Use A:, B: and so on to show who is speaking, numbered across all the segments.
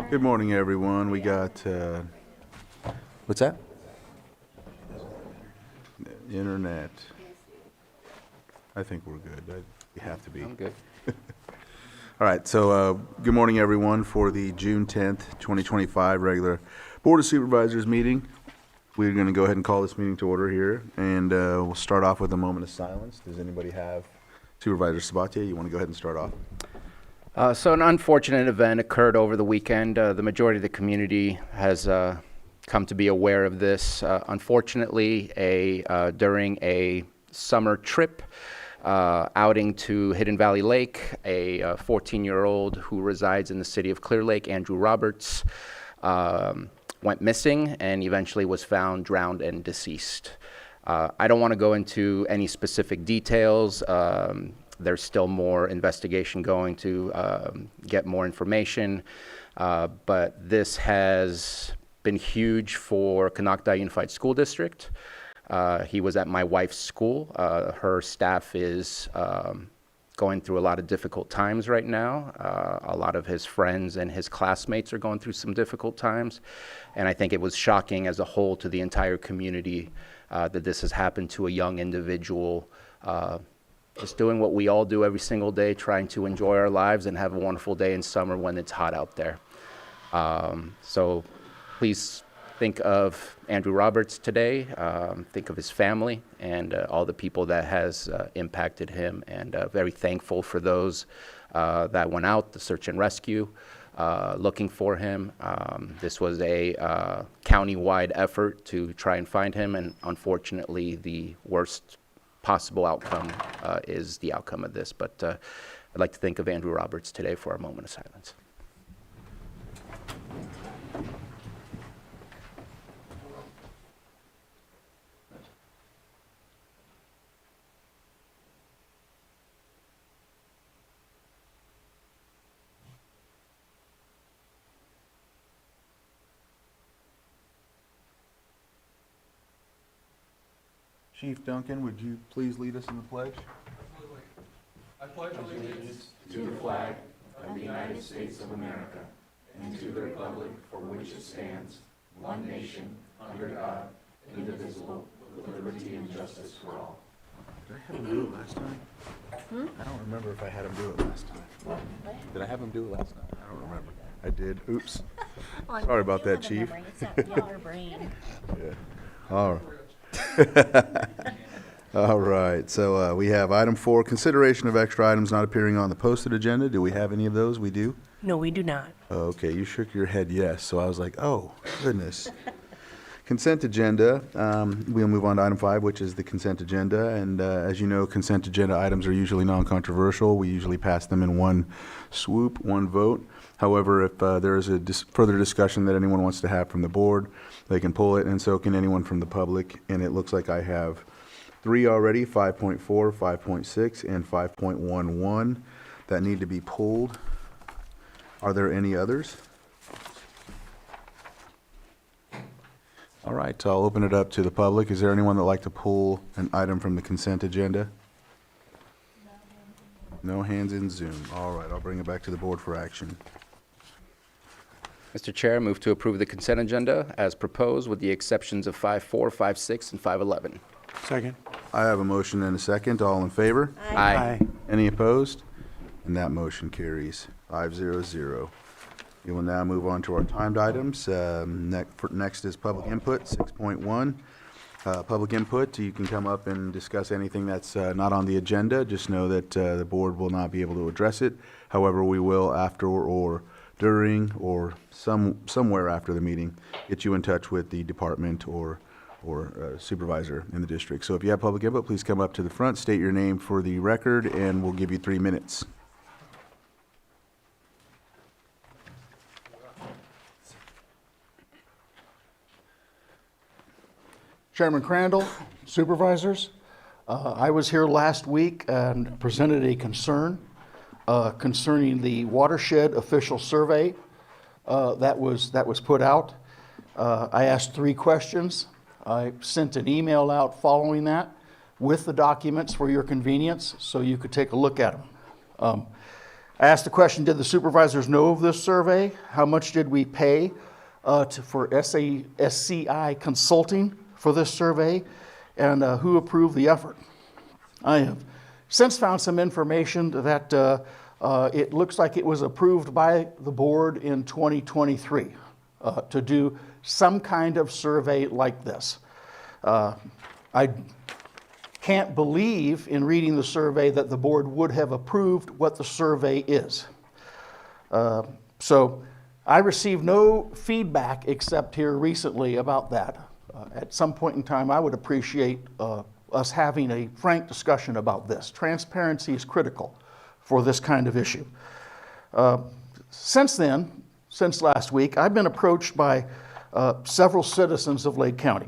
A: Good morning, everyone. We got, what's that? Internet. I think we're good. We have to be.
B: I'm good.
A: All right, so good morning, everyone, for the June 10th, 2025 regular Board of Supervisors meeting. We're going to go ahead and call this meeting to order here, and we'll start off with a moment of silence. Does anybody have, Supervisor Sabatier, you want to go ahead and start off?
B: So an unfortunate event occurred over the weekend. The majority of the community has come to be aware of this. Unfortunately, during a summer trip outing to Hidden Valley Lake, a 14-year-old who resides in the city of Clear Lake, Andrew Roberts, went missing and eventually was found drowned and deceased. I don't want to go into any specific details. There's still more investigation going to get more information, but this has been huge for Canocti Unified School District. He was at my wife's school. Her staff is going through a lot of difficult times right now. A lot of his friends and his classmates are going through some difficult times, and I think it was shocking as a whole to the entire community that this has happened to a young individual just doing what we all do every single day, trying to enjoy our lives and have a wonderful day in summer when it's hot out there. So please think of Andrew Roberts today, think of his family and all the people that has impacted him, and very thankful for those that went out, the search and rescue, looking for him. This was a county-wide effort to try and find him, and unfortunately the worst possible outcome is the outcome of this. But I'd like to think of Andrew Roberts today for a moment of silence.
A: Chief Duncan, would you please lead us in the pledge?
C: Absolutely. I pledge allegiance
D: to the flag of the United States of America and to the republic for which it stands, one nation, under God, indivisible, with liberty and justice for all.
A: Did I have him do it last time? I don't remember if I had him do it last time. Did I have him do it last time? I don't remember. I did. Oops. Sorry about that, Chief.
E: It's not your brain.
A: Yeah. All right. All right, so we have item 4, consideration of extra items not appearing on the posted agenda. Do we have any of those? We do?
E: No, we do not.
A: Okay, you shook your head yes, so I was like, oh, goodness. Consent agenda, we'll move on to item 5, which is the consent agenda. And as you know, consent agenda items are usually non-controversial. We usually pass them in one swoop, one vote. However, if there is a further discussion that anyone wants to have from the board, they can pull it, and so can anyone from the public. And it looks like I have 3 already, 5.4, 5.6, and 5.11 that need to be pulled. Are there any others? All right, so I'll open it up to the public. Is there anyone that'd like to pull an item from the consent agenda? No hands in Zoom. All right, I'll bring it back to the board for action.
B: Mr. Chair, I move to approve the consent agenda as proposed with the exceptions of 5.4, 5.6, and 5.11.
C: Second.
A: I have a motion and a second. All in favor?
B: Aye.
A: Any opposed? And that motion carries 5-0-0. We will now move on to our timed items. Next is public input, 6.1. Public input, you can come up and discuss anything that's not on the agenda. Just know that the board will not be able to address it. However, we will after or during or somewhere after the meeting get you in touch with the department or supervisor in the district. So if you have public input, please come up to the front, state your name for the record, and we'll give you 3 minutes.
F: Chairman Crandall, supervisors, I was here last week and presented a concern concerning the watershed official survey that was put out. I asked 3 questions. I sent an email out following that with the documents for your convenience so you could take a look at them. I asked the question, did the supervisors know of this survey? How much did we pay for SCI Consulting for this survey? And who approved the effort? I have since found some information that it looks like it was approved by the board in 2023 to do some kind of survey like this. I can't believe in reading the survey that the board would have approved what the survey is. So I received no feedback except here recently about that. At some point in time, I would appreciate us having a frank discussion about this. Transparency is critical for this kind of issue. Since then, since last week, I've been approached by several citizens of Lake County.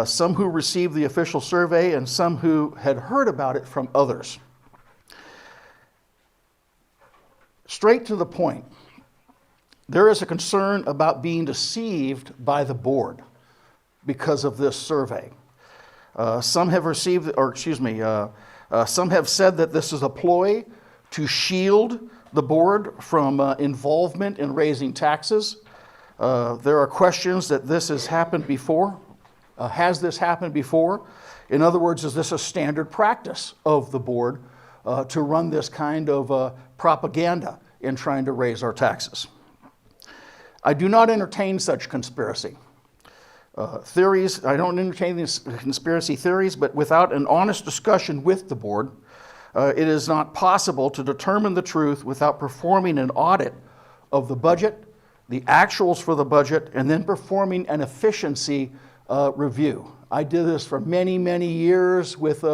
F: Some who received the official survey and some who had heard about it from others. Straight to the point, there is a concern about being deceived by the board because of this survey. Some have received, or excuse me, some have said that this is a ploy to shield the board from involvement in raising taxes. There are questions that this has happened before. Has this happened before? In other words, is this a standard practice of the board to run this kind of propaganda in trying to raise our taxes? I do not entertain such conspiracy theories. I don't entertain these conspiracy theories, but without an honest discussion with the board, it is not possible to determine the truth without performing an audit of the budget, the actuals for the budget, and then performing an efficiency review. I did this for many, many years with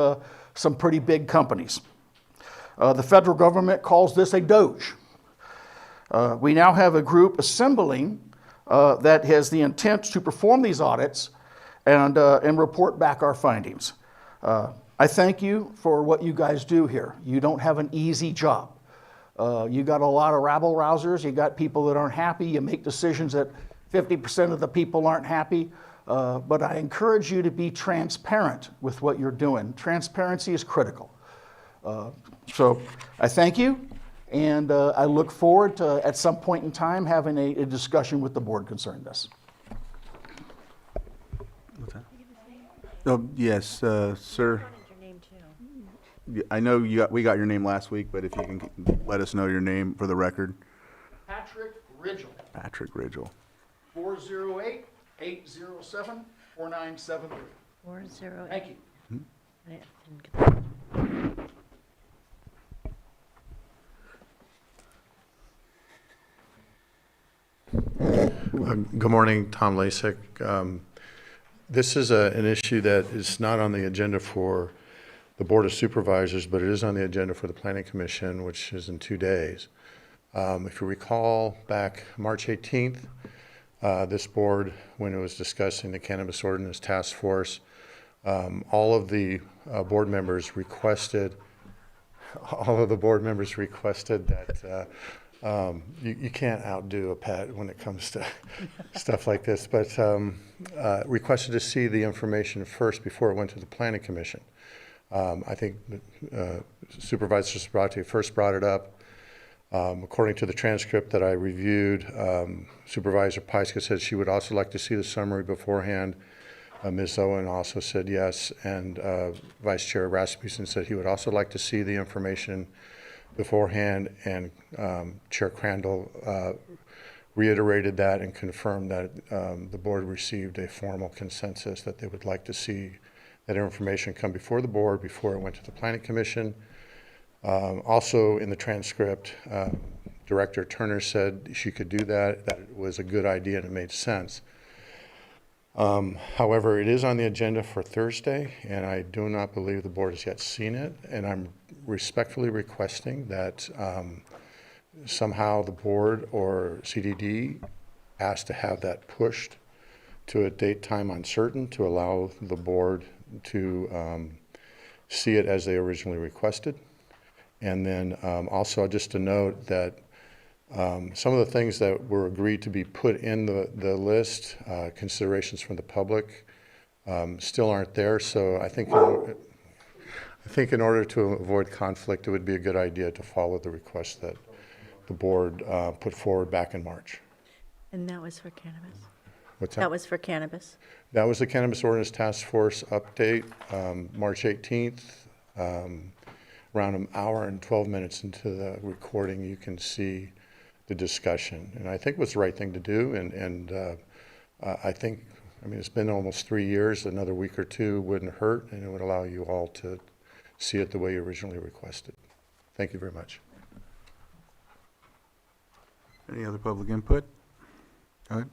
F: some pretty big companies. The federal government calls this a Doge. We now have a group assembling that has the intent to perform these audits and report back our findings. I thank you for what you guys do here. You don't have an easy job. You got a lot of rabble-rousers. You got people that aren't happy. You make decisions that 50% of the people aren't happy. But I encourage you to be transparent with what you're doing. Transparency is critical. So I thank you, and I look forward to, at some point in time, having a discussion with the board concerning this.
A: What's that? Oh, yes, sir. I know we got your name last week, but if you can let us know your name for the record.
F: Patrick Ridgel.
A: Patrick Ridgel.
F: 408-807-4973.
E: 408.
F: Thank you.
E: I didn't get that.
G: Good morning, Tom Lasik. This is an issue that is not on the agenda for the Board of Supervisors, but it is on the agenda for the Planning Commission, which is in 2 days. If you recall, back March 18th, this board, when it was discussing the Cannabis Ordinance Task Force, all of the board members requested that you can't outdo a pet when it comes to stuff like this, but requested to see the information first before it went to the Planning Commission. I think Supervisor Tues first brought it up. According to the transcript that I reviewed, Supervisor Pyska said she would also like to see the summary beforehand. Ms. Owen also said yes, and Vice Chair Rasmussen said he would also like to see the information beforehand, and Chair Crandall reiterated that and confirmed that the board received a formal consensus that they would like to see that information come before the board before it went to the Planning Commission. Also in the transcript, Director Turner said she could do that it was a good idea and it made sense. However, it is on the agenda for Thursday, and I do not believe the board has yet seen it, and I'm respectfully requesting that somehow the board or CDD ask to have that pushed to a date time uncertain to allow the board to see it as they originally requested. And then also just to note that some of the things that were agreed to be put in the list, considerations from the public, still aren't there. So I think in order to avoid conflict, it would be a good idea to follow the request that the board put forward back in March.
E: And that was for cannabis?
G: What's
E: That was for cannabis?
G: That was the Cannabis Ordinance Task Force update, March 18th. Around an hour and 12 minutes into the recording, you can see the discussion. And I think it was the right thing to do. And I think, I mean, it's been almost 3 years. Another week or two wouldn't hurt, and it would allow you all to see it the way you originally requested. Thank you very much.
A: Any other public input? Go ahead.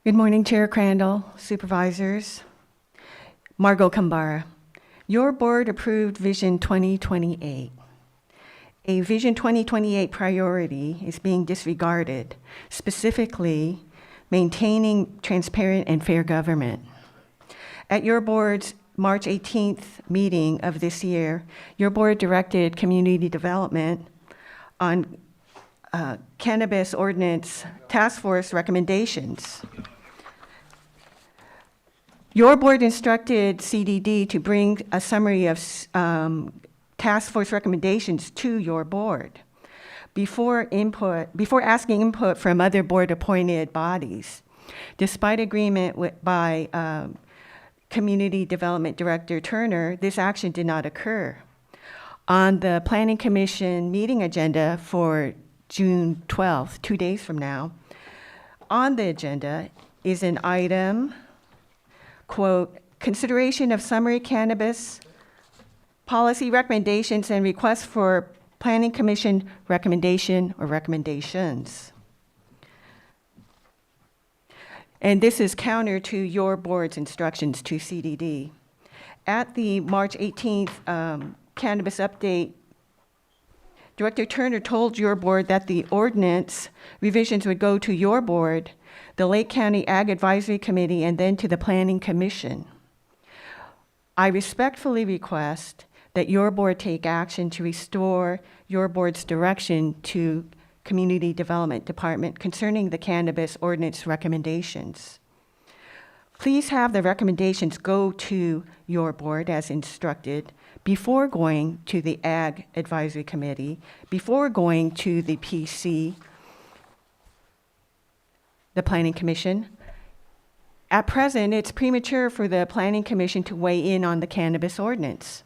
H: Good morning, Chair Crandall, supervisors. Margot Kambara. Your board approved Vision 2028. A Vision 2028 priority is being disregarded, specifically maintaining transparent and fair government. At your board's March 18th meeting of this year, your board directed community development on cannabis ordinance task force recommendations. Your board instructed CDD to bring a summary of task force recommendations to your board before asking input from other board-appointed bodies. Despite agreement by Community Development Director Turner, this action did not occur. On the Planning Commission meeting agenda for June 12th, 2 days from now, on the agenda is an item, quote, consideration of summary cannabis policy recommendations and requests for Planning Commission recommendation or recommendations. And this is counter to your board's instructions to CDD. At the March 18th cannabis update, Director Turner told your board that the ordinance revisions would go to your board, the Lake County Ag Advisory Committee, and then to the Planning Commission. I respectfully request that your board take action to restore your board's direction to Community Development Department concerning the cannabis ordinance recommendations. Please have the recommendations go to your board as instructed before going to the Ag Advisory Committee, before going to the PC, the Planning Commission. At present, it's premature for the Planning Commission to weigh in on the cannabis ordinance.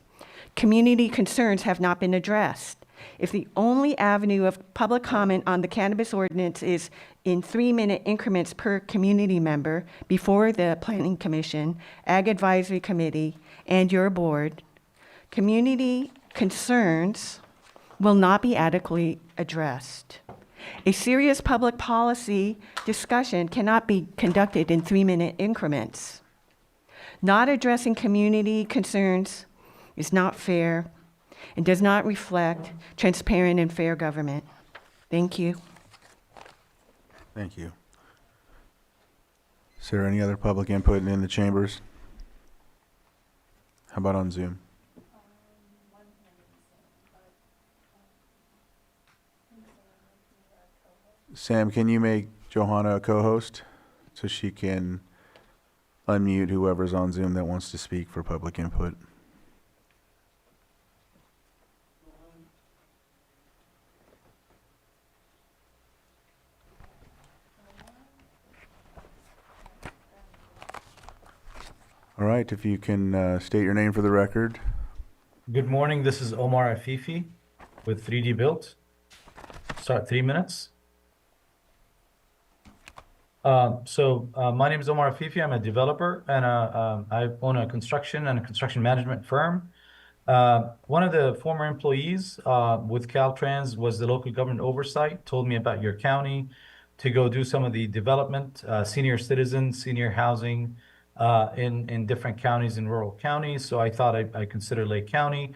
H: Community concerns have not been addressed. If the only avenue of public comment on the cannabis ordinance is in 3-minute increments per community member before the Planning Commission, Ag Advisory Committee, and your board, community concerns will not be adequately addressed. A serious public policy discussion cannot be conducted in 3-minute increments. Not addressing community concerns is not fair and does not reflect transparent and fair government. Thank you.
A: Thank you. Is there any other public input in the chambers? How about on Zoom? Sam, can you make Johanna a co-host so she can unmute whoever's on Zoom that wants to speak for public input? All right, if you can state your name for the record.
I: Good morning, this is Omar Afifi with 3D Built. Start 3 minutes. My name is Omar Afifi. I'm a developer and I own a construction and a construction management firm. One of the former employees with Caltrans was the local government oversight, told me about your county to go do some of the development, senior citizens, senior housing in different counties and rural counties. So I thought I consider Lake County.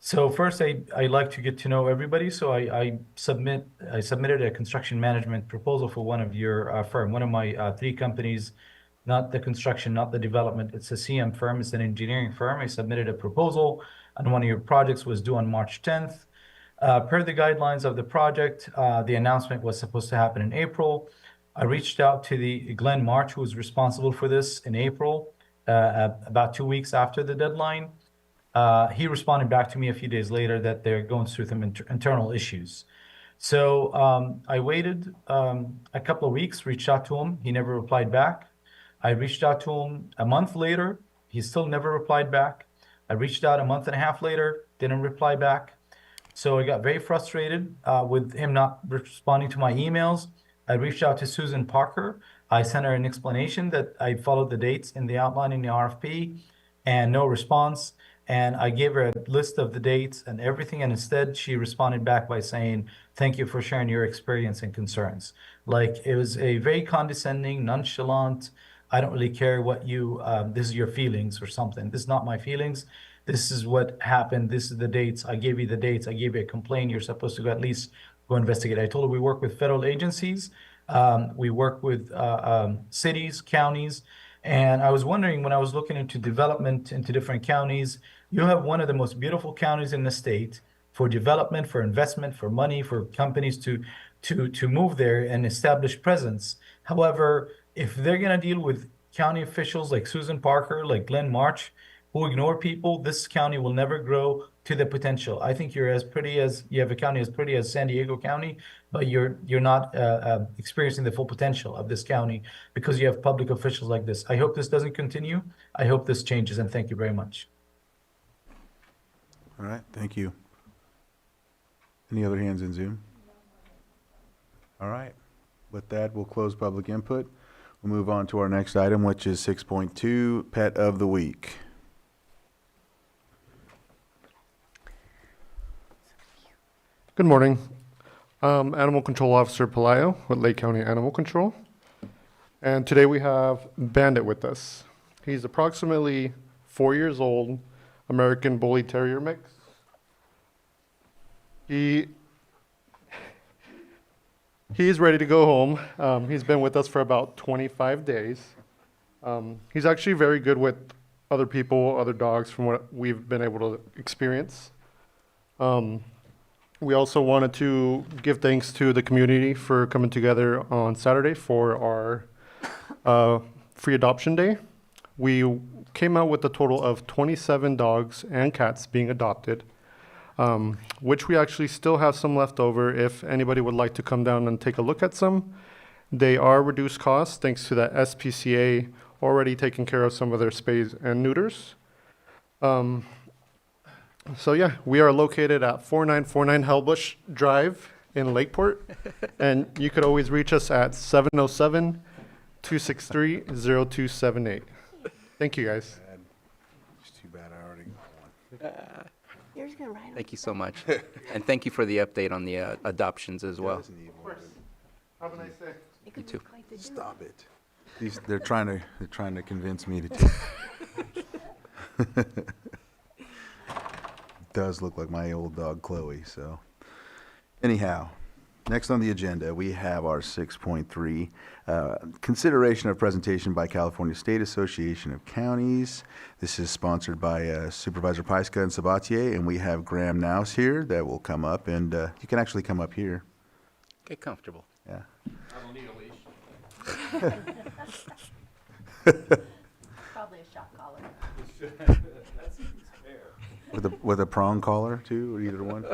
I: So first, I like to get to know everybody. So I submitted a construction management proposal for one of your firm, one of my 3 companies, not the construction, not the development. It's a CM firm. It's an engineering firm. I submitted a proposal, and one of your projects was due on March 10th. Per the guidelines of the project, the announcement was supposed to happen in April. I reached out to the Glenn March, who was responsible for this in April, about 2 weeks after the deadline. He responded back to me a few days later that they're going through some internal issues. So I waited a couple of weeks, reached out to him. He never replied back. I reached out to him a month later. He still never replied back. I reached out a month and a half later, didn't reply back. So I got very frustrated with him not responding to my emails. I reached out to Susan Parker. I sent her an explanation that I followed the dates in the outline in the RFP and no response. And I gave her a list of the dates and everything. And instead, she responded back by saying, "Thank you for sharing your experience and concerns." Like, it was a very condescending, nonchalant, "I don't really care what you, this is your feelings," or something. This is not my feelings. This is what happened. This is the dates. I gave you the dates. I gave you a complaint. You're supposed to go at least go investigate. I told her we work with federal agencies. We work with cities, counties. And I was wondering, when I was looking into development into different counties, you have one of the most beautiful counties in the state for development, for investment, for money, for companies to move there and establish presence. However, if they're going to deal with county officials like Susan Parker, like Glenn March, who ignore people, this county will never grow to the potential. I think you have a county as pretty as San Diego County, but you're not experiencing the full potential of this county because you have public officials like this. I hope this doesn't continue. I hope this changes, and thank you very much.
A: All right, thank you. Any other hands in Zoom? All right, with that, we'll close public input. We'll move on to our next item, which is 6.2, Pet of the Week.
J: Good morning. Animal Control Officer Pelayo with Lake County Animal Control. And today we have Bandit with us. He's approximately 4 years old, American Bully Terrier mix. He's ready to go home. He's been with us for about 25 days. He's actually very good with other people, other dogs, from what we've been able to experience. We also wanted to give thanks to the community for coming together on Saturday for our free adoption day. We came out with a total of 27 dogs and cats being adopted, which we actually still have some left over if anybody would like to come down and take a look at some. They are reduced costs thanks to that SPCA already taking care of some of their spays and neuters. So yeah, we are located at 4949 Hellbush Drive in Lakeport, and you could always reach us at 707-263-0278. Thank you, guys.
A: It's too bad I already got one.
B: Thank you so much. And thank you for the update on the adoptions as well.
J: Have a nice day.
B: You too.
A: Stop it. They're trying to convince me to take. Does look like my old dog Chloe. So anyhow, next on the agenda we have our 6.3 consideration of presentation by California State Association of Counties. This is sponsored by Supervisor Pyska and Sabatier, and we have Graham Nouse here that will come up, and you can actually come up here.
B: Get comfortable.
A: Yeah.
C: I don't need a leash.
E: Probably a shock collar.
A: With a prong collar too, or either one.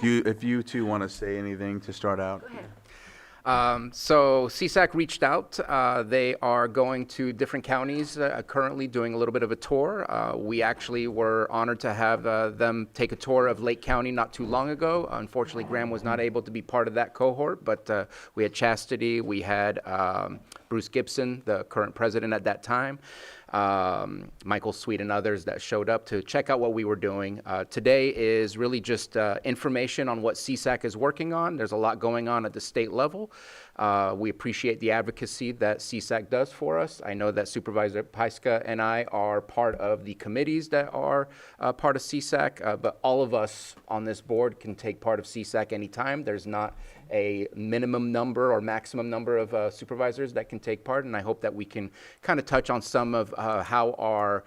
A: If you two want to say anything to start out.
B: So CSAC reached out. They are going to different counties, currently doing a little bit of a tour. We actually were honored to have them take a tour of Lake County not too long ago. Unfortunately, Graham was not able to be part of that cohort, but we had Chastity, we had Bruce Gibson, the current president at that time, Michael Sweet and others that showed up to check out what we were doing. Today is really just information on what CSAC is working on. There's a lot going on at the state level. We appreciate the advocacy that CSAC does for us. I know that Supervisor Pyska and I are part of the committees that are part of CSAC, but all of us on this board can take part of CSAC anytime. There's not a minimum number or maximum number of supervisors that can take part, and I hope that we can kind of touch on some of how our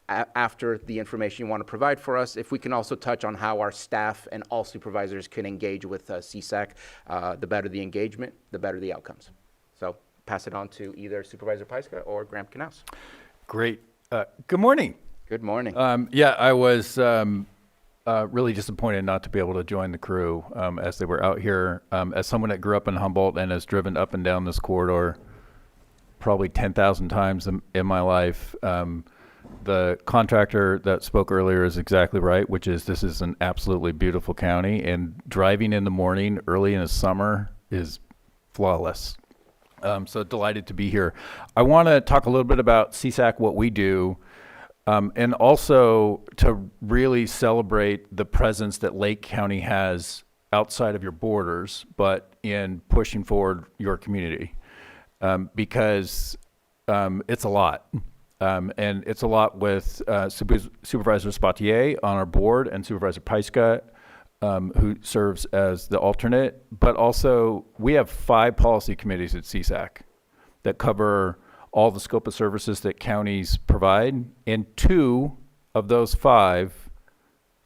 B: after the information you want to provide for us, if we can also touch on how our staff and all supervisors can engage with CSAC. The better the engagement, the better the outcomes. So pass it on to either Supervisor Pyska or Graham Knauss.
K: Great. Good morning.
B: Good morning.
K: Yeah, I was really disappointed not to be able to join the crew as they were out here. As someone that grew up in Humboldt and has driven up and down this corridor probably 10,000 times in my life, the contractor that spoke earlier is exactly right, which is this is an absolutely beautiful county, and driving in the morning early in the summer is flawless. So delighted to be here. I want to talk a little bit about CSAC, what we do, and also to really celebrate the presence that Lake County has outside of your borders, but in pushing forward your community, because it's a lot. And it's a lot with Supervisor Spatier on our board and Supervisor Paiska, who serves as the alternate. But also, we have 5 policy committees at CSAC that cover all the scope of services that counties provide. And 2 of those 5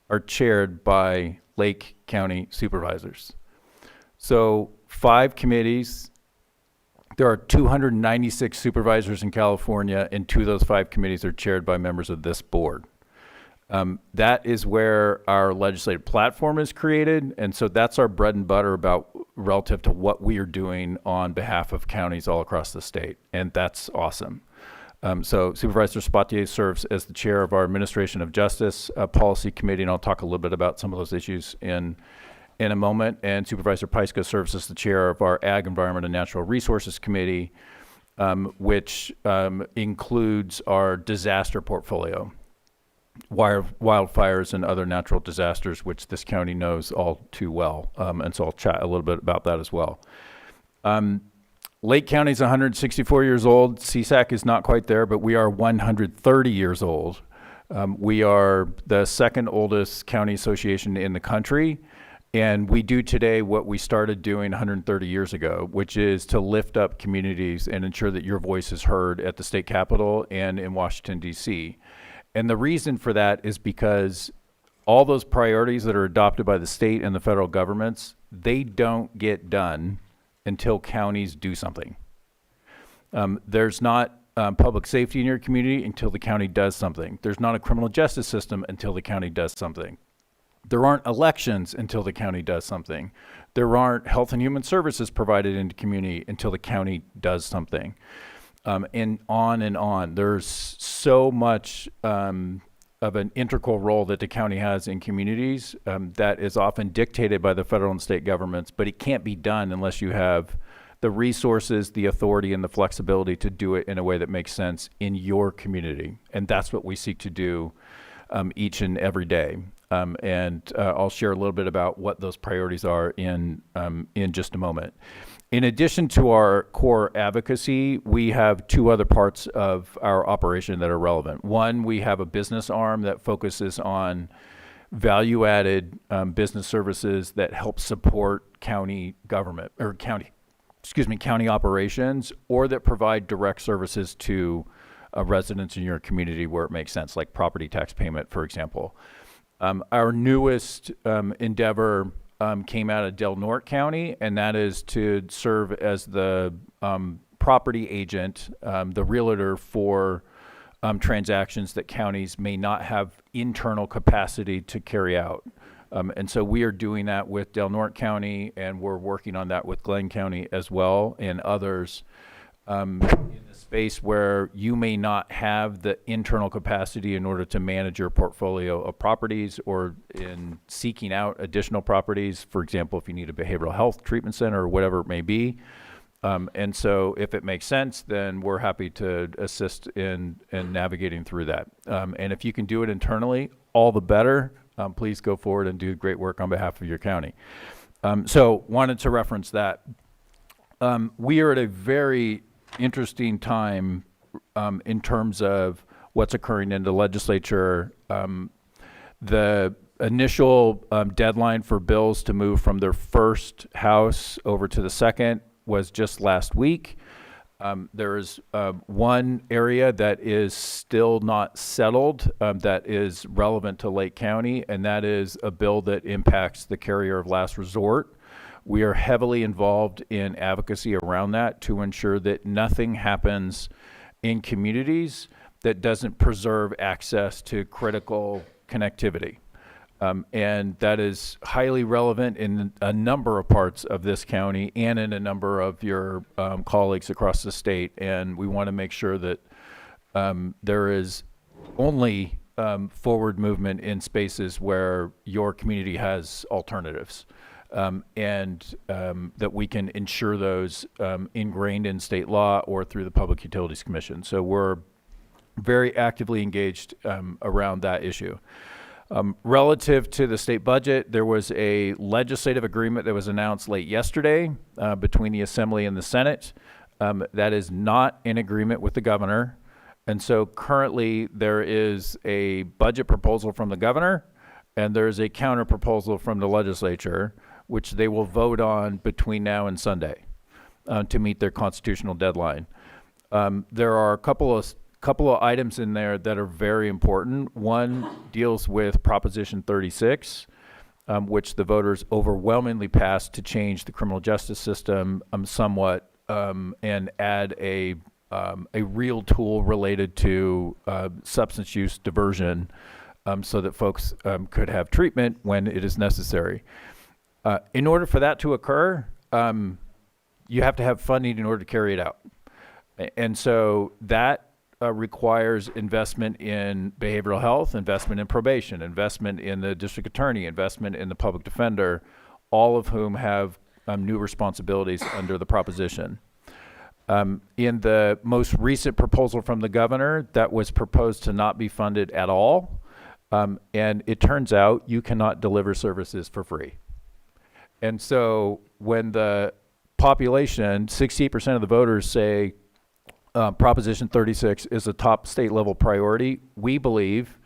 K: are chaired by Lake County supervisors. So 5 committees. There are 296 supervisors in California, and 2 of those 5 committees are chaired by members of this board. That is where our legislative platform is created, and so that's our bread and butter about relative to what we are doing on behalf of counties all across the state, and that's awesome. So Supervisor Spatier serves as the chair of our Administration of Justice Policy Committee, and I'll talk a little bit about some of those issues in a moment. And Supervisor Paiska serves as the chair of our Ag, Environment, and Natural Resources Committee, which includes our disaster portfolio, wildfires and other natural disasters, which this county knows all too well. And so I'll chat a little bit about that as well. Lake County is 164 years old. CSAC is not quite there, but we are 130 years old. We are the 2nd oldest county association in the country. And we do today what we started doing 130 years ago, which is to lift up communities and ensure that your voice is heard at the state capitol and in Washington, D.C. And the reason for that is because all those priorities that are adopted by the state and the federal governments, they don't get done until counties do something. There's not public safety in your community until the county does something. There's not a criminal justice system until the county does something. There aren't elections until the county does something. There aren't health and human services provided in the community until the county does something. And on and on. There's so much of an integral role that the county has in communities that is often dictated by the federal and state governments, but it can't be done unless you have the resources, the authority, and the flexibility to do it in a way that makes sense in your community. And that's what we seek to do each and every day. And I'll share a little bit about what those priorities are in just a moment. In addition to our core advocacy, we have 2 other parts of our operation that are relevant. One, we have a business arm that focuses on value-added business services that help support county government, or county operations, or that provide direct services to residents in your community where it makes sense, like property tax payment, for example. Our newest endeavor came out of Del Norte County, and that is to serve as the property agent, the realtor for transactions that counties may not have internal capacity to carry out. And so we are doing that with Del Norte County, and we're working on that with Glenn County as well, and others in the space where you may not have the internal capacity in order to manage your portfolio of properties, or in seeking out additional properties, for example, if you need a behavioral health treatment center or whatever it may be. And so if it makes sense, then we're happy to assist in navigating through that. And if you can do it internally, all the better. Please go forward and do great work on behalf of your county. So wanted to reference that. We are at a very interesting time in terms of what's occurring in the legislature. The initial deadline for bills to move from their first house over to the second was just last week. There is one area that is still not settled that is relevant to Lake County, and that is a bill that impacts the carrier of last resort. We are heavily involved in advocacy around that to ensure that nothing happens in communities that doesn't preserve access to critical connectivity. And that is highly relevant in a number of parts of this county and in a number of your colleagues across the state. And we want to make sure that there is only forward movement in spaces where your community has alternatives. And that we can ensure those ingrained in state law or through the Public Utilities Commission. So we're very actively engaged around that issue. Relative to the state budget, there was a legislative agreement that was announced late yesterday between the Assembly and the Senate. That is not in agreement with the governor. And so currently there is a budget proposal from the governor and there's a counter proposal from the legislature, which they will vote on between now and Sunday to meet their constitutional deadline. There are a couple of items in there that are very important. One deals with Proposition 36, which the voters overwhelmingly passed to change the criminal justice system somewhat and add a real tool related to substance use diversion so that folks could have treatment when it is necessary. In order for that to occur, you have to have funding in order to carry it out. And so that requires investment in behavioral health, investment in probation, investment in the district attorney, investment in the public defender, all of whom have new responsibilities under the proposition. In the most recent proposal from the governor, that was proposed to not be funded at all. And it turns out you cannot deliver services for free. And so when the population, 68% of the voters say Proposition 36 is a top state level priority, we believe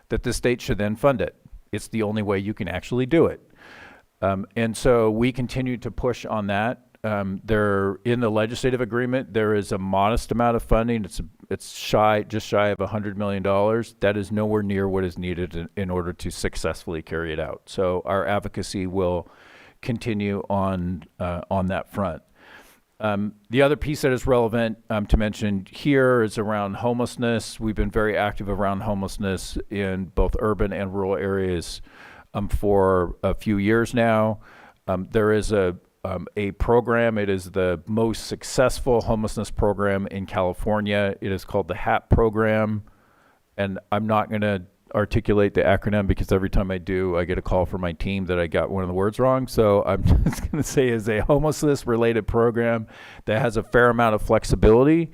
K: that the state should then fund it. It's the only way you can actually do it. And so we continue to push on that. There, in the legislative agreement, there is a modest amount of funding. It's just shy of $100 million. That is nowhere near what is needed in order to successfully carry it out. So our advocacy will continue on that front. The other piece that is relevant to mention here is around homelessness. We've been very active around homelessness in both urban and rural areas for a few years now. There is a program. It is the most successful homelessness program in California. It is called the HAP program. And I'm not going to articulate the acronym because every time I do, I get a call from my team that I got one of the words wrong. So I'm just going to say is a homelessness related program that has a fair amount of flexibility,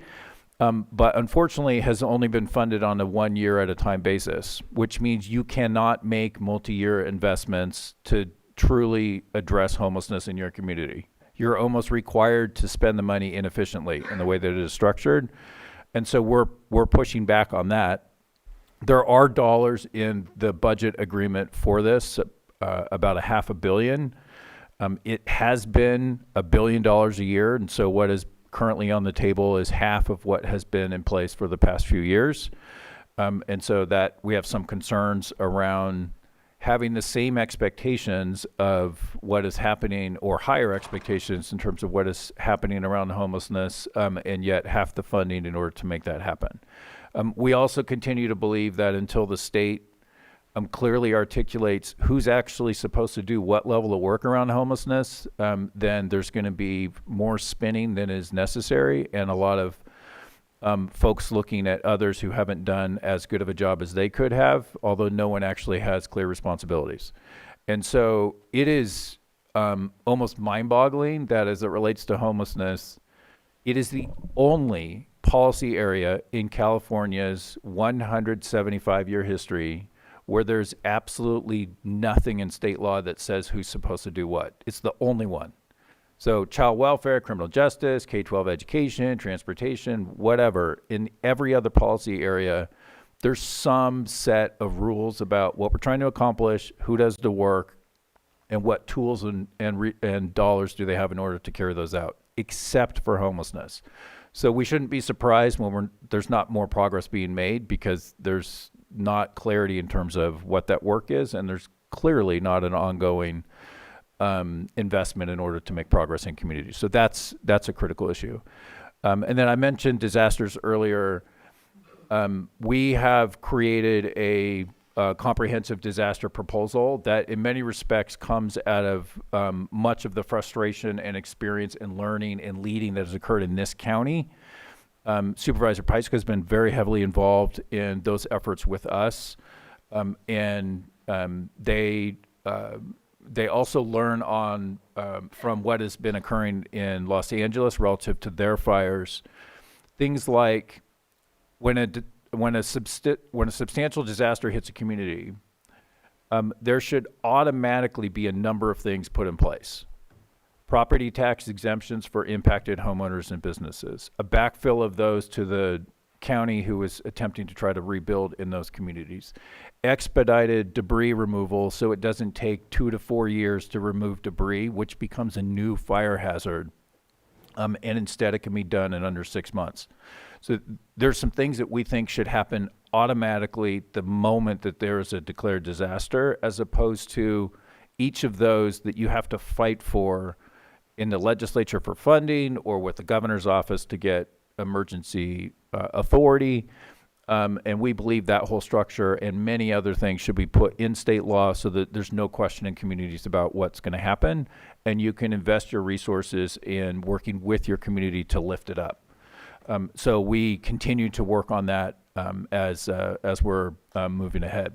K: but unfortunately has only been funded on a 1 year at a time basis, which means you cannot make multi-year investments to truly address homelessness in your community. You're almost required to spend the money inefficiently in the way that it is structured. And so we're pushing back on that. There are dollars in the budget agreement for this, about $500 million. It has been $1 billion a year, and so what is currently on the table is half of what has been in place for the past few years. And so that we have some concerns around having the same expectations of what is happening or higher expectations in terms of what is happening around homelessness, and yet half the funding in order to make that happen. We also continue to believe that until the state clearly articulates who's actually supposed to do what level of work around homelessness, then there's going to be more spinning than is necessary and a lot of folks looking at others who haven't done as good of a job as they could have, although no one actually has clear responsibilities. And so it is almost mind-boggling that as it relates to homelessness, it is the only policy area in California's 175-year history where there's absolutely nothing in state law that says who's supposed to do what. It's the only one. So child welfare, criminal justice, K-12 education, transportation, whatever, in every other policy area, there's some set of rules about what we're trying to accomplish, who does the work, and what tools and dollars do they have in order to carry those out, except for homelessness. So we shouldn't be surprised when there's not more progress being made because there's not clarity in terms of what that work is, and there's clearly not an ongoing investment in order to make progress in communities. So that's a critical issue. And then I mentioned disasters earlier. We have created a comprehensive disaster proposal that in many respects comes out of much of the frustration and experience and learning and leading that has occurred in this county. Supervisor Pyska has been very heavily involved in those efforts with us. They also learn on from what has been occurring in Los Angeles relative to their fires. Things like when a substantial disaster hits a community, there should automatically be a number of things put in place. Property tax exemptions for impacted homeowners and businesses, a backfill of those to the county who is attempting to try to rebuild in those communities, expedited debris removal so it doesn't take 2 to 4 years to remove debris, which becomes a new fire hazard, and instead it can be done in under 6 months. So there's some things that we think should happen automatically the moment that there is a declared disaster, as opposed to each of those that you have to fight for in the legislature for funding or with the governor's office to get emergency authority. And we believe that whole structure and many other things should be put in state law so that there's no question in communities about what's going to happen, and you can invest your resources in working with your community to lift it up. So we continue to work on that as we're moving ahead.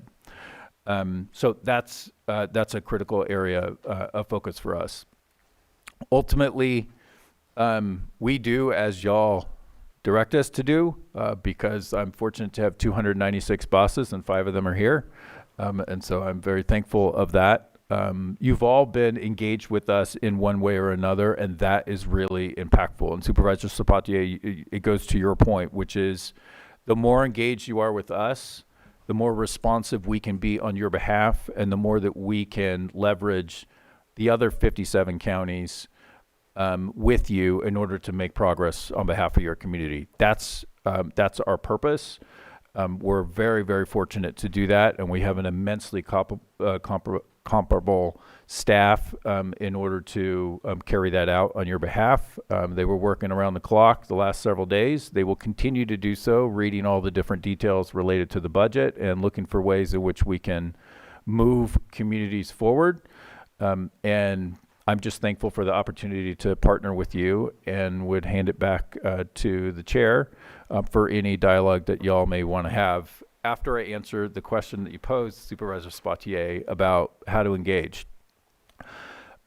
K: So that's a critical area of focus for us. Ultimately, we do as y'all direct us to do, because I'm fortunate to have 296 bosses and 5 of them are here. And so I'm very thankful of that. You've all been engaged with us in one way or another, and that is really impactful. And Supervisor Sabatier, it goes to your point, which is the more engaged you are with us, the more responsive we can be on your behalf, and the more that we can leverage the other 57 counties with you in order to make progress on behalf of your community. That's our purpose. We're very, very fortunate to do that, and we have an immensely comparable staff in order to carry that out on your behalf. They were working around the clock the last several days. They will continue to do so, reading all the different details related to the budget and looking for ways in which we can move communities forward. And I'm just thankful for the opportunity to partner with you, and would hand it back to the chair for any dialogue that y'all may want to have after I answer the question that you posed, Supervisor Spatier, about how to engage.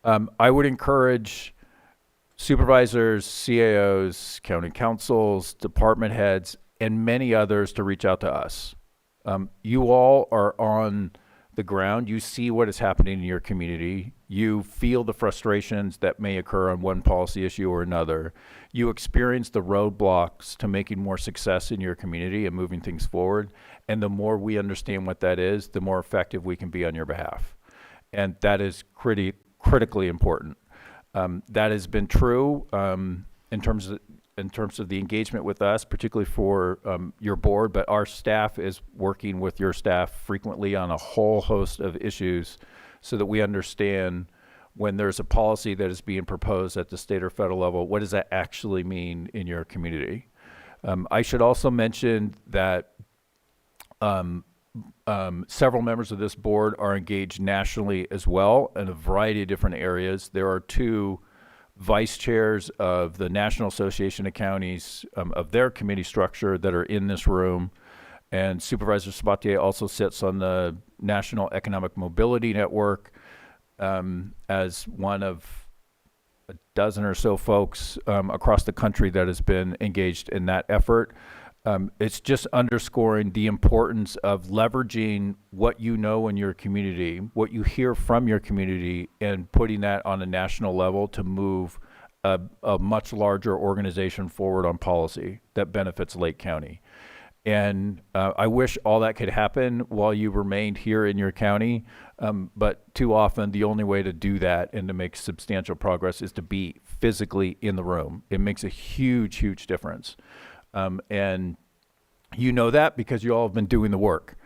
K: I would encourage supervisors, CAOs, county councils, department heads, and many others to reach out to us. You all are on the ground. You see what is happening in your community. You feel the frustrations that may occur on one policy issue or another. You experience the roadblocks to making more success in your community and moving things forward. And the more we understand what that is, the more effective we can be on your behalf. And that is critically important. That has been true in terms of the engagement with us, particularly for your board, but our staff is working with your staff frequently on a whole host of issues so that we understand when there's a policy that is being proposed at the state or federal level, what does that actually mean in your community? I should also mention that several members of this board are engaged nationally as well in a variety of different areas. There are 2 vice chairs of the National Association of Counties of their committee structure that are in this room. And Supervisor Sabatier also sits on the National Economic Mobility Network as one of a dozen or so folks across the country that has been engaged in that effort. It's just underscoring the importance of leveraging what you know in your community, what you hear from your community, and putting that on a national level to move a much larger organization forward on policy that benefits Lake County. And I wish all that could happen while you remained here in your county, but too often the only way to do that and to make substantial progress is to be physically in the room. It makes a huge, huge difference. And you know that because you all have been doing the work.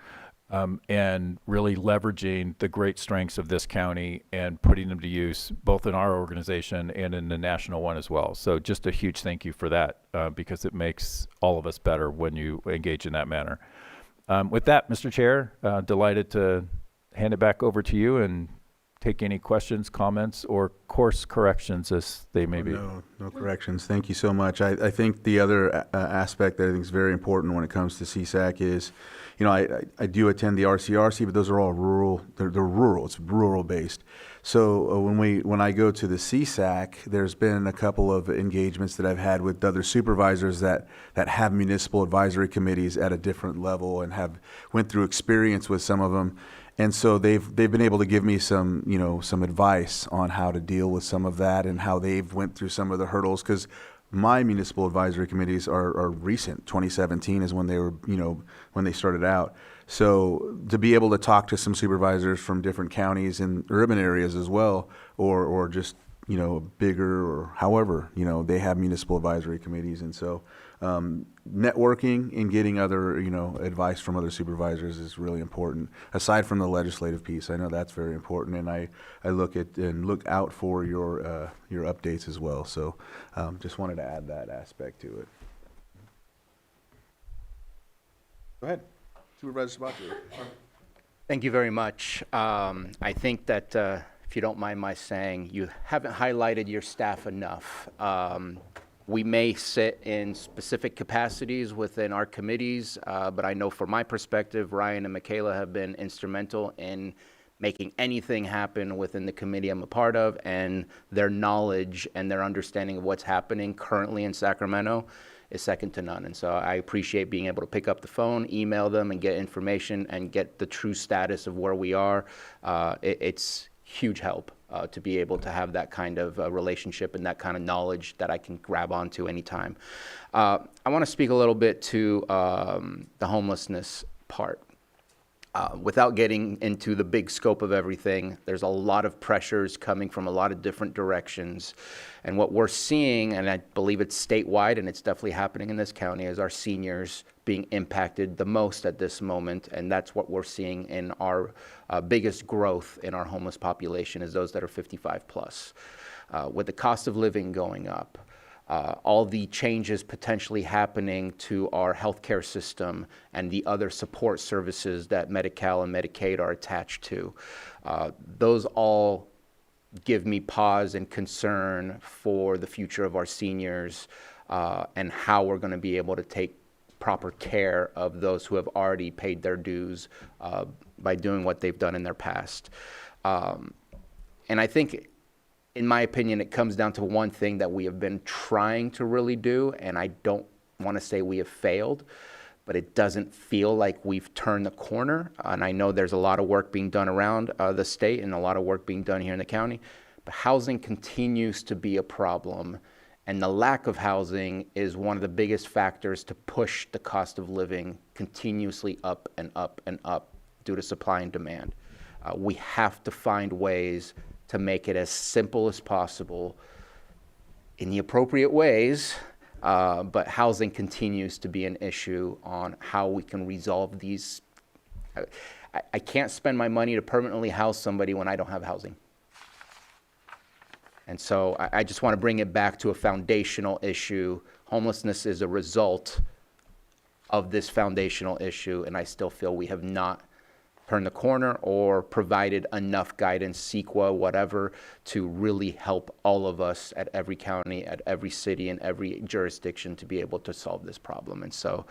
K: and really leveraging the great strengths of this county and putting them to use both in our organization and in the national one as well. So just a huge thank you for that, because it makes all of us better when you engage in that manner. With that, Mr. Chair, delighted to hand it back over to you and take any questions, comments, or course corrections as they may be.
A: No corrections. Thank you so much. I think the other aspect that I think is very important when it comes to CSAC is, I do attend the RCRC, but those are all rural. They're rural. It's rural based. So when I go to the CSAC, there's been a couple of engagements that I've had with other supervisors that have municipal advisory committees at a different level and have went through experience with some of them. And so they've been able to give me some advice on how to deal with some of that and how they've went through some of the hurdles, because my municipal advisory committees are recent. 2017 is when they were, when they started out. So to be able to talk to some supervisors from different counties and urban areas as well, or just, bigger, or however, they have municipal advisory committees. And so networking and getting other, advice from other supervisors is really important, aside from the legislative piece. I know that's very important, and I look out for your updates as well. So just wanted to add that aspect to it. Go ahead, Supervisor Sabatier.
B: Thank you very much. I think that, if you don't mind my saying, you haven't highlighted your staff enough. We may sit in specific capacities within our committees, but I know from my perspective, Ryan and Michaela have been instrumental in making anything happen within the committee I'm a part of, and their knowledge and their understanding of what's happening currently in Sacramento is second to none. And so I appreciate being able to pick up the phone, email them, and get information and get the true status of where we are. It's huge help to be able to have that kind of relationship and that kind of knowledge that I can grab onto anytime. I want to speak a little bit to the homelessness part. Without getting into the big scope of everything, there's a lot of pressures coming from a lot of different directions. And what we're seeing, and I believe it's statewide and it's definitely happening in this county, is our seniors being impacted the most at this moment. And that's what we're seeing in our biggest growth in our homeless population, is those that are 55 plus. With the cost of living going up, all the changes potentially happening to our healthcare system and the other support services that Medi-Cal and Medicaid are attached to. Those all give me pause and concern for the future of our seniors and how we're going to be able to take proper care of those who have already paid their dues by doing what they've done in their past. And I think, in my opinion, it comes down to one thing that we have been trying to really do, and I don't want to say we have failed, but it doesn't feel like we've turned the corner. And I know there's a lot of work being done around the state and a lot of work being done here in the county, but housing continues to be a problem. And the lack of housing is one of the biggest factors to push the cost of living continuously up and up and up due to supply and demand. We have to find ways to make it as simple as possible in the appropriate ways, but housing continues to be an issue on how we can resolve these. I can't spend my money to permanently house somebody when I don't have housing. And so I just want to bring it back to a foundational issue. Homelessness is a result of this foundational issue, and I still feel we have not turned the corner or provided enough guidance, CEQA, whatever, to really help all of us at every county, at every city, and every jurisdiction to be able to solve this problem. And so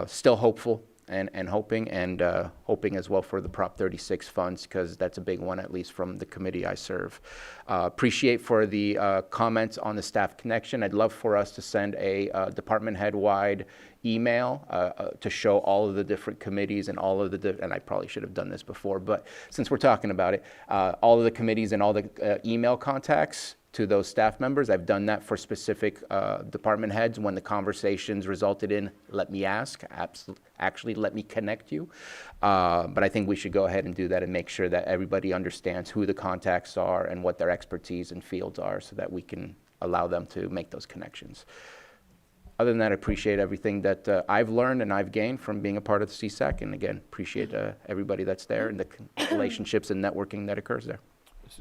B: still hopeful and hoping as well for the Prop 36 funds, because that's a big one, at least from the committee I serve. Appreciate for the comments on the staff connection. I'd love for us to send a department head-wide email to show all of the different committees and all of the, and I probably should have done this before, but since we're talking about it, all of the committees and all the email contacts to those staff members. I've done that for specific department heads when the conversations resulted in, let me ask, actually let me connect you. But I think we should go ahead and do that and make sure that everybody understands who the contacts are and what their expertise and fields are, so that we can allow them to make those connections. other than that, I appreciate everything that I've learned and I've gained from being a part of the CSAC. And again, appreciate everybody that's there and the relationships and networking that occurs there.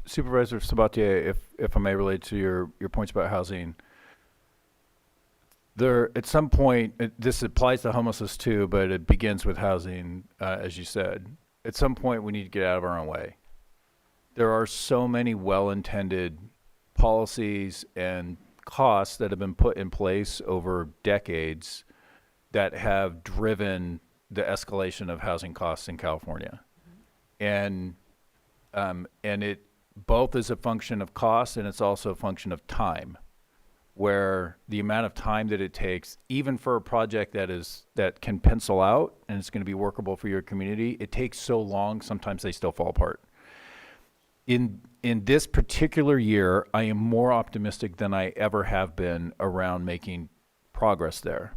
K: Supervisor Sabatier, if I may relate to your points about housing, there, at some point, this applies to homelessness too, but it begins with housing, as you said. At some point, we need to get out of our own way. There are so many well-intended policies and costs that have been put in place over decades that have driven the escalation of housing costs in California. And it both is a function of cost and it's also a function of time, where the amount of time that it takes, even for a project that can pencil out and it's going to be workable for your community, it takes so long, sometimes they still fall apart. In this particular year, I am more optimistic than I ever have been around making progress there.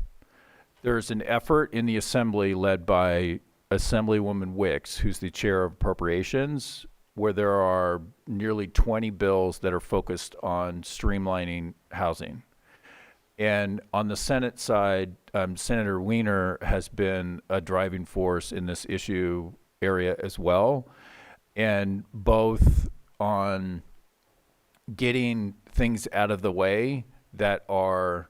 K: There's an effort in the Assembly led by Assemblywoman Wicks, who's the chair of appropriations, where there are nearly 20 bills that are focused on streamlining housing. And on the Senate side, Senator Wiener has been a driving force in this issue area as well. And both on getting things out of the way that are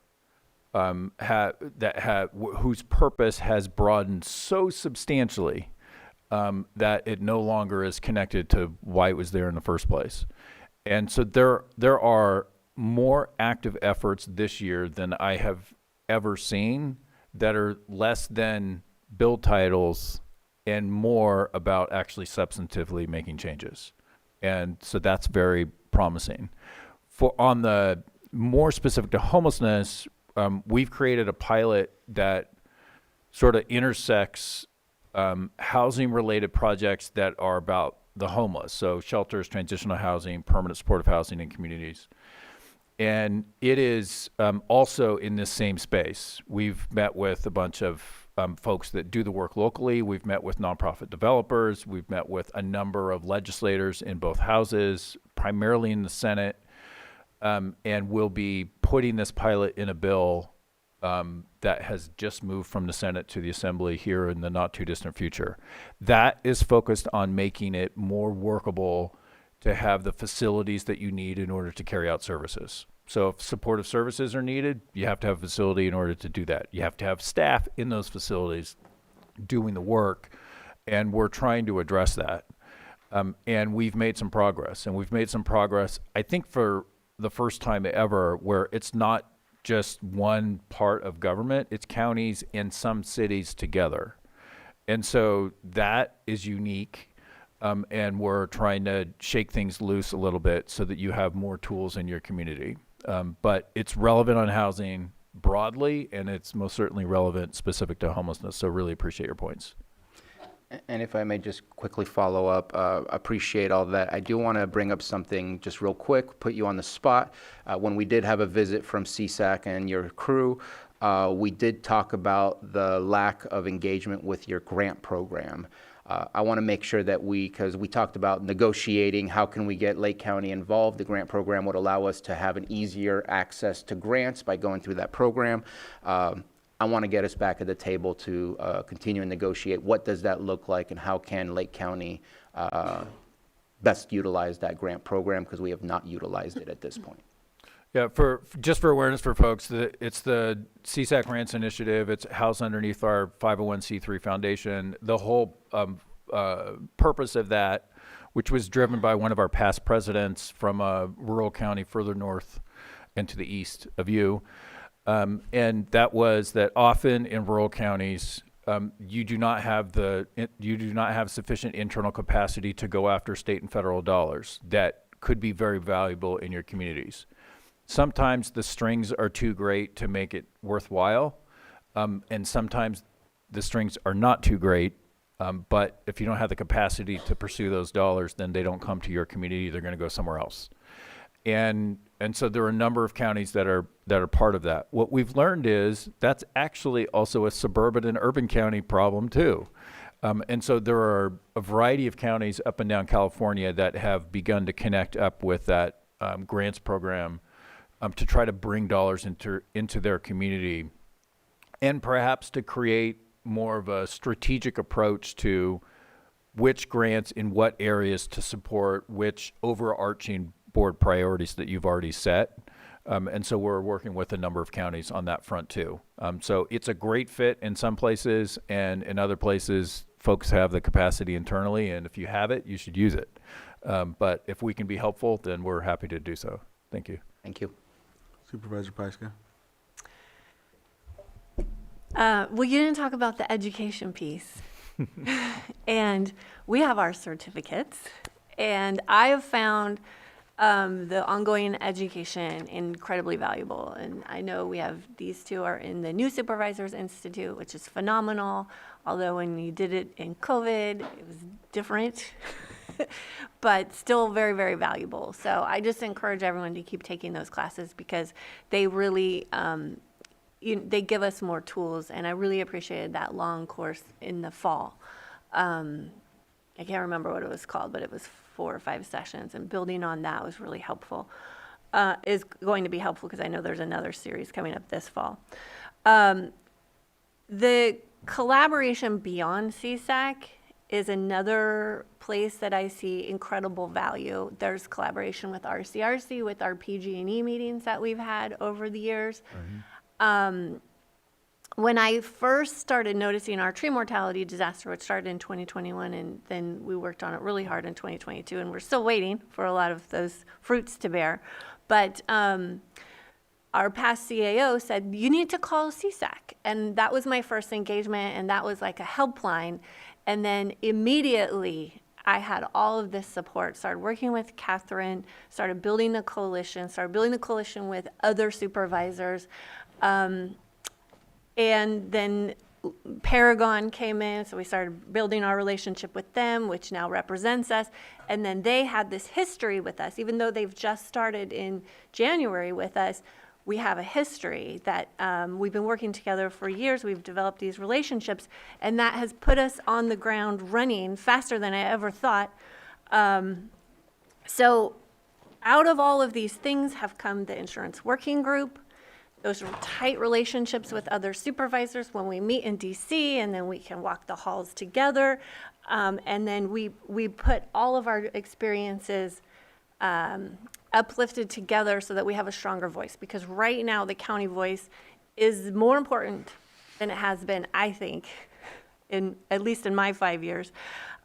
K: whose purpose has broadened so substantially that it no longer is connected to why it was there in the first place. And so there are more active efforts this year than I have ever seen that are less than bill titles and more about actually substantively making changes. And so that's very promising. On the more specific to homelessness, we've created a pilot that sort of intersects housing-related projects that are about the homeless, so shelters, transitional housing, permanent supportive housing in communities. And it is also in this same space. We've met with a bunch of folks that do the work locally. We've met with nonprofit developers. We've met with a number of legislators in both houses, primarily in the Senate, and we'll be putting this pilot in a bill that has just moved from the Senate to the Assembly here in the not too distant future. That is focused on making it more workable to have the facilities that you need in order to carry out services. So if supportive services are needed, you have to have a facility in order to do that. You have to have staff in those facilities doing the work, and we're trying to address that. And we've made some progress, I think, for the first time ever, where it's not just one part of government, it's counties and some cities together. And so that is unique. And we're trying to shake things loose a little bit so that you have more tools in your community. But it's relevant on housing broadly, and it's most certainly relevant specific to homelessness. So really appreciate your points.
B: And if I may just quickly follow up, appreciate all that. I do want to bring up something just real quick, put you on the spot. When we did have a visit from CSAC and your crew, we did talk about the lack of engagement with your grant program. I want to make sure that because we talked about negotiating, how can we get Lake County involved? The grant program would allow us to have an easier access to grants by going through that program. I want to get us back at the table to continue and negotiate. What does that look like, and how can Lake County best utilize that grant program, because we have not utilized it at this point.
K: Yeah, just for awareness for folks, it's the CSAC Grants Initiative. It's housed underneath our 501c3 foundation. The whole purpose of that, which was driven by one of our past presidents from a rural county further north and to the east of you, and that was that often in rural counties, you do not have sufficient internal capacity to go after state and federal dollars that could be very valuable in your communities. Sometimes the strings are too great to make it worthwhile, and sometimes the strings are not too great, but if you don't have the capacity to pursue those dollars, then they don't come to your community, they're going to go somewhere else. And so there are a number of counties that are part of that. What we've learned is that's actually also a suburban and urban county problem too. And so there are a variety of counties up and down California that have begun to connect up with that grants program to try to bring dollars into their community and perhaps to create more of a strategic approach to which grants in what areas to support which overarching board priorities that you've already set. And so we're working with a number of counties on that front too. So it's a great fit in some places, and in other places, folks have the capacity internally, and if you have it, you should use it. But if we can be helpful, then we're happy to do so. Thank you.
B: Thank you.
A: Supervisor Pyska?
E: Well, you didn't talk about the education piece. And we have our certificates, and I have found the ongoing education incredibly valuable. And I know we have, these two are in the New Supervisors Institute, which is phenomenal. Although when you did it in COVID, it was different, but still very, very valuable. So I just encourage everyone to keep taking those classes because they really, they give us more tools. And I really appreciated that long course in the fall. I can't remember what it was called, but it was 4 or 5 sessions, and building on that was really helpful, is going to be helpful because I know there's another series coming up this fall. The collaboration beyond CSAC is another place that I see incredible value. There's collaboration with RCRC, with our PG&E meetings that we've had over the years. When I first started noticing our tree mortality disaster, which started in 2021, and then we worked on it really hard in 2022, and we're still waiting for a lot of those fruits to bear. But our past CAO said, you need to call CSAC. And that was my first engagement, and that was like a helpline. And then immediately I had all of this support, started working with Catherine, started building the coalition with other supervisors. And then Paragon came in, so we started building our relationship with them, which now represents us. And then they had this history with us. Even though they've just started in January with us, we have a history that we've been working together for years. We've developed these relationships, and that has put us on the ground running faster than I ever thought. So out of all of these things have come the insurance working group. Those are tight relationships with other supervisors when we meet in DC, and then we can walk the halls together. And then we put all of our experiences uplifted together so that we have a stronger voice. Because right now the county voice is more important than it has been, I think, at least in my 5 years,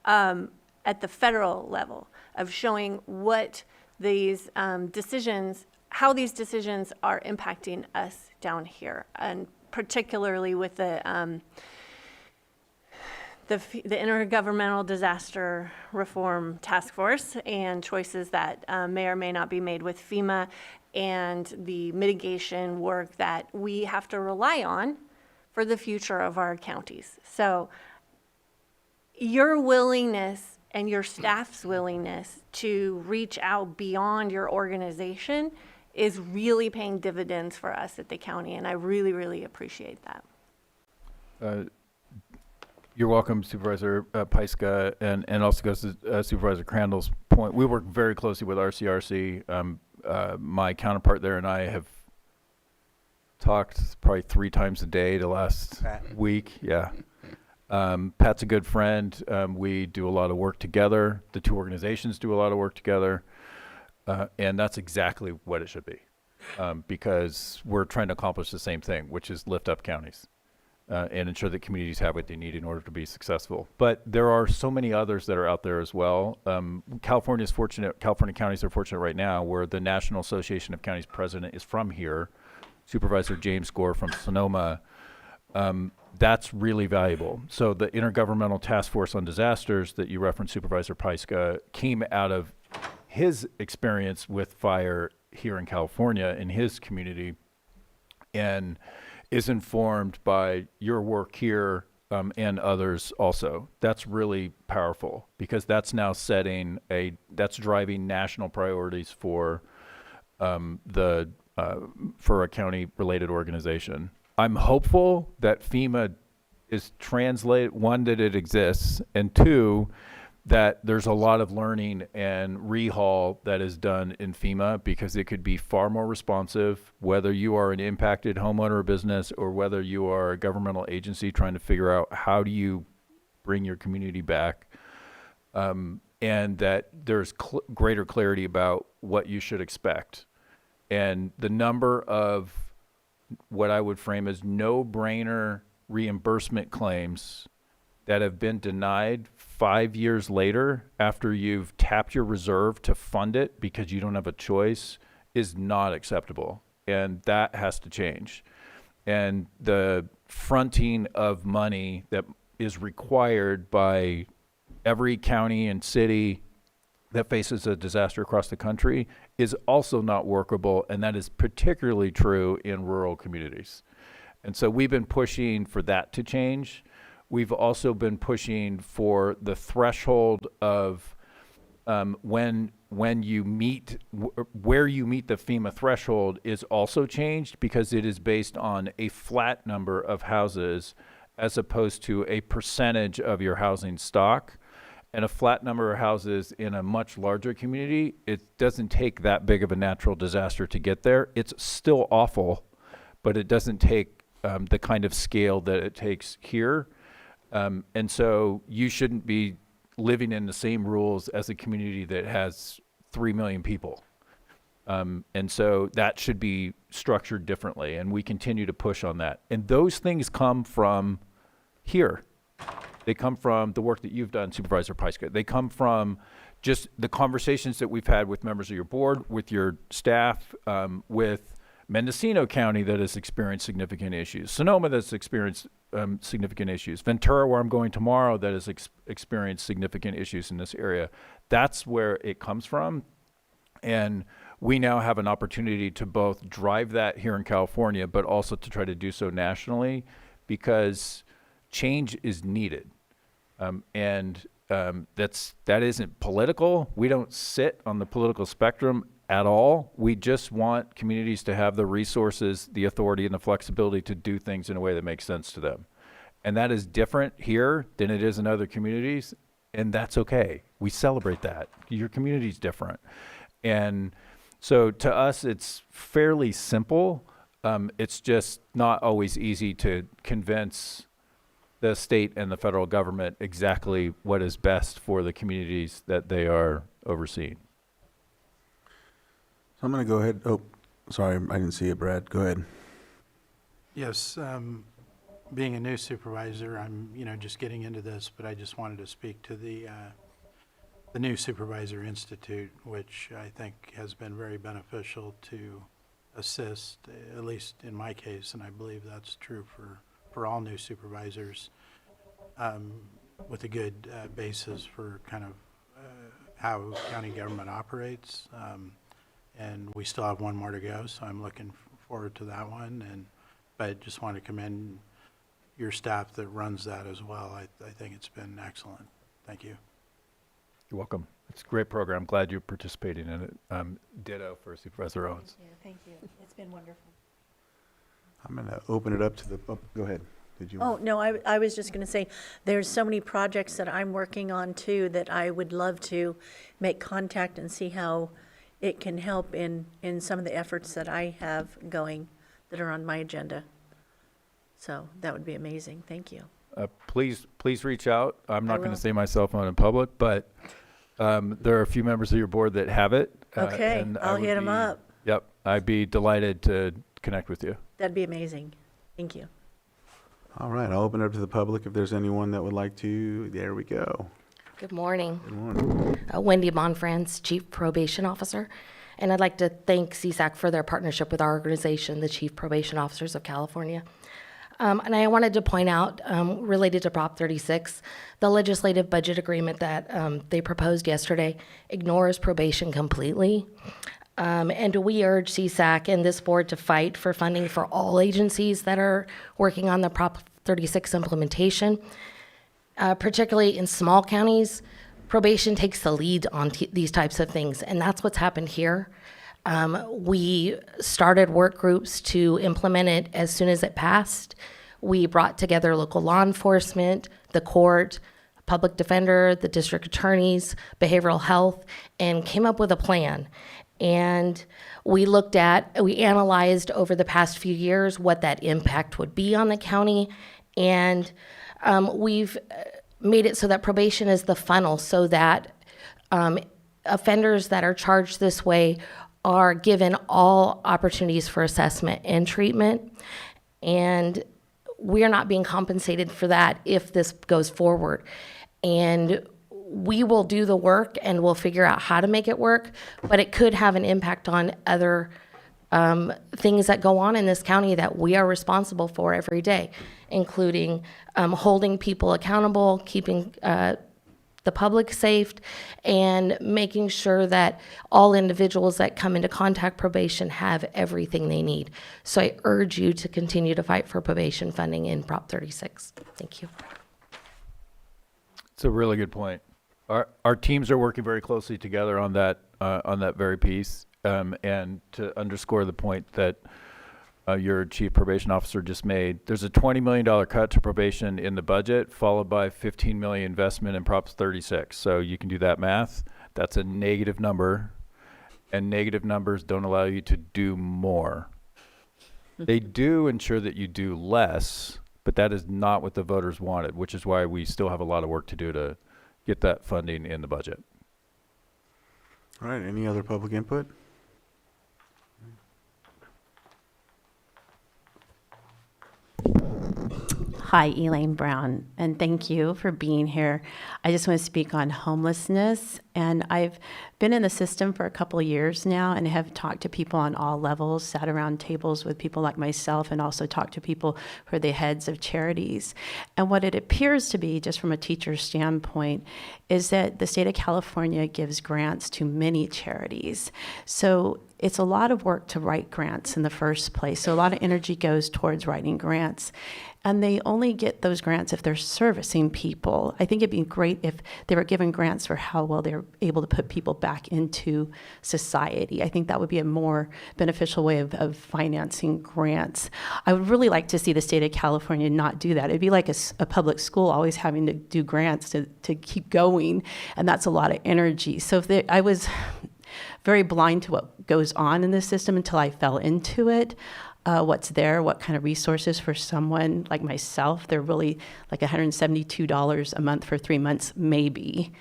E: at the federal level of showing what these decisions, how these decisions are impacting us down here, and particularly with the Intergovernmental Disaster Reform Task Force and choices that may or may not be made with FEMA, and the mitigation work that we have to rely on for the future of our counties. So your willingness and your staff's willingness to reach out beyond your organization is really paying dividends for us at the county, and I really, really appreciate that.
K: You're welcome, Supervisor Pyska, and also goes to Supervisor Crandall's point. We work very closely with RCRC. My counterpart there and I have talked probably 3 times a day the last week. Yeah. Pat's a good friend. We do a lot of work together. The 2 organizations do a lot of work together. And that's exactly what it should be, because we're trying to accomplish the same thing, which is lift up counties and ensure that communities have what they need in order to be successful. But there are so many others that are out there as well. California counties are fortunate right now, where the National Association of Counties president is from here, Supervisor James Gore from Sonoma. That's really valuable. So the Intergovernmental Task Force on Disasters that you referenced, Supervisor Pyska, came out of his experience with fire here in California in his community, and is informed by your work here and others also. That's really powerful, because that's now that's driving national priorities for for a county related organization. I'm hopeful that FEMA is one, that it exists, and 2, that there's a lot of learning and rehaul that is done in FEMA because it could be far more responsive, whether you are an impacted homeowner or business or whether you are a governmental agency trying to figure out how do you bring your community back, and that there's greater clarity about what you should expect. And the number of what I would frame as no-brainer reimbursement claims that have been denied 5 years later after you've tapped your reserve to fund it because you don't have a choice is not acceptable. And that has to change. And the fronting of money that is required by every county and city that faces a disaster across the country is also not workable, and that is particularly true in rural communities. And so we've been pushing for that to change. We've also been pushing for the threshold of when you meet, where you meet the FEMA threshold is also changed because it is based on a flat number of houses as opposed to a percentage of your housing stock. And a flat number of houses in a much larger community, it doesn't take that big of a natural disaster to get there. It's still awful, but it doesn't take the kind of scale that it takes here. And so you shouldn't be living in the same rules as a community that has 3 million people. And so that should be structured differently, and we continue to push on that. And those things come from here. They come from the work that you've done, Supervisor Pyska. They come from just the conversations that we've had with members of your board, with your staff, with Mendocino County that has experienced significant issues, Sonoma that's experienced significant issues, Ventura, where I'm going tomorrow, that has experienced significant issues in this area. That's where it comes from. And we now have an opportunity to both drive that here in California, but also to try to do so nationally because change is needed. That isn't political. We don't sit on the political spectrum at all. We just want communities to have the resources, the authority, and the flexibility to do things in a way that makes sense to them. And that is different here than it is in other communities, and that's okay. We celebrate that. Your community's different. And so to us, it's fairly simple. It's just not always easy to convince the state and the federal government exactly what is best for the communities that they are overseeing.
A: So I'm going to go ahead. Oh, sorry, I didn't see it, Brad. Go ahead.
L: Yes, being a new supervisor, I'm, just getting into this, but I just wanted to speak to the new Supervisor Institute, which I think has been very beneficial to assist, at least in my case, and I believe that's true for all new supervisors, with a good basis for kind of how county government operates. And we still have one more to go, so I'm looking forward to that one. But just want to commend your staff that runs that as well. I think it's been excellent. Thank you.
K: You're welcome. It's a great program. Glad you're participating in it. Ditto for Supervisor Owens.
D: Thank you. It's been wonderful.
A: I'm going to open it up to the, go ahead. Did you?
D: Oh, no, I was just going to say, there's so many projects that I'm working on too that I would love to make contact and see how it can help in some of the efforts that I have going that are on my agenda. So that would be amazing. Thank you.
K: Please reach out. I'm not going
D: will.
K: to say my cell phone in public, but there are a few members of your board that have it.
D: Okay,
K: and
D: I'll hit them up.
K: Yep, I'd be delighted to connect with you.
D: That'd be amazing. Thank you.
A: All right, I'll open it up to the public if there's anyone that would like to. There we go.
M: Good morning.
A: Good morning.
M: Wendy Bonfrance, Chief Probation Officer. And I'd like to thank CSAC for their partnership with our organization, the Chief Probation Officers of California. And I wanted to point out, related to Prop 36, the legislative budget agreement that they proposed yesterday ignores probation completely. And we urge CSAC and this board to fight for funding for all agencies that are working on the Prop 36 implementation. Particularly in small counties, probation takes the lead on these types of things, and that's what's happened here. We started work groups to implement it as soon as it passed. We brought together local law enforcement, the court, public defender, the district attorneys, behavioral health, and came up with a plan. And we analyzed over the past few years what that impact would be on the county. And we've made it so that probation is the funnel so that offenders that are charged this way are given all opportunities for assessment and treatment. And we are not being compensated for that if this goes forward. And we will do the work and we'll figure out how to make it work, but it could have an impact on other things that go on in this county that we are responsible for every day, including holding people accountable, keeping the public safe, and making sure that all individuals that come into contact probation have everything they need. So I urge you to continue to fight for probation funding in Prop 36. Thank you.
K: It's a really good point. Our teams are working very closely together on that very piece. And to underscore the point that your chief probation officer just made, there's a $20 million cut to probation in the budget, followed by $15 million investment in Prop 36. So you can do that math. That's a negative number, and negative numbers don't allow you to do more. They do ensure that you do less, but that is not what the voters wanted, which is why we still have a lot of work to do to get that funding in the budget.
A: All right, any other public input?
N: Hi, Elaine Brown, and thank you for being here. I just want to speak on homelessness, and I've been in the system for a couple of years now and have talked to people on all levels, sat around tables with people like myself, and also talked to people who are the heads of charities. And what it appears to be, just from a teacher's standpoint, is that the state of California gives grants to many charities. So it's a lot of work to write grants in the first place. So a lot of energy goes towards writing grants. And they only get those grants if they're servicing people. I think it'd be great if they were given grants for how well they're able to put people back into society. I think that would be a more beneficial way of financing grants. I would really like to see the state of California not do that. It'd be like a public school always having to do grants to keep going, and that's a lot of energy. So I was very blind to what goes on in this system until I fell into it. What's there, what kind of resources for someone like myself. They're really like $172 a month for 3 months, maybe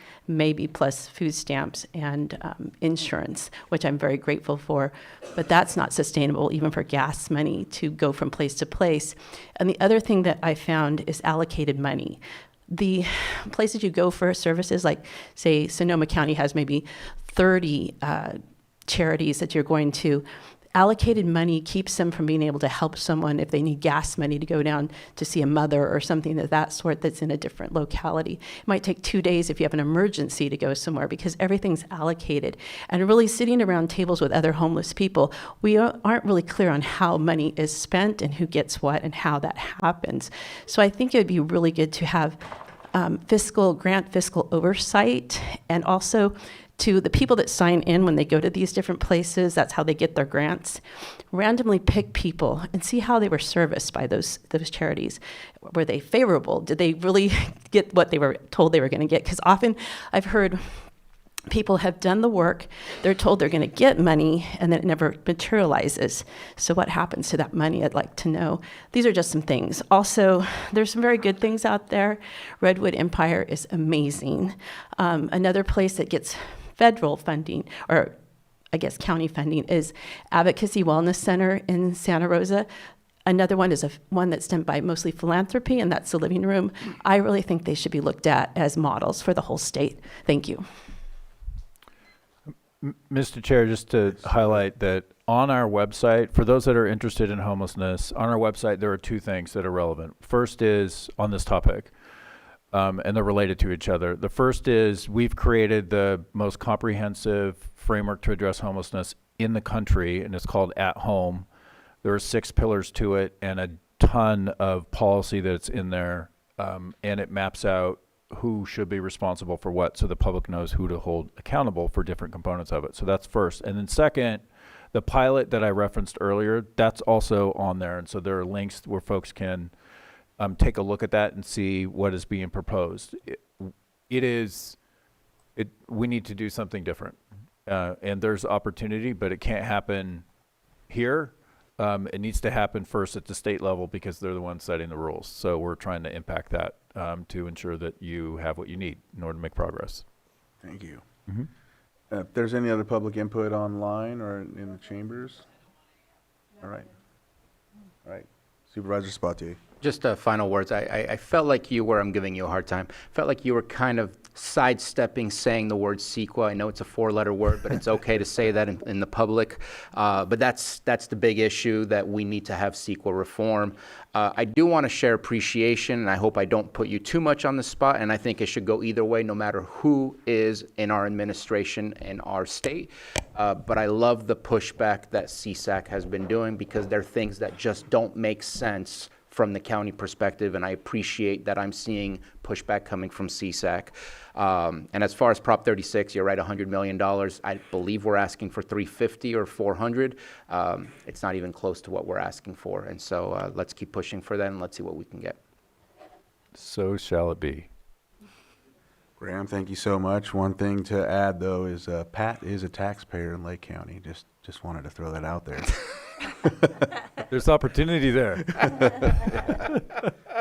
N: plus food stamps and insurance, which I'm very grateful for. But that's not sustainable even for gas money to go from place to place. And the other thing that I found is allocated money. The places you go for services, like say Sonoma County has maybe 30 charities that you're going to. Allocated money keeps them from being able to help someone if they need gas money to go down to see a mother or something of that sort that's in a different locality. It might take 2 days if you have an emergency to go somewhere because everything's allocated. And really sitting around tables with other homeless people, we aren't really clear on how money is spent and who gets what and how that happens. So I think it would be really good to have fiscal oversight, and also to the people that sign in when they go to these different places, that's how they get their grants. Randomly pick people and see how they were serviced by those charities. Were they favorable? Did they really get what they were told they were going to get? Because often I've heard people have done the work, they're told they're going to get money, and then it never materializes. So what happens to that money? I'd like to know. These are just some things. Also, there's some very good things out there. Redwood Empire is amazing. Another place that gets federal funding, or I guess county funding, is Advocacy Wellness Center in Santa Rosa. Another one is one that's done by mostly philanthropy, and that's the Living Room. I really think they should be looked at as models for the whole state. Thank you.
K: Mr. Chair, just to highlight that on our website, for those that are interested in homelessness, on our website there are 2 things that are relevant. First is on this topic, and they're related to each other. The first is we've created the most comprehensive framework to address homelessness in the country, and it's called At Home. There are 6 pillars to it and a ton of policy that's in there, and it maps out who should be responsible for what, so the public knows who to hold accountable for different components of it. So that's first. And then second, the pilot that I referenced earlier, that's also on there. And so there are links where folks can take a look at that and see what is being proposed. we need to do something different. And there's opportunity, but it can't happen here. It needs to happen first at the state level because they're the ones setting the rules. So we're trying to impact that to ensure that you have what you need in order to make progress.
A: Thank you. If there's any other public input online or in the chambers? All right. All right. Supervisor Spatier.
B: Just final words. I felt like you were, I'm giving you a hard time, felt like you were kind of sidestepping saying the word CEQA. I know it's a 4-letter word, but it's okay to say that in the public. But that's the big issue, that we need to have CEQA reform. I do want to share appreciation, and I hope I don't put you too much on the spot, and I think it should go either way, no matter who is in our administration in our state. But I love the pushback that CSAC has been doing, because there are things that just don't make sense from the county perspective, and I appreciate that I'm seeing pushback coming from CSAC. And as far as Prop 36, you're right, $100 million. I believe we're asking for 350 or 400. It's not even close to what we're asking for, and so let's keep pushing for that, and let's see what we can get.
K: So shall it be.
A: Graham, thank you so much. One thing to add, though, is Pat is a taxpayer in Lake County. Just wanted to throw that out there.
K: There's opportunity there.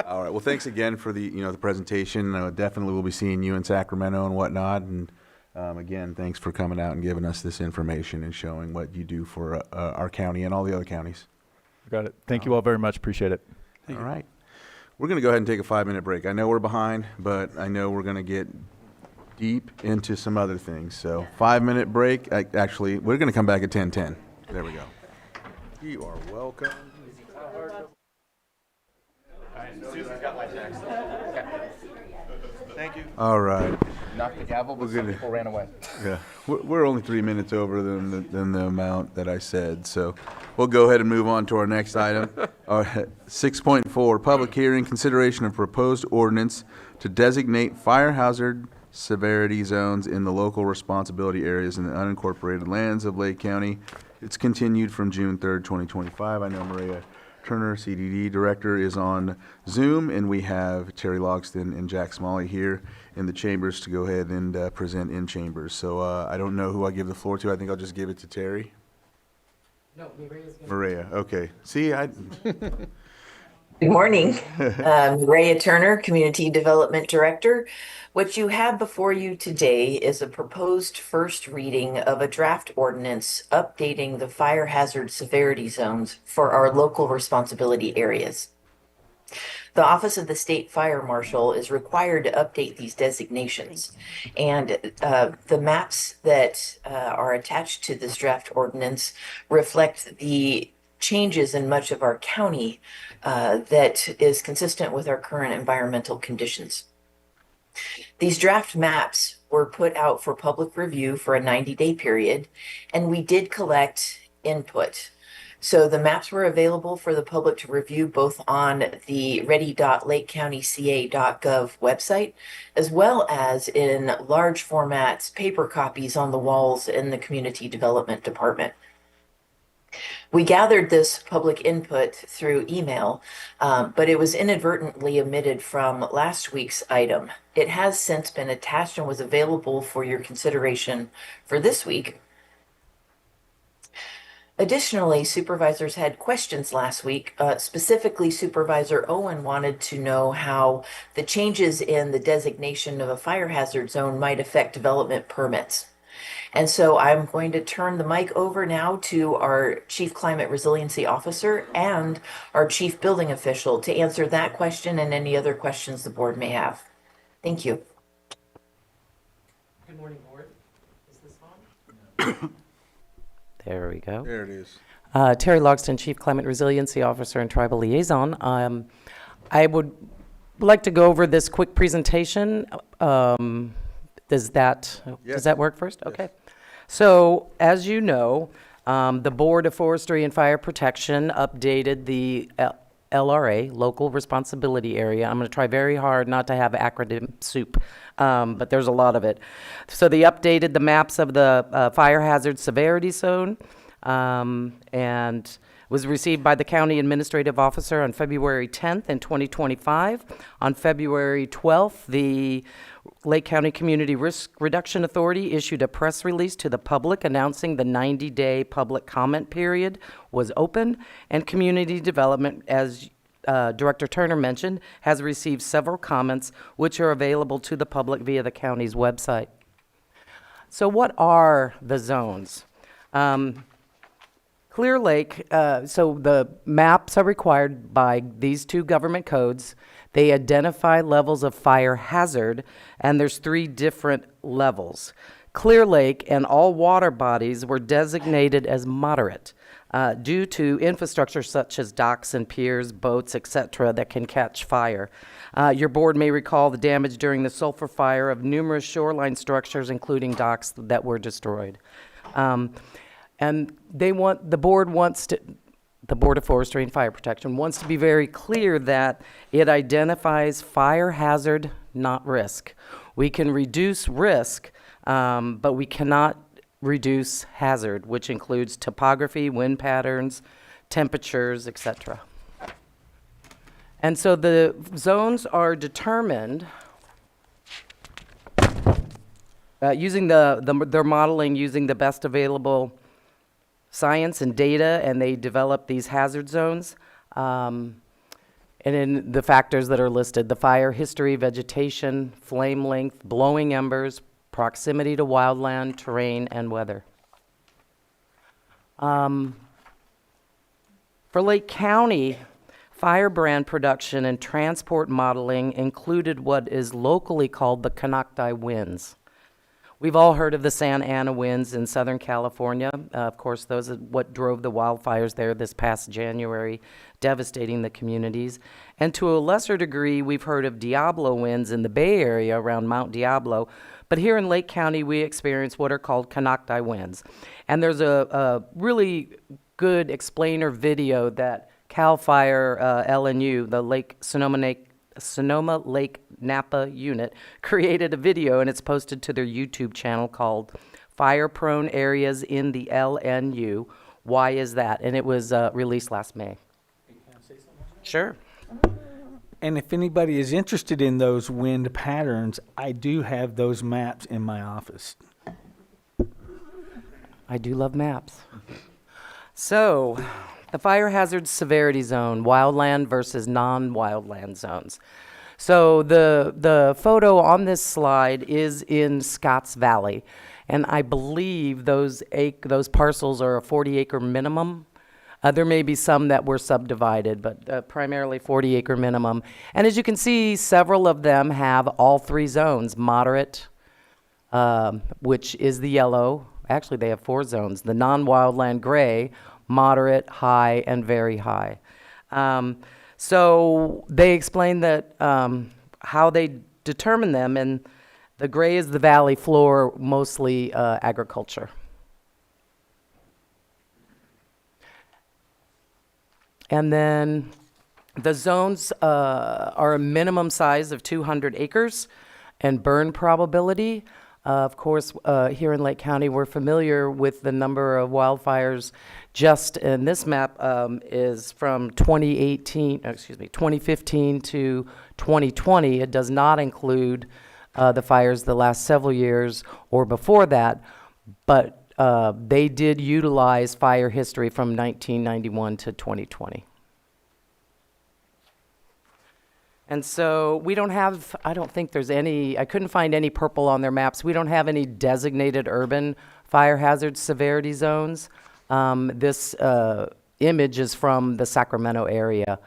A: All right. Well, thanks again for the presentation. Definitely we'll be seeing you in Sacramento and whatnot. And again, thanks for coming out and giving us this information and showing what you do for our county and all the other counties.
K: Got it. Thank you all very much. Appreciate it.
A: All right. We're going to go ahead and take a 5-minute break. I know we're behind, but I know we're going to get deep into some other things. So 5-minute break. Actually, we're going to come back at 10:10. There we go. You are welcome.
B: Susan's got my text.
A: Thank you. All right.
B: Knocked the gavel, but some people ran away.
A: Yeah, we're only 3 minutes over than the amount that I said, so we'll go ahead and move on to our next item. 6.4, public hearing, consideration of proposed ordinance to designate fire hazard severity zones in the local responsibility areas in the unincorporated lands of Lake County. It's continued from June 3rd, 2025. I know Maria Turner, CDD Director, is on Zoom, and we have Terry Logston and Jack Smalley here in the chambers to go ahead and present in chambers. So I don't know who I give the floor to. I think I'll just give it to Terry.
O: No, Maria's going
A: Maria, okay. See,
O: Good morning. Maria Turner, Community Development Director. What you have before you today is a proposed first reading of a draft ordinance updating the fire hazard severity zones for our local responsibility areas. The Office of the State Fire Marshal is required to update these designations, and the maps that are attached to this draft ordinance reflect the changes in much of our county that is consistent with our current environmental conditions. These draft maps were put out for public review for a 90-day period, and we did collect input. So the maps were available for the public to review both on the ready.lakecountyca.gov website, as well as in large formats, paper copies on the walls in the Community Development Department. We gathered this public input through email, but it was inadvertently omitted from last week's item. It has since been attached and was available for your consideration for this week. Additionally, supervisors had questions last week. Specifically, Supervisor Owen wanted to know how the changes in the designation of a fire hazard zone might affect development permits. And so I'm going to turn the mic over now to our Chief Climate Resiliency Officer and our Chief Building Official to answer that question and any other questions the board may have. Thank you. Good morning, board. Is this on? There we go.
A: there it is.
O: Terry Logston, Chief Climate Resiliency Officer and Tribal Liaison. I would like to go over this quick presentation. Does that work first?
A: Yes.
O: Okay. So, as you know, the Board of Forestry and Fire Protection updated the LRA, Local Responsibility Area. I'm going to try very hard not to have acronym soup, but there's a lot of it. So they updated the maps of the fire hazard severity zone, and
P: Was received by the County Administrative Officer on February 10th in 2025. On February 12th, the Lake County Community Risk Reduction Authority issued a press release to the public announcing the 90-day public comment period was open, and Community Development, as Director Turner mentioned, has received several comments which are available to the public via the county's website. So what are the zones? Clear Lake, so the maps are required by these two government codes. They identify levels of fire hazard, and there's 3 different levels. Clear Lake and all water bodies were designated as moderate due to infrastructure such as docks and piers, boats, etc., that can catch fire. Your board may recall the damage during the sulfur fire of numerous shoreline structures, including docks that were destroyed. And the Board of Forestry and Fire Protection wants to be very clear that it identifies fire hazard, not risk. We can reduce risk, but we cannot reduce hazard, which includes topography, wind patterns, temperatures, etc. And so the zones are determined using their modeling using the best available science and data, and they develop these hazard zones. And in the factors that are listed, the fire history, vegetation, flame length, blowing embers, proximity to wildland, terrain, and weather. For Lake County, firebrand production and transport modeling included what is locally called the Konocti winds. We've all heard of the Santa Ana winds in Southern California. Of course, those are what drove the wildfires there this past January, devastating the communities. And to a lesser degree, we've heard of Diablo winds in the Bay Area around Mount Diablo. But here in Lake County, we experience what are called Konocti winds. And there's a really good explainer video that CAL FIRE LNU, the Sonoma Lake Napa unit, created a video, and it's posted to their YouTube channel called Fire Prone Areas in the LNU. Why is that? And it was released last May.
Q: Can I say something?
P: Sure.
Q: And if anybody is interested in those wind patterns, I do have those maps in my office.
P: I do love maps. So, the fire hazard severity zone, wildland versus non-wildland zones. So the photo on this slide is in Scotts Valley, and I believe those parcels are a 40-acre minimum. There may be some that were subdivided, but primarily 40-acre minimum. And as you can see, several of them have all 3 zones: moderate, which is the yellow. Actually, they have 4 zones: the non-wildland gray, moderate, high, and very high. So they explain that how they determine them, and the gray is the valley floor, mostly agriculture. And then the zones are a minimum size of 200 acres and burn probability. Of course, here in Lake County, we're familiar with the number of wildfires. Just in this map is from 2015 to 2020. It does not include the fires the last several years or before that, but they did utilize fire history from 1991 to 2020. And so we don't have, I don't think there's any, I couldn't find any purple on their maps. We don't have any designated urban fire hazard severity zones. This image is from the Sacramento area.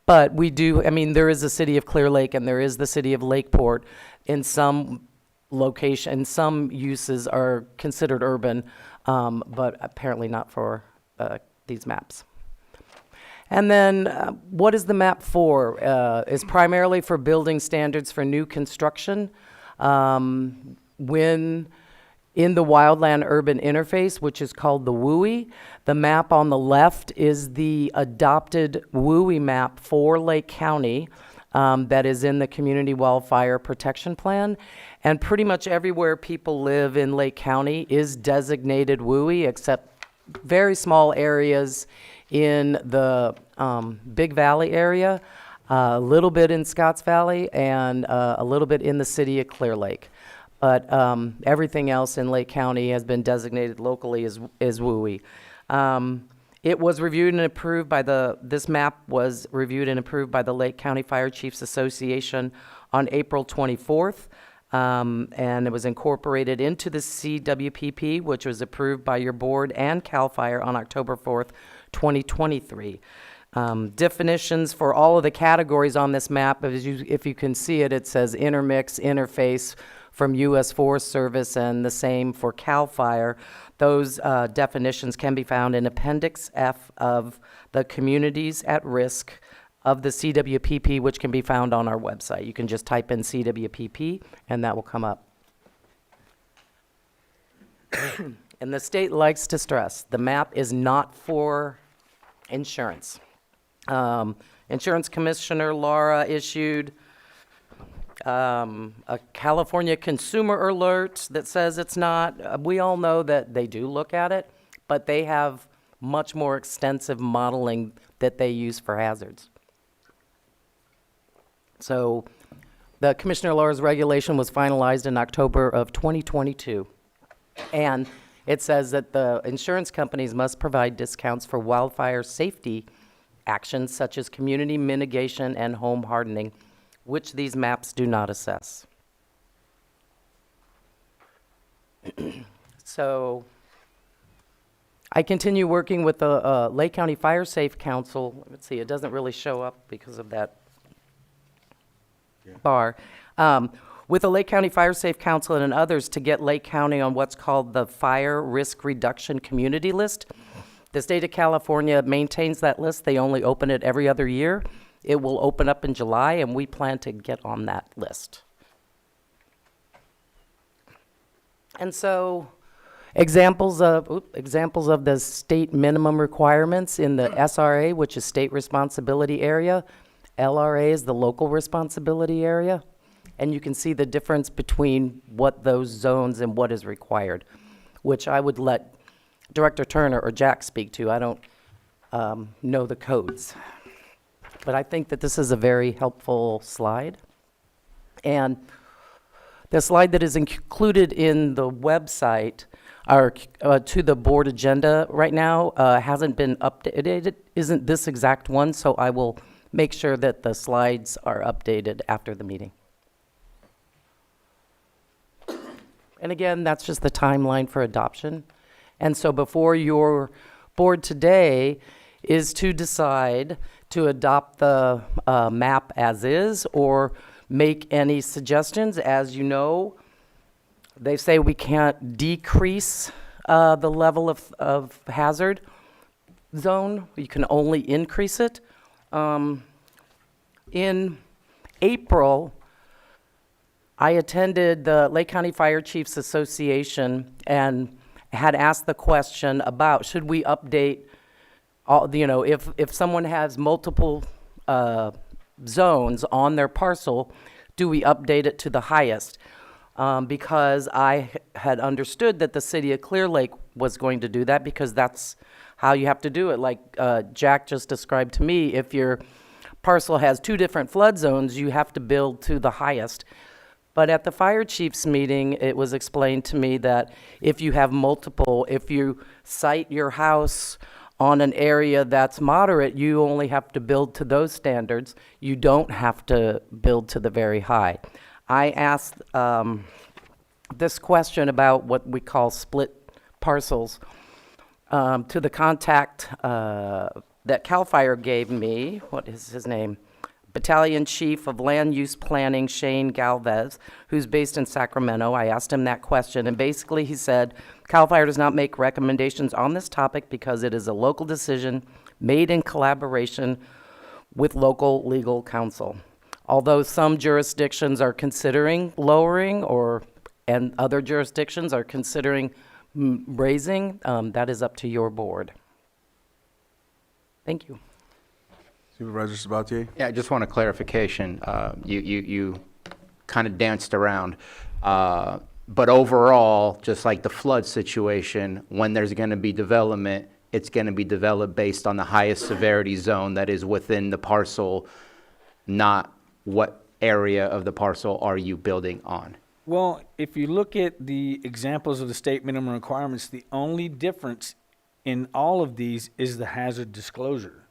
P: But we do, I mean, there is the city of Clear Lake and there is the city of Lakeport. In some location, some uses are considered urban, but apparently not for these maps. And then what is the map for? Is primarily for building standards for new construction. When in the wildland urban interface, which is called the WUI, the map on the left is the adopted WUI map for Lake County that is in the Community Wildfire Protection Plan. And pretty much everywhere people live in Lake County is designated WUI, except very small areas in the Big Valley area, a little bit in Scotts Valley, and a little bit in the city of Clear Lake. But everything else in Lake County has been designated locally as WUI. It was reviewed and approved by this map was reviewed and approved by the Lake County Fire Chiefs Association on April 24th. And it was incorporated into the CWPP, which was approved by your board and CAL FIRE on October 4th, 2023. Definitions for all of the categories on this map, if you can see it, it says intermix, interface from U.S. Forest Service, and the same for CAL FIRE. Those definitions can be found in Appendix F of the Communities at Risk of the CWPP, which can be found on our website. You can just type in CWPP, and that will come up. And the state likes to stress, the map is not for insurance. Insurance Commissioner Laura issued a California consumer alert that says it's not. We all know that they do look at it, but they have much more extensive modeling that they use for hazards. So the Commissioner Laura's regulation was finalized in October of 2022. And it says that the insurance companies must provide discounts for wildfire safety actions such as community mitigation and home hardening, which these maps do not assess. So I continue working with the Lake County Fire Safe Council. Let's see, it doesn't really show up because of that bar. With the Lake County Fire Safe Council and others to get Lake County on what's called the Fire Risk Reduction Community List. The state of California maintains that list. They only open it every other year. It will open up in July, and we plan to get on that list. And so examples of the state minimum requirements in the SRA, which is state responsibility area. LRA is the local responsibility area. And you can see the difference between what those zones and what is required, which I would let Director Turner or Jack speak to. I don't know the codes. But I think that this is a very helpful slide. And the slide that is included in the website or to the board agenda right now hasn't been updated, isn't this exact one, so I will make sure that the slides are updated after the meeting. And again, that's just the timeline for adoption. And so before your board today is to decide to adopt the map as is or make any suggestions. As you know, they say we can't decrease the level of hazard zone. You can only increase it. In April, I attended the Lake County Fire Chiefs Association and had asked the question about should we update all, you know, if someone has multiple zones on their parcel, do we update it to the highest? Because I had understood that the city of Clear Lake was going to do that because that's how you have to do it. Like Jack just described to me, if your parcel has two different flood zones, you have to build to the highest. But at the fire chiefs meeting, it was explained to me that if you have multiple, if you site your house on an area that's moderate, you only have to build to those standards. You don't have to build to the very high. I asked this question about what we call split parcels to the contact that CAL FIRE gave me. What is his name? Battalion Chief of Land Use Planning, Shane Galvez, who's based in Sacramento. I asked him that question, and basically he said, CAL FIRE does not make recommendations on this topic because it is a local decision made in collaboration with local legal counsel. Although some jurisdictions are considering lowering and other jurisdictions are considering raising, that is up to your board. Thank you.
A: Supervisor Sabatier?
B: Yeah, I just want a clarification. You kind of danced around. But overall, just like the flood situation, when there's going to be development, it's going to be developed based on the highest severity zone that is within the parcel, not what area of the parcel are you building on.
Q: Well, if you look at the examples of the state minimum requirements, the only difference in all of these is the hazard disclosure.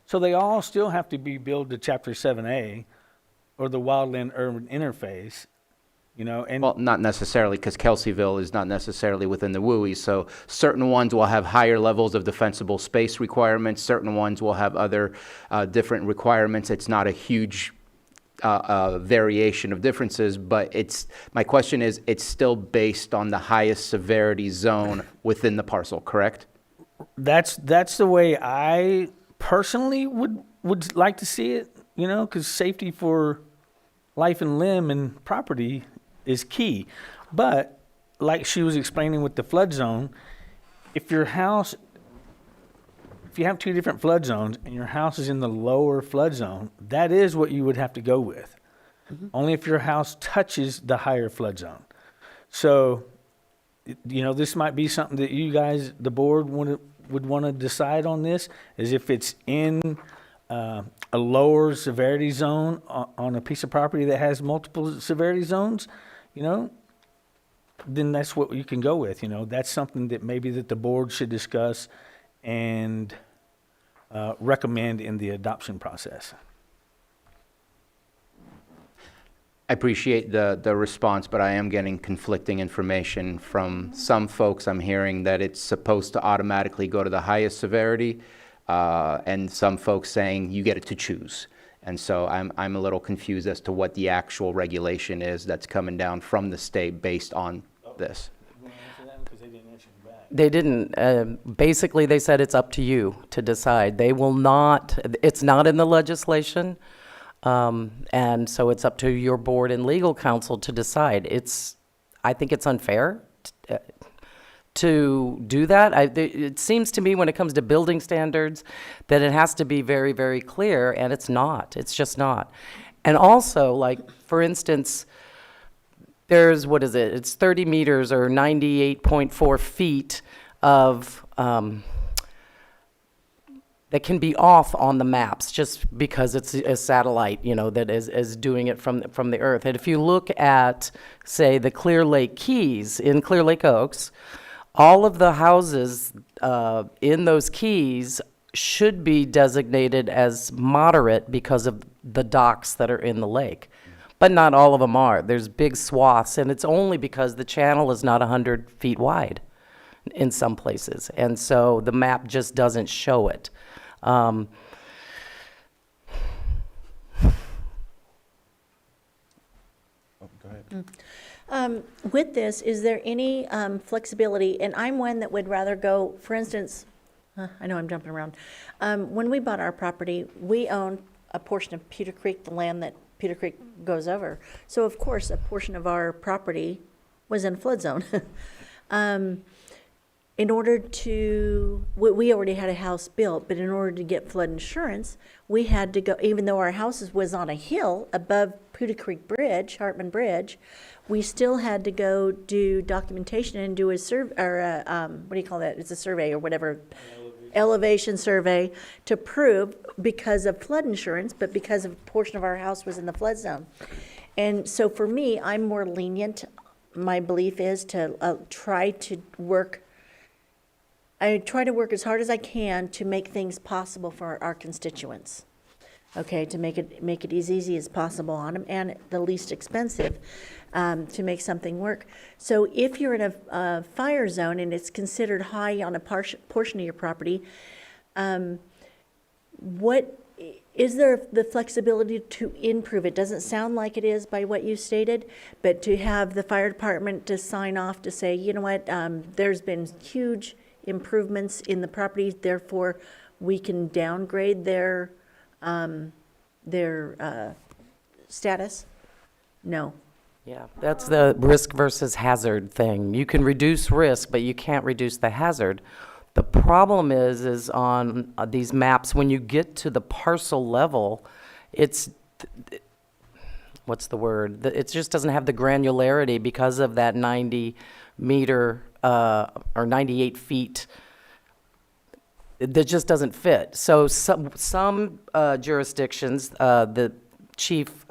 Q: So they all still have to be billed to Chapter 7A or the Wildland Urban Interface, you know, and
B: Well, not necessarily, because Kelseyville is not necessarily within the WUI, so certain ones will have higher levels of defensible space requirements, certain ones will have other different requirements. It's not a huge variation of differences, but my question is, it's still based on the highest severity zone within the parcel, correct?
Q: that's the way I personally would like to see it, you know, because safety for life and limb and property is key. But like she was explaining with the flood zone, if you have two different flood zones and your house is in the lower flood zone, that is what you would have to go with. Only if your house touches the higher flood zone. So, you know, this might be something that you guys, the board, would want to decide on this, is if it's in a lower severity zone on a piece of property that has multiple severity zones, you know, then that's what you can go with. You know, that's something that maybe that the board should discuss and recommend in the adoption process.
B: I appreciate the response, but I am getting conflicting information from some folks. I'm hearing that it's supposed to automatically go to the highest severity, and some folks saying you get it to choose. And so I'm a little confused as to what the actual regulation is that's coming down from the state based on this.
P: They didn't. Basically, they said it's up to you to decide. They will not, it's not in the legislation. And so it's up to your board and legal counsel to decide. I think it's unfair to do that. It seems to me when it comes to building standards that it has to be very, very clear, and it's not. It's just not. And also, like, for instance, there's, what is it? It's 30 meters or 98.4 feet of that can be off on the maps just because it's a satellite, you know, that is doing it from the Earth. And if you look at, say, the Clear Lake Keys in Clear Lake Oaks, all of the houses in those keys should be designated as moderate because of the docks that are in the lake. But not all of them are. There's big swaths, and it's only because the channel is not 100 feet wide in some places. And so the map just doesn't show it.
A: Go ahead.
D: With this, is there any flexibility? And I'm one that would rather go, for instance, I know I'm jumping around. When we bought our property, we own a portion of Pewter Creek, the land that Pewter Creek goes over. So of course, a portion of our property was in a flood zone. In order to, we already had a house built, but in order to get flood insurance, we had to go, even though our house was on a hill above Pewter Creek Bridge, Hartman Bridge, we still had to go do documentation and do a survey, or what do you call that? It's a survey or whatever, elevation survey to prove, because of flood insurance, but because a portion of our house was in the flood zone. And so for me, I'm more lenient. My belief is to try to work as hard as I can to make things possible for our constituents. Okay, to make it as easy as possible on them and the least expensive to make something work. So if you're in a fire zone and it's considered high on a portion of your property, what is there the flexibility to improve? It doesn't sound like it is by what you stated, but to have the fire department to sign off to say, you know what, there's been huge improvements in the property, therefore we can downgrade their status? No.
P: Yeah, that's the risk versus hazard thing. You can reduce risk, but you can't reduce the hazard. The problem is on these maps, when you get to the parcel level, what's the word? It just doesn't have the granularity because of that 90 meter or 98 feet. That just doesn't fit. So some jurisdictions, the chief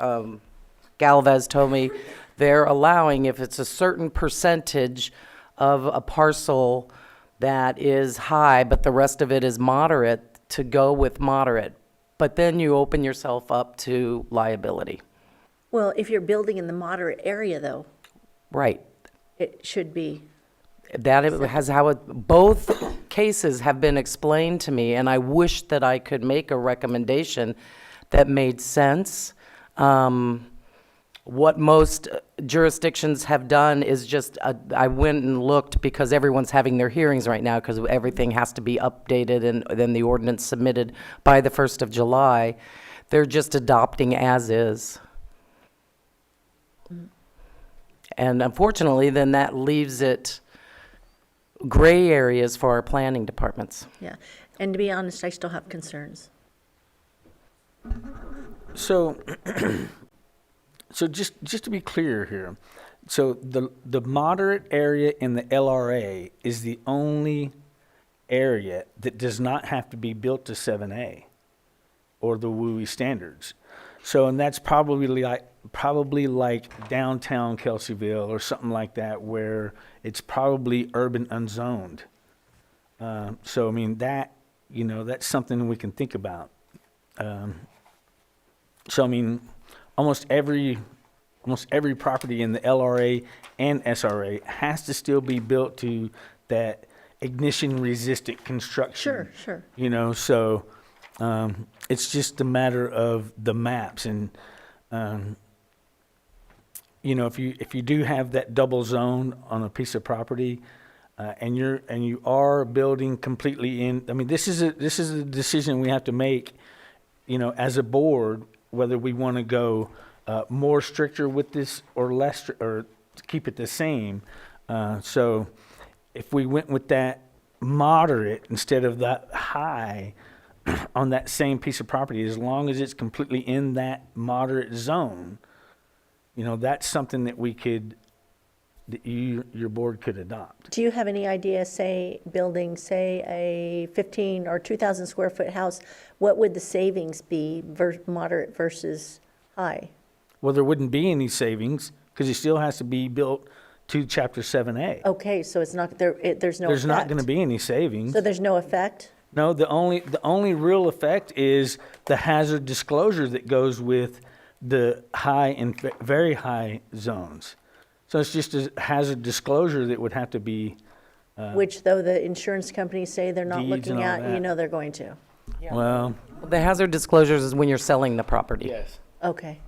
P: Galvez told me, they're allowing if it's a certain percentage of a parcel that is high, but the rest of it is moderate, to go with moderate. But then you open yourself up to liability.
D: Well, if you're building in the moderate area, though,
P: Right.
D: it should be.
P: That it has how it, both cases have been explained to me, and I wish that I could make a recommendation that made sense. What most jurisdictions have done is just, I went and looked because everyone's having their hearings right now because everything has to be updated and then the ordinance submitted by the 1st of July. They're just adopting as is. And unfortunately, then that leaves it gray areas for our planning departments.
D: Yeah, and to be honest, I still have concerns.
Q: So, so just to be clear here, so the moderate area in the LRA is the only area that does not have to be built to 7A or the WUI standards. So, and that's probably like downtown Kelseyville or something like that, where it's probably urban unzoned. So, I mean, that, you know, that's something we can think about. So, I mean, almost every property in the LRA and SRA has to still be built to that ignition-resistant construction.
D: Sure.
Q: You know, so it's just a matter of the maps. And, you know, if you do have that double zone on a piece of property, and you are building completely in, I mean, this is a decision we have to make, you know, as a board, whether we want to go more stricter with this or less, or keep it the same. So if we went with that moderate instead of that high on that same piece of property, as long as it's completely in that moderate zone, you know, that's something that we could, that your board could adopt.
D: Do you have any idea, building, a 15 or 2,000 square foot house, what would the savings be, moderate versus high?
Q: Well, there wouldn't be any savings because it still has to be built to Chapter 7A.
D: Okay, so it's not, there's no
Q: There's not
D: effect.
Q: going to be any savings.
D: So there's no effect?
Q: No, the only real effect is the hazard disclosure that goes with the high and very high zones. So it's just a hazard disclosure that would have to be.
D: Which, though the insurance companies say they're not
Q: Deeds and
D: looking
Q: all
D: at,
Q: that.
D: you know they're going to.
Q: Well,
P: The hazard disclosures is when you're selling the property.
Q: yes.
D: Okay.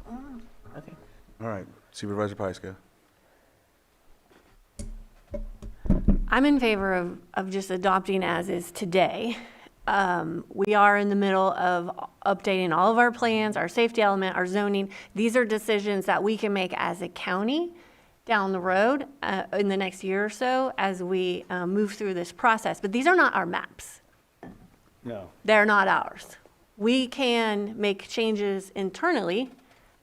A: All right, Supervisor Pyska.
E: I'm in favor of just adopting as is today. We are in the middle of updating all of our plans, our safety element, our zoning. These are decisions that we can make as a county down the road in the next year or so as we move through this process. But these are not our maps.
Q: No.
E: They're not ours. We can make changes internally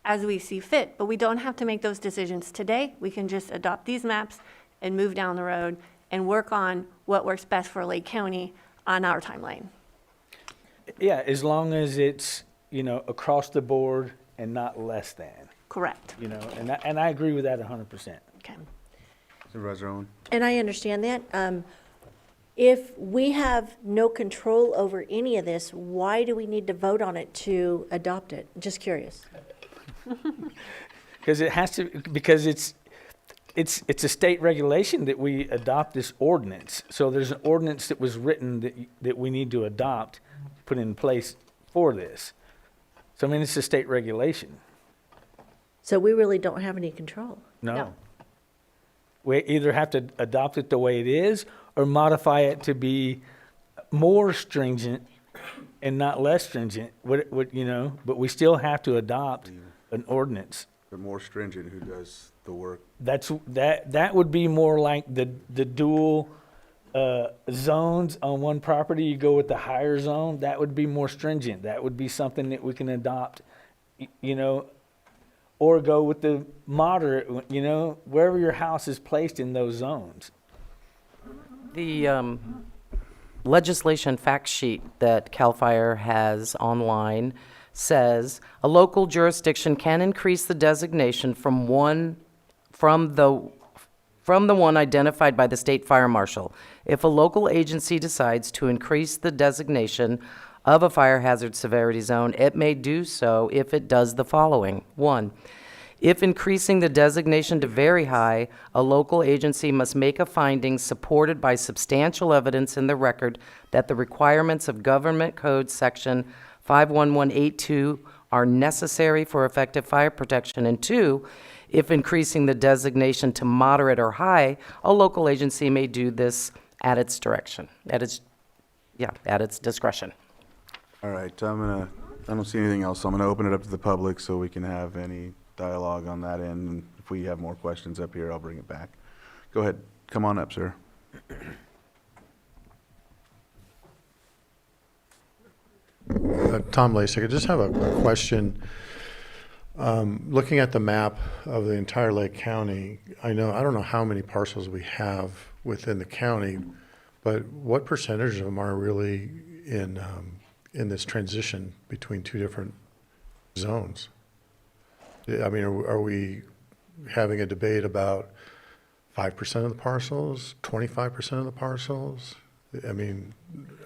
E: as we see fit, but we don't have to make those decisions today. We can just adopt these maps and move down the road and work on what works best for Lake County on our timeline.
Q: Yeah, as long as it's, you know, across the board and not less than.
E: Correct.
Q: You know, and I agree with that 100%.
E: Okay.
A: Supervisor Owen.
D: And I understand that. If we have no control over any of this, why do we need to vote on it to adopt it? Just curious.
Q: Because it has to, because it's a state regulation that we adopt this ordinance. So there's an ordinance that was written that we need to adopt, put in place for this. So, I mean, it's a state regulation.
D: So we really don't have any control.
Q: No. We either have to adopt it the way it is or modify it to be more stringent and not less stringent, you know, but we still have to adopt an ordinance.
A: The more stringent, who does the work?
Q: That would be more like the dual zones on one property. You go with the higher zone, that would be more stringent. That would be something that we can adopt, you know, or go with the moderate, you know, wherever your house is placed in those zones.
P: The legislation fact sheet that CAL FIRE has online says a local jurisdiction can increase the designation from the one identified by the state fire marshal. If a local agency decides to increase the designation of a fire hazard severity zone, it may do so if it does the following. 1, if increasing the designation to very high, a local agency must make a finding supported by substantial evidence in the record that the requirements of Government Code Section 51182 are necessary for effective fire protection. And 2, if increasing the designation to moderate or high, a local agency may do this at its direction, at its discretion.
A: All right, I don't see anything else, so I'm gonna open it up to the public so we can have any dialogue on that end. And if we have more questions up here, I'll bring it back. Go ahead, come on up, sir.
G: Tom Lasik, I just have a question. Looking at the map of the entire Lake County, I don't know how many parcels we have within the county, but what percentage of them are really in this transition between two different zones? I mean, are we having a debate about 5% of the parcels, 25% of the parcels? I mean,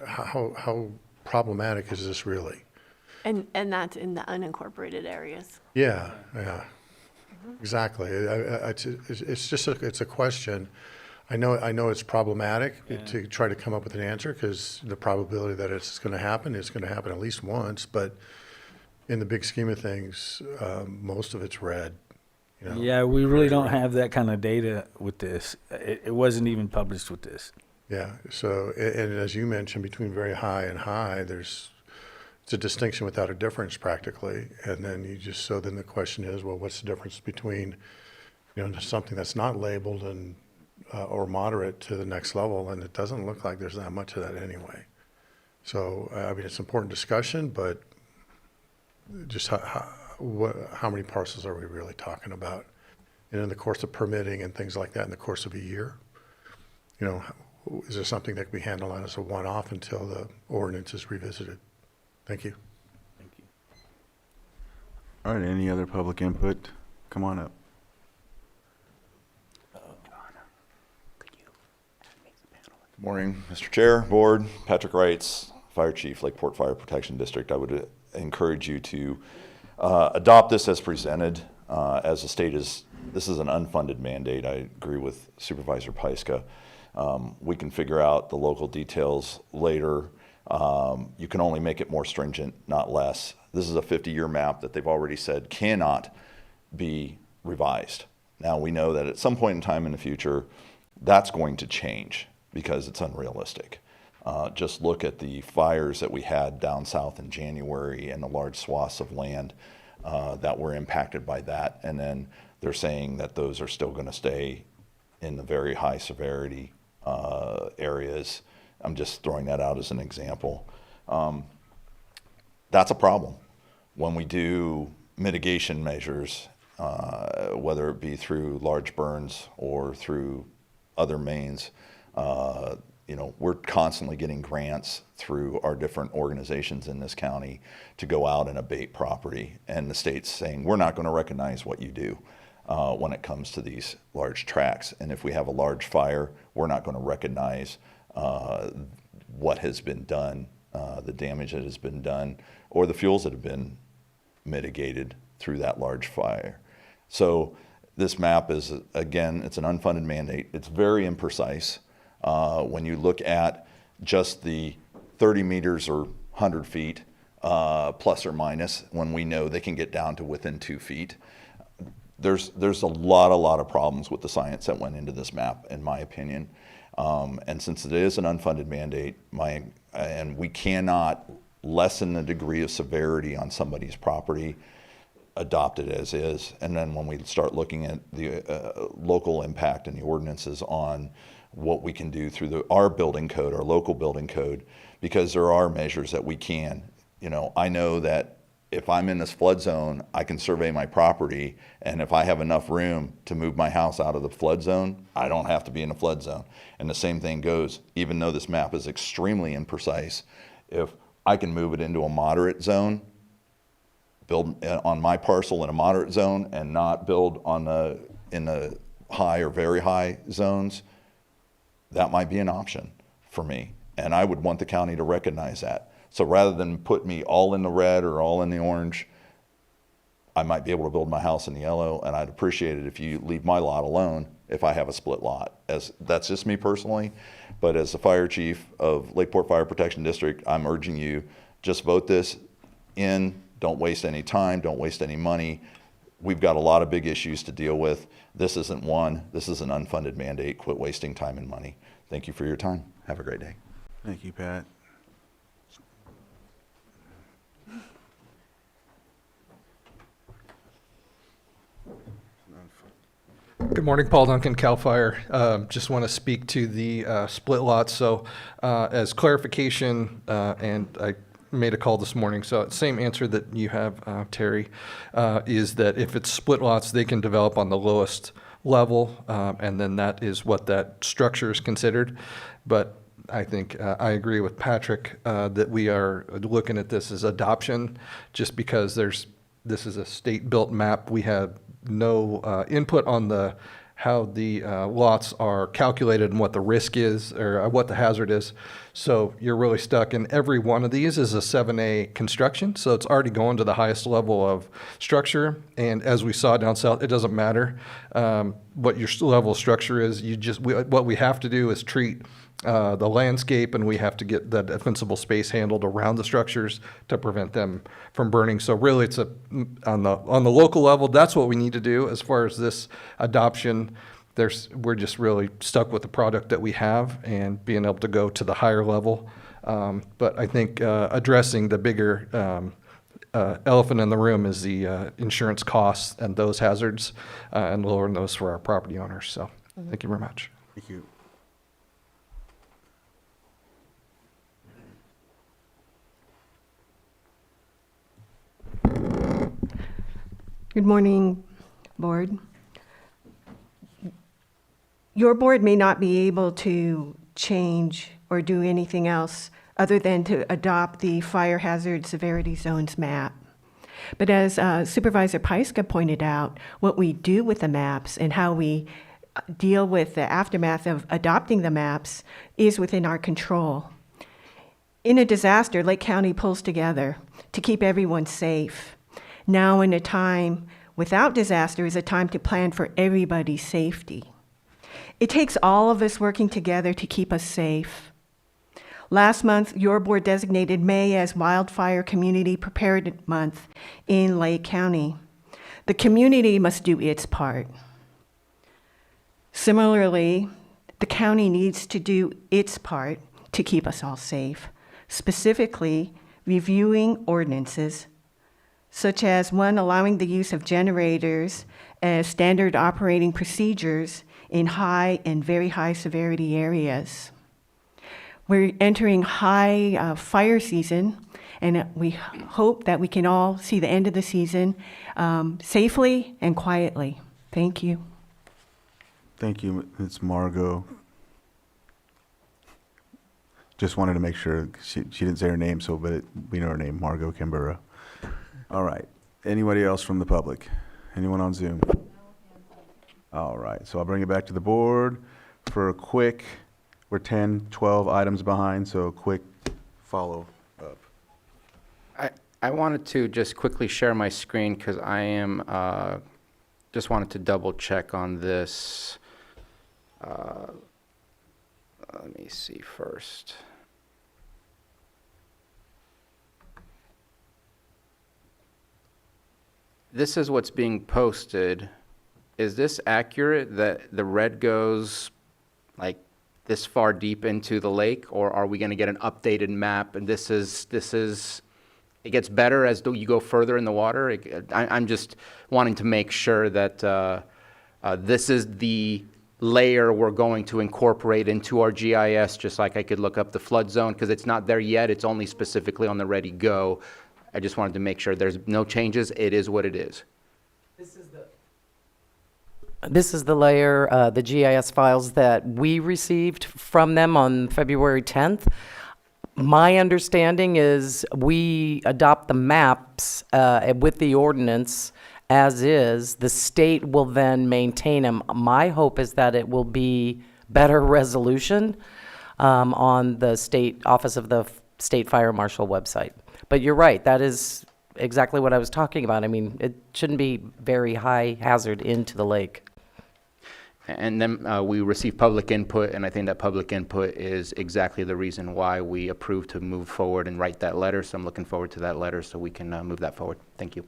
G: how problematic is this really?
E: And that's in the unincorporated areas.
G: Yeah, exactly. It's just it's a question. I know it's problematic to try to come up with an answer because the probability that it's going to happen at least once. But in the big scheme of things, most of it's red. You know?
Q: Yeah, we really don't have that kind of data with this. It wasn't even published with this.
G: Yeah. So, and as you mentioned, between very high and high, it's a distinction without a difference practically. And then then the question is, well, what's the difference between, something that's not labeled and or moderate to the next level? And it doesn't look like there's that much of that anyway. So, I mean, it's an important discussion, but just how many parcels are we really talking about? And in the course of permitting and things like that, in the course of a year, is there something that can be handled on as a one-off until the ordinance is revisited? Thank you.
Q: Thank you.
A: All right, any other public input? Come on up.
R: Good morning, Mr. Chair, Board. Patrick Wrights, Fire Chief, Lakeport Fire Protection District. I would encourage you to adopt this as presented. As the state this is an unfunded mandate. I agree with Supervisor Pyska. We can figure out the local details later. You can only make it more stringent, not less. This is a 50-year map that they've already said cannot be revised. Now we know that at some point in time in the future, that's going to change because it's unrealistic. Just look at the fires that we had down south in January and the large swaths of land that were impacted by that. And then they're saying that those are still going to stay in the very high severity areas. I'm just throwing that out as an example. That's a problem. When we do mitigation measures, whether it be through large burns or through other means, we're constantly getting grants through our different organizations in this county to go out and abate property. And the state's saying, we're not going to recognize what you do when it comes to these large tracts. And if we have a large fire, we're not going to recognize what has been done, the damage that has been done, or the fuels that have been mitigated through that large fire. So this map is, again, it's an unfunded mandate. It's very imprecise. When you look at just the 30 meters or 100 feet, plus or minus, when we know they can get down to within 2 feet, there's a lot of problems with the science that went into this map, in my opinion. And since it is an unfunded mandate, and we cannot lessen the degree of severity on somebody's property, adopt it as is. And then when we start looking at the local impact and the ordinances on what we can do through our building code, our local building code, because there are measures that we can. I know that if I'm in this flood zone, I can survey my property, and if I have enough room to move my house out of the flood zone, I don't have to be in a flood zone. And the same thing goes, even though this map is extremely imprecise, if I can move it into a moderate zone, build on my parcel in a moderate zone and not build in the high or very high zones, that might be an option for me. And I would want the county to recognize that. So rather than put me all in the red or all in the orange, I might be able to build my house in the yellow, and I'd appreciate it if you leave my lot alone if I have a split lot. That's just me personally, but as the fire chief of Lakeport Fire Protection District, I'm urging you, just vote this in. Don't waste any time, don't waste any money. We've got a lot of big issues to deal with. This isn't one. This is an unfunded mandate. Quit wasting time and money. Thank you for your time. Have a great day.
A: Thank you, Pat.
C: Good morning, Paul Duncan, CAL FIRE. Just want to speak to the split lots. So as clarification, and I made a call this morning, so same answer that you have, Terry, is that if it's split lots, they can develop on the lowest level, and then that is what that structure is considered. But I think I agree with Patrick that we are looking at this as adoption, just because this is a state-built map. We have no input on how the lots are calculated and what the risk is, or what the hazard is. So you're really stuck, and every one of these is a 7A construction, so it's already going to the highest level of structure. And as we saw down south, it doesn't matter what your level of structure is. What we have to do is treat the landscape, and we have to get the defensible space handled around the structures to prevent them from burning. So really, it's on the local level. That's what we need to do. As far as this adoption, we're just really stuck with the product that we have and being able to go to the higher level. But I think addressing the bigger elephant in the room is the insurance costs and those hazards, and lowering those for our property owners. So thank you very much.
A: Thank you.
H: Good morning, board. Your board may not be able to change or do anything else other than to adopt the fire hazard severity zones map. But as Supervisor Pyska pointed out, what we do with the maps and how we deal with the aftermath of adopting the maps is within our control. In a disaster, Lake County pulls together to keep everyone safe. Now in a time without disaster is a time to plan for everybody's safety. It takes all of us working together to keep us safe. Last month, your board designated May as Wildfire Community Preparedness Month in Lake County. The community must do its part. Similarly, the county needs to do its part to keep us all safe, specifically reviewing ordinances, such as one allowing the use of generators as standard operating procedures in high and very high severity areas. We're entering high fire season, and we hope that we can all see the end of the season safely and quietly. Thank you.
A: Thank you, Ms. Margot. Just wanted to make sure, she didn't say her name, but we know her name, Margot Kimborough. All right. Anybody else from the public? Anyone on Zoom? All right. So I'll bring it back to the board for a quick, we're 10, 12 items behind, so a quick follow up.
B: I wanted to just quickly share my screen because I am, just wanted to double check on this. Let me see first. This is what's being posted. Is this accurate that the red goes like this far deep into the lake, or are we going to get an updated map? And this is it gets better as you go further in the water. I'm just wanting to make sure that this is the layer we're going to incorporate into our GIS, just like I could look up the flood zone, because it's not there yet. It's only specifically on the ready go. I just wanted to make sure there's no changes. It is what it is.
P: This is the layer, the GIS files that we received from them on February 10th. My understanding is we adopt the maps with the ordinance as is. The state will then maintain them. My hope is that it will be better resolution on the state office of the state fire marshal website. But you're right, that is exactly what I was talking about. I mean, it shouldn't be very high hazard into the lake.
B: And then we received public input, and I think that public input is exactly the reason why we approved to move forward and write that letter. So I'm looking forward to that letter so we can move that forward. Thank you.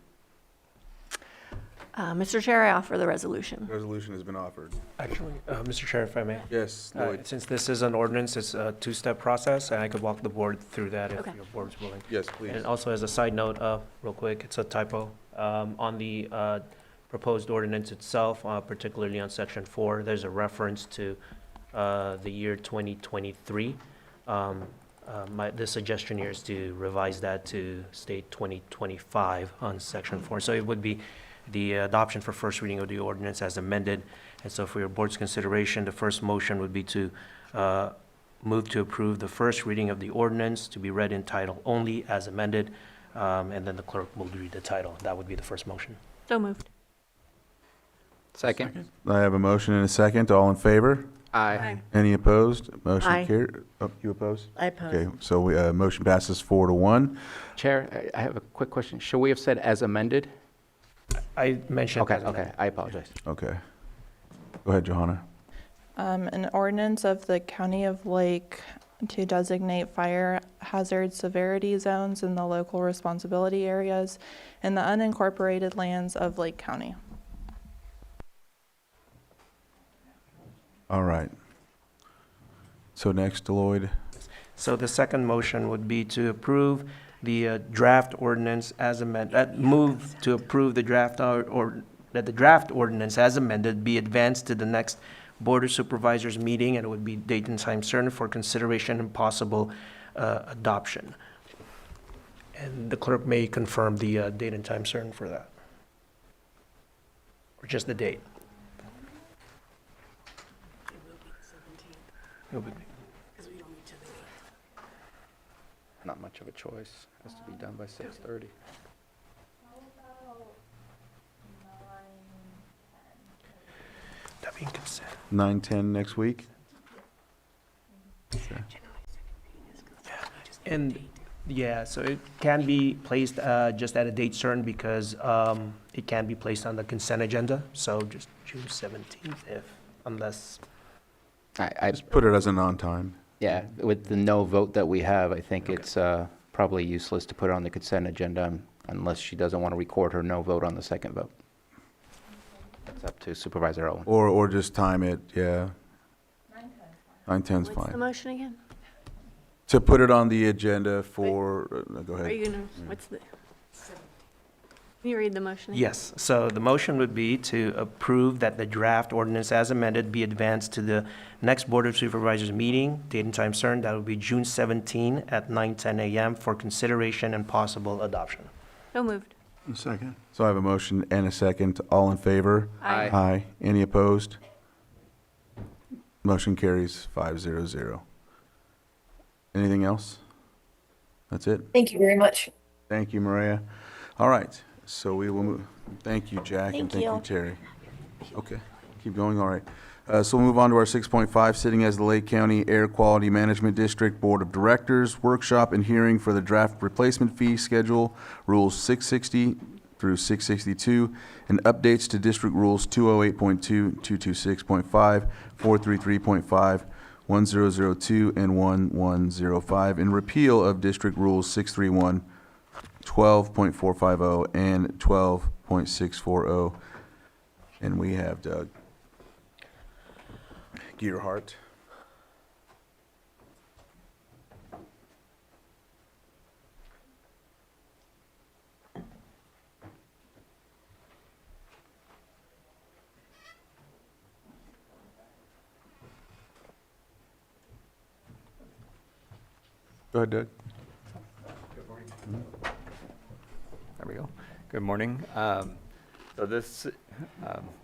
E: Mr. Chair, I offer the resolution.
A: Resolution has been offered.
S: Actually, Mr. Chair, if I may.
A: Yes, Lloyd.
S: Since this is an ordinance, it's a two-step process, and I could walk the board through that if
E: Okay.
S: your board's willing.
A: Yes, please.
S: And also, as a side note, real quick, it's a typo. On the proposed ordinance itself, particularly on Section 4, there's a reference to the year 2023. The suggestion here is to revise that to state 2025 on Section 4. So it would be the adoption for first reading of the ordinance as amended. And so for your board's consideration, the first motion would be to move to approve the first reading of the ordinance to be read in title only as amended, and then the clerk will read the title. That would be the first motion.
E: So moved.
B: Second.
A: I have a motion and a second. All in favor?
B: Aye.
A: Any opposed? Motion
D: Aye.
A: carried. Oh, you oppose?
D: I oppose.
A: Okay, so we, motion passes 4-1.
B: Chair, I have a quick question. Should we have said as amended?
S: I mentioned.
B: Okay,
S: as amended.
B: okay, I apologize.
A: Okay. Go ahead, Johanna.
T: An ordinance of the County of Lake to designate fire hazard severity zones in the local responsibility areas in the unincorporated lands of Lake County.
A: All right. So next, Lloyd.
S: So the second motion would be to approve the draft ordinance as amended, move to approve the draft or that the draft ordinance as amended be advanced to the next Board of Supervisors meeting, and it would be date and time certain for consideration and possible adoption. And the clerk may confirm the date and time certain for that. Or just the date. It would be.
B: Not much of a choice. Has to be done by 6:30.
S: That being consent.
A: 9-10 next week?
S: And, yeah, so it can be placed just at a date certain because it can be placed on the consent agenda, so just June 17th unless.
B: I
A: Just put it as a non-time.
B: Yeah, with the no vote that we have, I think it's probably useless to put it on the consent agenda unless she doesn't want to record her no vote on the second vote. That's up to Supervisor Owen.
A: Or just time it, yeah. 9-10's
E: What's the
A: fine.
E: motion again?
A: To put it on the agenda for, go
E: Are
A: ahead.
E: you gonna, what's the? Can you read the motion again?
S: Yes, so the motion would be to approve that the draft ordinance as amended be advanced to the next Board of Supervisors meeting, date and time certain, that would be June 17 at 9:10 a.m. for consideration and possible adoption.
E: So moved.
L: Second.
A: So I have a motion and a second. All in favor?
E: Aye.
A: Aye. Any opposed? Motion carries 5-0-0. Anything else? That's it?
O: Thank you very much.
A: Thank you, Maria. All right, so we will move. Thank you, Jack, and
D: Thank
A: thank you,
D: you.
A: Terry. Okay, keep going, all right. So we'll move on to our 6.5, sitting as the Lake County Air Quality Management District Board of Directors, workshop and hearing for the draft replacement fee schedule, Rules 660 through 662, and updates to District Rules 208.2, 226.5, 433.5, 1002, and 1105, and repeal of District Rules 631, 12.450, and 12.640. And we have Doug Gearhart. Go ahead, Doug.
U: There we go. Good morning. So this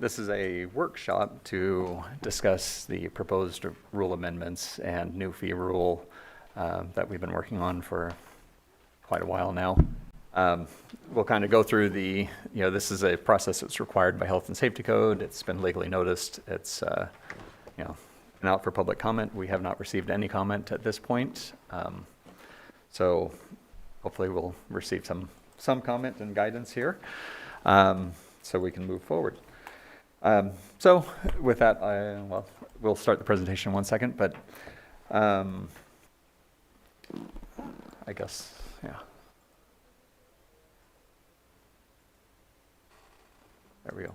U: is a workshop to discuss the proposed rule amendments and new fee rule that we've been working on for quite a while now. We'll kind of go through this is a process that's required by Health and Safety Code. It's been legally noticed. It's, been out for public comment. We have not received any comment at this point. So hopefully we'll receive some comment and guidance here, so we can move forward. So with that, we'll start the presentation in 1 second, but I guess, yeah. There we go.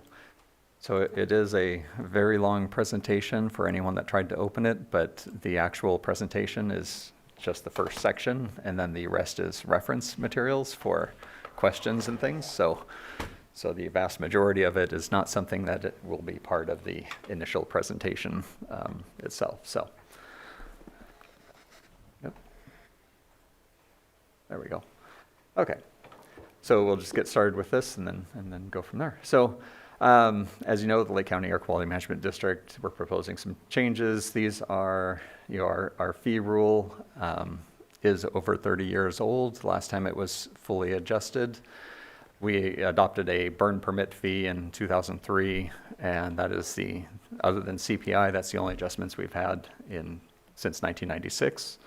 U: So it is a very long presentation for anyone that tried to open it, but the actual presentation is just the first section, and then the rest is reference materials for questions and things. So the vast majority of it is not something that it will be part of the initial presentation itself. So, yep. There we go. Okay. So we'll just get started with this and then go from there. So as you know, the Lake County Air Quality Management District, we're proposing some changes. These are, our fee rule is over 30 years old. The last time it was fully adjusted, we adopted a burn permit fee in 2003, and that is other than CPI, that's the only adjustments we've had since 1996.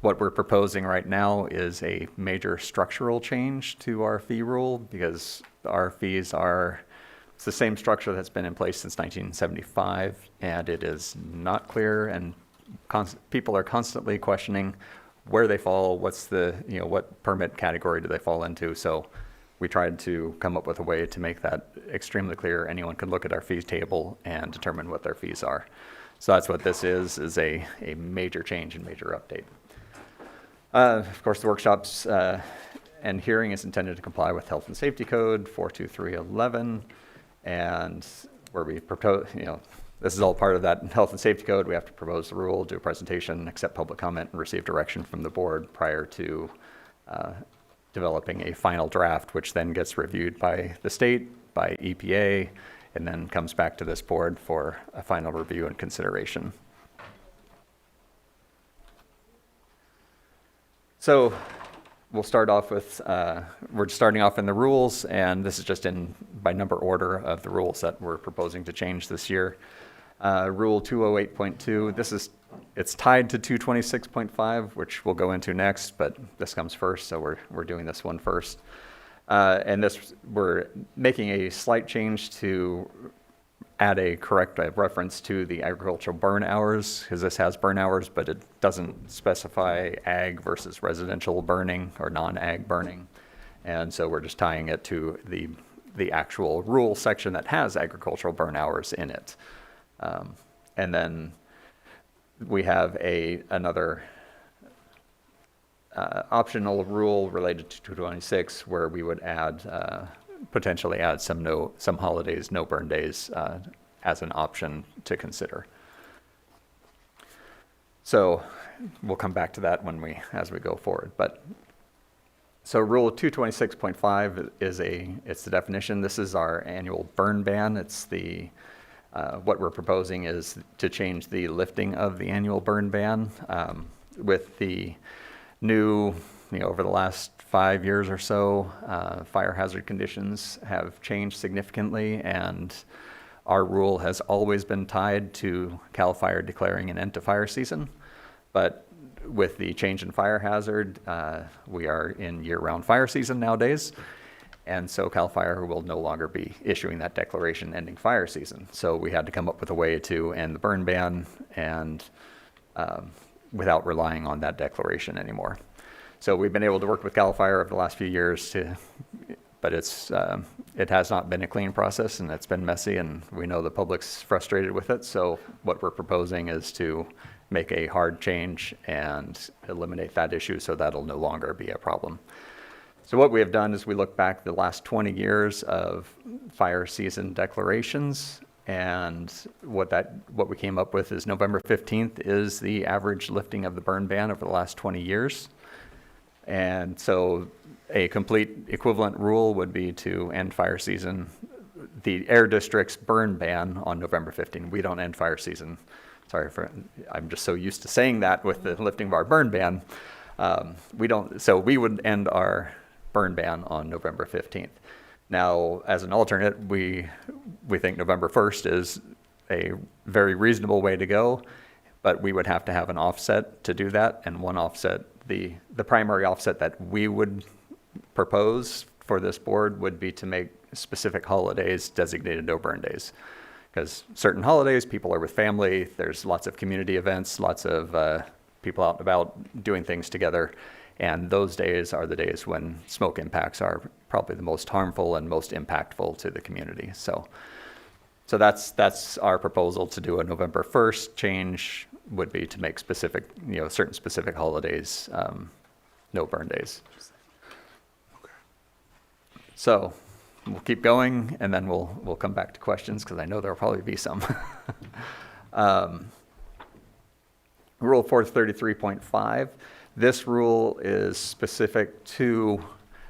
U: What we're proposing right now is a major structural change to our fee rule, because our fees it's the same structure that's been in place since 1975, and it is not clear, and people are constantly questioning where they fall, what permit category do they fall into. So we tried to come up with a way to make that extremely clear. Anyone can look at our fees table and determine what their fees are. So that's what this is a major change and major update. Of course, the workshops and hearing is intended to comply with Health and Safety Code 42311, and where we propose, this is all part of that Health and Safety Code. We have to propose the rule, do a presentation, accept public comment, and receive direction from the board prior to developing a final draft, which then gets reviewed by the state, by EPA, and then comes back to this board for a final review and consideration. So we'll start off with, we're starting off in the rules, and this is just by number order of the rules that we're proposing to change this year. Rule 208.2, it's tied to 226.5, which we'll go into next, but this comes first, so we're doing this one first. And we're making a slight change to add a correct reference to the agricultural burn hours, because this has burn hours, but it doesn't specify ag versus residential burning or non-ag burning. And so we're just tying it to the actual rule section that has agricultural burn hours in it. And then we have another optional rule related to 226, where we would potentially add some holidays, no burn days, as an option to consider. So we'll come back to that as we go forward. So Rule 226.5 it's the definition. This is our annual burn ban. It's what we're proposing is to change the lifting of the annual burn ban with the new, over the last 5 years or so, fire hazard conditions have changed significantly, and our rule has always been tied to CAL FIRE declaring an end to fire season. But with the change in fire hazard, we are in year-round fire season nowadays, and so CAL FIRE will no longer be issuing that declaration ending fire season. So we had to come up with a way to end the burn ban and without relying on that declaration anymore. So we've been able to work with CAL FIRE over the last few years but it has not been a clean process, and it's been messy, and we know the public's frustrated with it. So what we're proposing is to make a hard change and eliminate that issue, so that'll no longer be a problem. So what we have done is we look back the last 20 years of fire season declarations, and what we came up with is November 15th is the average lifting of the burn ban over the last 20 years. And so a complete equivalent rule would be to end fire season, the air district's burn ban on November 15. We don't end fire season. I'm just so used to saying that with the lifting of our burn ban. We don't, so we would end our burn ban on November 15th. Now, as an alternate, we think November 1st is a very reasonable way to go, but we would have to have an offset to do that, and one offset, the primary offset that we would propose for this board would be to make specific holidays designated no burn days. Because certain holidays, people are with family, there's lots of community events, lots of people out and about doing things together, and those days are the days when smoke impacts are probably the most harmful and most impactful to the community. So that's our proposal. To do a November 1st change would be to make specific, certain specific holidays no burn days. So we'll keep going, and then we'll come back to questions, because I know there'll probably be some. Rule 433.5. This rule is specific to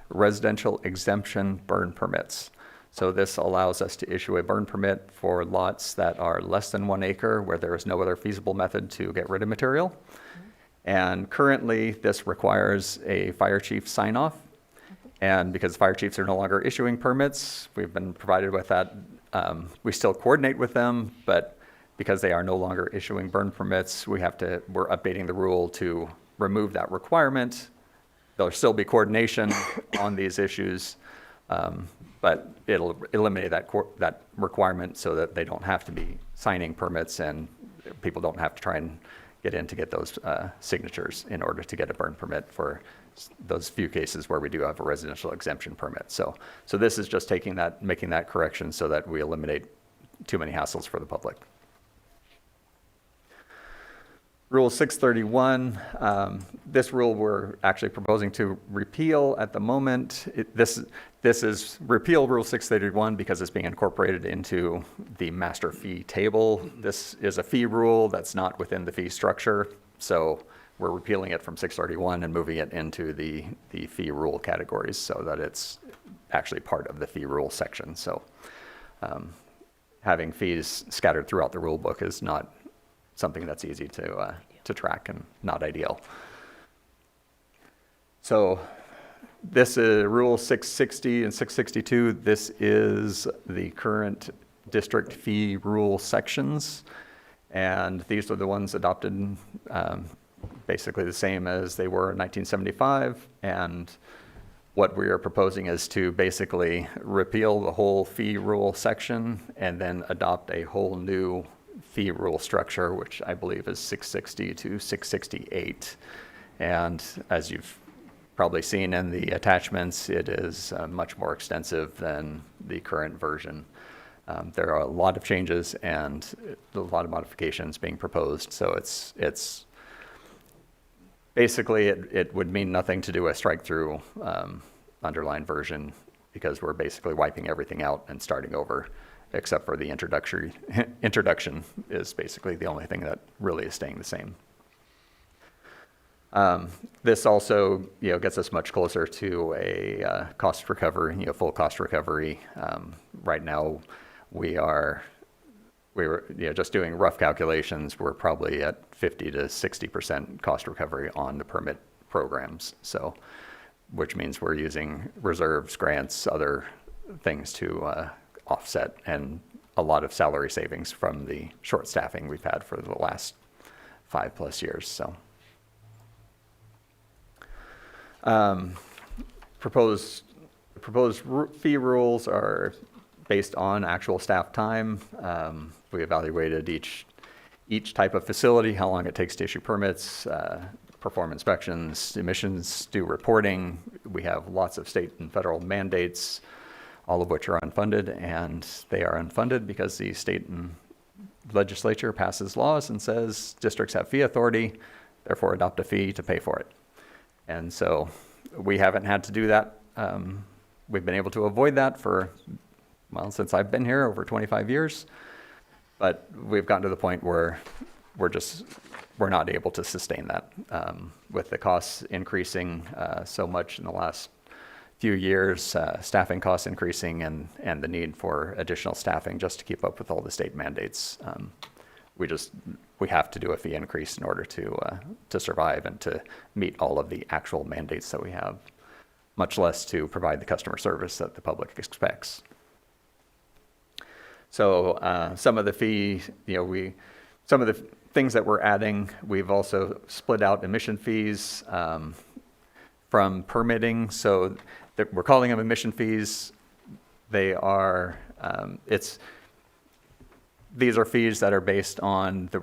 U: residential exemption burn permits. So this allows us to issue a burn permit for lots that are less than 1 acre where there is no other feasible method to get rid of material. And currently, this requires a fire chief sign off. And because fire chiefs are no longer issuing permits, we've been provided with that. We still coordinate with them, but because they are no longer issuing burn permits, we're updating the rule to remove that requirement. There'll still be coordination on these issues, but it'll eliminate that requirement so that they don't have to be signing permits, and people don't have to try and get in to get those signatures in order to get a burn permit for those few cases where we do have a residential exemption permit. So this is just making that correction so that we eliminate too many hassles for the public. Rule 631, this rule we're actually proposing to repeal at the moment. This is repeal Rule 631 because it's being incorporated into the master fee table. This is a fee rule that's not within the fee structure, so we're repealing it from 631 and moving it into the fee rule categories so that it's actually part of the fee rule section. So having fees scattered throughout the rule book is not something that's easy to track and not ideal. So this is Rule 660 and 662. This is the current district fee rule sections, and these are the ones adopted basically the same as they were in 1975. And what we are proposing is to basically repeal the whole fee rule section and then adopt a whole new fee rule structure, which I believe is 660 to 668. And as you've probably seen in the attachments, it is much more extensive than the current version. There are a lot of changes and a lot of modifications being proposed. So it's basically, it would mean nothing to do a strike-through underlined version, because we're basically wiping everything out and starting over, except for the introduction is basically the only thing that really is staying the same. This also, gets us much closer to a cost recovery, full cost recovery. Right now, we were just doing rough calculations. We're probably at 50 to 60% cost recovery on the permit programs. So, which means we're using reserves, grants, other things to offset, and a lot of salary savings from the short staffing we've had for the last 5+ years. So, proposed fee rules are based on actual staff time. We evaluated each type of facility, how long it takes to issue permits, perform inspections, emissions, do reporting. We have lots of state and federal mandates, all of which are unfunded, and they are unfunded because the state and legislature passes laws and says districts have fee authority, therefore adopt a fee to pay for it. And so we haven't had to do that. We've been able to avoid that since I've been here, over 25 years. But we've gotten to the point where we're not able to sustain that. With the costs increasing so much in the last few years, staffing costs increasing and the need for additional staffing just to keep up with all the state mandates, we have to do a fee increase in order to survive and to meet all of the actual mandates that we have, much less to provide the customer service that the public expects. So some of the fee, some of the things that we're adding, we've also split out emission fees from permitting. So we're calling them emission fees. They are, these are fees that are based on the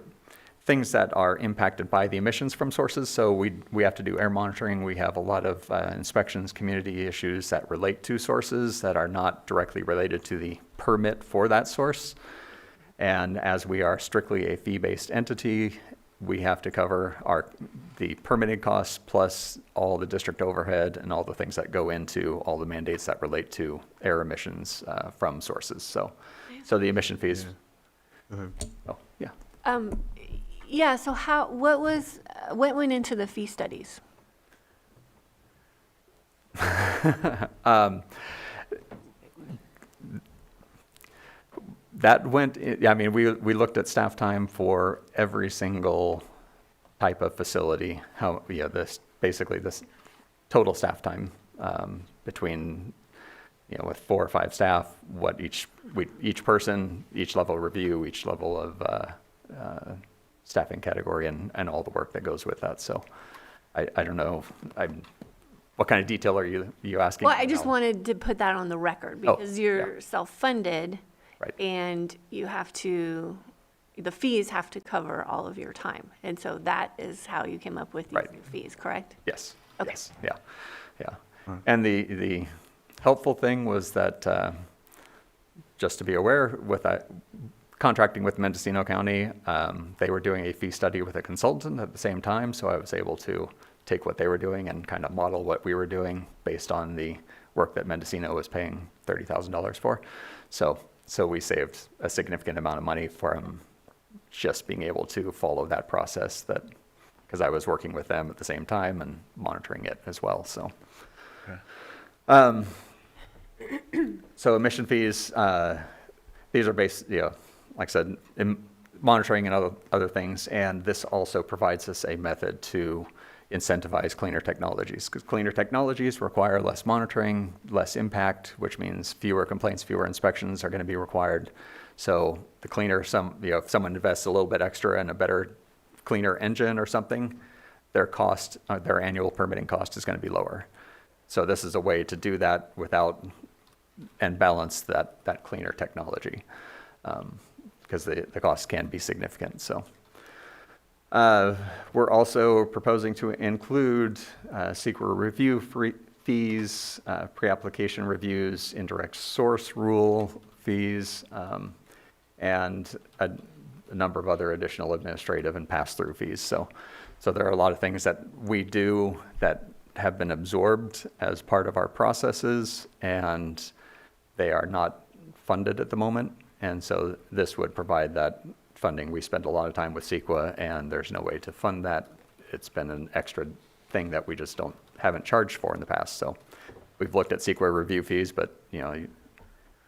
U: things that are impacted by the emissions from sources. So we have to do air monitoring. We have a lot of inspections, community issues that relate to sources that are not directly related to the permit for that source. And as we are strictly a fee-based entity, we have to cover the permitting costs plus all the district overhead and all the things that go into all the mandates that relate to air emissions from sources. So the emission fees. Oh, yeah.
E: Yeah, so what went into the fee studies?
U: That went, I mean, we looked at staff time for every single type of facility, basically this total staff time between, with 4 or 5 staff, what each person, each level of review, each level of staffing category and all the work that goes with that. So I don't know, what kind of detail are you asking?
E: Well, I just wanted to put that on the record because you're self-funded.
U: Right.
E: And the fees have to cover all of your time. And so that is how you came up with these new fees, correct?
U: Yes.
E: Okay.
U: Yes. Yeah. And the helpful thing was that, just to be aware, with contracting with Mendocino County, they were doing a fee study with a consultant at the same time. So I was able to take what they were doing and kind of model what we were doing based on the work that Mendocino was paying $30,000 for. So we saved a significant amount of money from just being able to follow that process because I was working with them at the same time and monitoring it as well. So, so emission fees, these are based, like I said, in monitoring and other things. And this also provides us a method to incentivize cleaner technologies, because cleaner technologies require less monitoring, less impact, which means fewer complaints, fewer inspections are going to be required. So the cleaner, if someone invests a little bit extra in a better, cleaner engine or something, their annual permitting cost is going to be lower. So this is a way to do that and balance that cleaner technology, because the costs can be significant. So. We're also proposing to include CEQA review fees, pre-application reviews, indirect source rule fees, and a number of other additional administrative and pass-through fees. So there are a lot of things that we do that have been absorbed as part of our processes, and they are not funded at the moment. And so this would provide that funding. We spend a lot of time with CEQA, and there's no way to fund that. It's been an extra thing that we just haven't charged for in the past. So we've looked at CEQA review fees, but to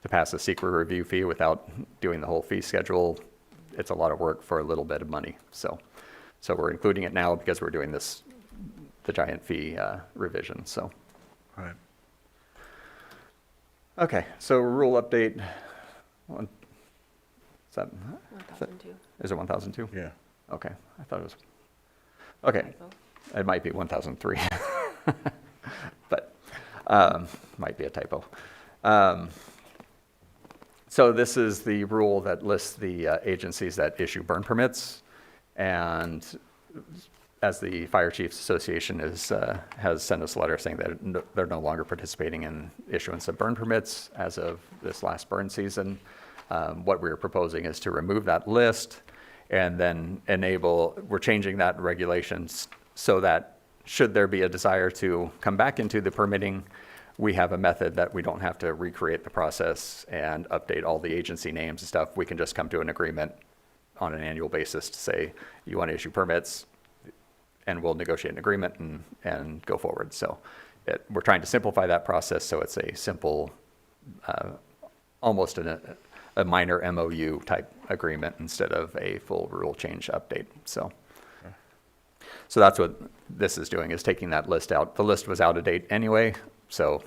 U: pass a CEQA review fee without doing the whole fee schedule, it's a lot of work for a little bit of money. So we're including it now because we're doing the giant fee revision. So.
A: All right.
U: Okay, so rule update. Is that
E: 1002.
U: Is it 1002?
A: Yeah.
U: Okay, I thought it was. Okay, it might be 1003, but might be a typo. So this is the rule that lists the agencies that issue burn permits, and as the Fire Chiefs Association has sent us a letter saying that they're no longer participating in issuance of burn permits as of this last burn season. What we're proposing is to remove that list and then we're changing that regulations so that should there be a desire to come back into the permitting, we have a method that we don't have to recreate the process and update all the agency names and stuff. We can just come to an agreement on an annual basis to say, you want to issue permits, and we'll negotiate an agreement and go forward. So we're trying to simplify that process so it's a simple, almost a minor MOU type agreement instead of a full rule change update. So that's what this is doing, is taking that list out. The list was out of date anyway, so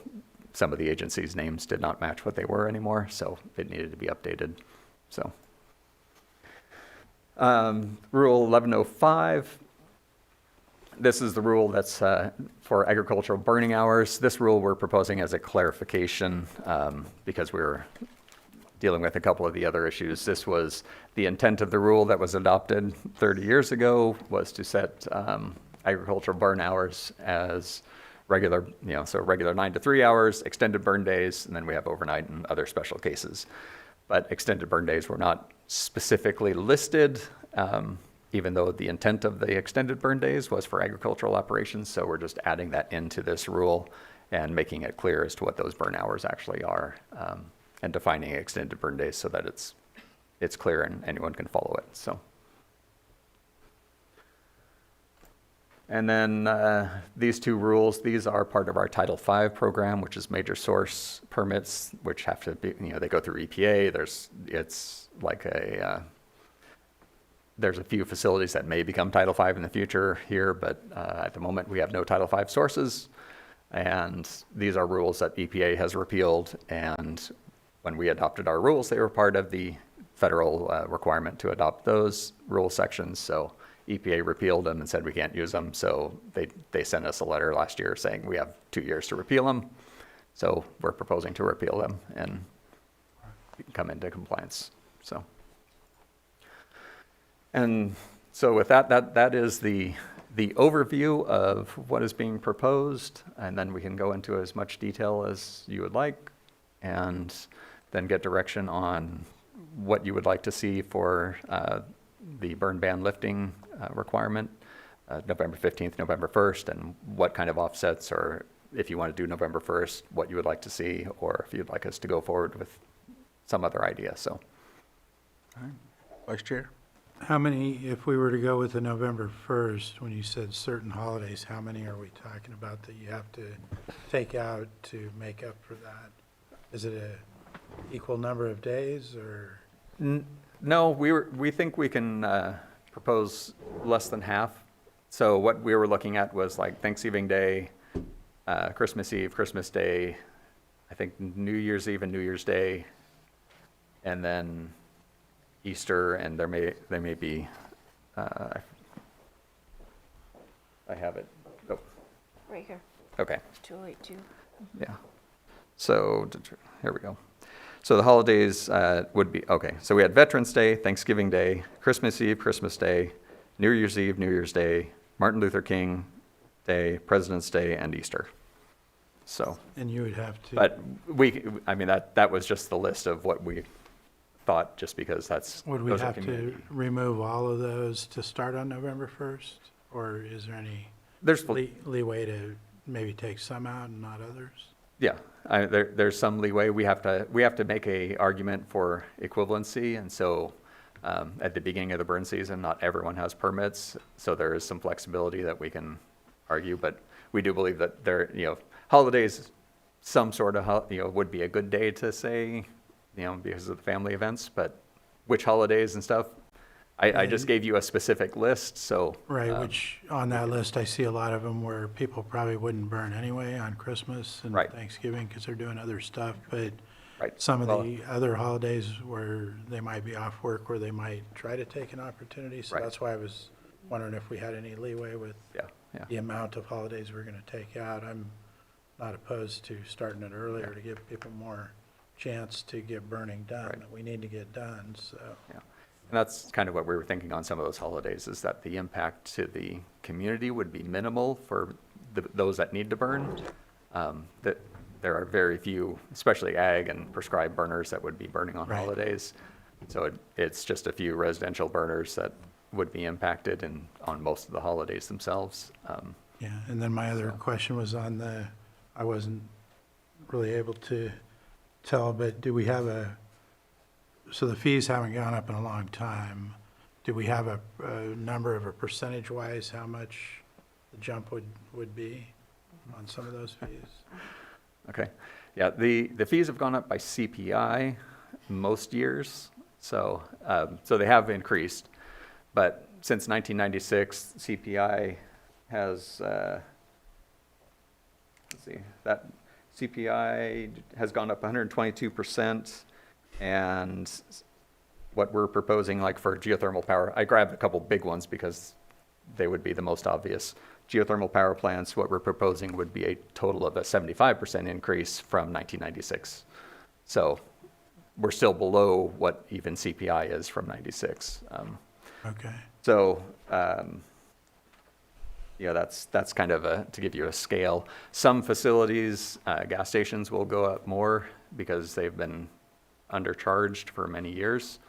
U: some of the agencies' names did not match what they were anymore, so it needed to be updated. So Rule 1105. This is the rule that's for agricultural burning hours. This rule we're proposing as a clarification because we were dealing with a couple of the other issues. This was the intent of the rule that was adopted 30 years ago, was to set agricultural burn hours as regular, so regular 9 to 3 hours, extended burn days, and then we have overnight and other special cases. But extended burn days were not specifically listed, even though the intent of the extended burn days was for agricultural operations. So we're just adding that into this rule and making it clear as to what those burn hours actually are, and defining extended burn days so that it's clear and anyone can follow it. So, and then these two rules, these are part of our Title V program, which is major source permits, which have to be, they go through EPA. It's like there's a few facilities that may become Title V in the future here, but at the moment we have no Title V sources. And these are rules that EPA has repealed. And when we adopted our rules, they were part of the federal requirement to adopt those rule sections. So EPA repealed them and said we can't use them. So they sent us a letter last year saying we have 2 years to repeal them. So we're proposing to repeal them and come into compliance. So. And so with that is the overview of what is being proposed, and then we can go into as much detail as you would like, and then get direction on what you would like to see for the burn ban lifting requirement, November 15th, November 1st, and what kind of offsets, or if you want to do November 1st, what you would like to see, or if you'd like us to go forward with some other idea. So,
A: all right. Vice Chair?
L: How many, if we were to go with the November 1st, when you said certain holidays, how many are we talking about that you have to take out to make up for that? Is it a equal number of days, or?
U: No, we think we can propose less than half. So what we were looking at was like Thanksgiving Day, Christmas Eve, Christmas Day, I think New Year's Eve and New Year's Day, and then Easter, and there may be, I have it. Oh.
E: Right here.
U: Okay.
E: 2082.
U: Yeah. So here we go. So the holidays would be, okay, so we had Veterans Day, Thanksgiving Day, Christmas Eve, Christmas Day, New Year's Eve, New Year's Day, Martin Luther King Day, President's Day, and Easter. So.
L: And you would have to.
U: But that was just the list of what we thought, just because
L: Would we have to remove all of those to start on November 1st? Or is there any leeway to maybe take some out and not others?
U: Yeah, there's some leeway. We have to make a argument for equivalency, and so at the beginning of the burn season, not everyone has permits, so there is some flexibility that we can argue. But we do believe that holidays, some sort of would be a good day to say, because of the family events. But which holidays and stuff, I just gave you a specific list, so.
L: Right, which on that list, I see a lot of them where people probably wouldn't burn anyway on Christmas and Thanksgiving because they're doing other stuff. But some of the other holidays where they might be off work, where they might try to take an opportunity. So that's why I was wondering if we had any leeway with the amount of holidays we're going to take out. I'm not opposed to starting it earlier to give people more chance to get burning done that we need to get done. So.
U: Yeah. And that's kind of what we were thinking on some of those holidays, is that the impact to the community would be minimal for those that need to burn. That there are very few, especially ag and prescribed burners, that would be burning on holidays. So it's just a few residential burners that would be impacted on most of the holidays themselves.
L: Yeah, and then my other question was on I wasn't really able to tell, but do we have so the fees haven't gone up in a long time. do we have a number of a percentage-wise, how much the jump would be on some of those fees?
U: Okay. Yeah, the fees have gone up by CPI most years, so they have increased. But since 1996, CPI has, let's see, that CPI has gone up 122%, and what we're proposing, like for geothermal power, I grabbed a couple big ones because they would be the most obvious. Geothermal power plants, what we're proposing would be a total of a 75% increase from 1996. So we're still below what even CPI is from 96.
L: Okay.
U: So, that's kind of to give you a scale. Some facilities, gas stations will go up more because they've been undercharged for many years.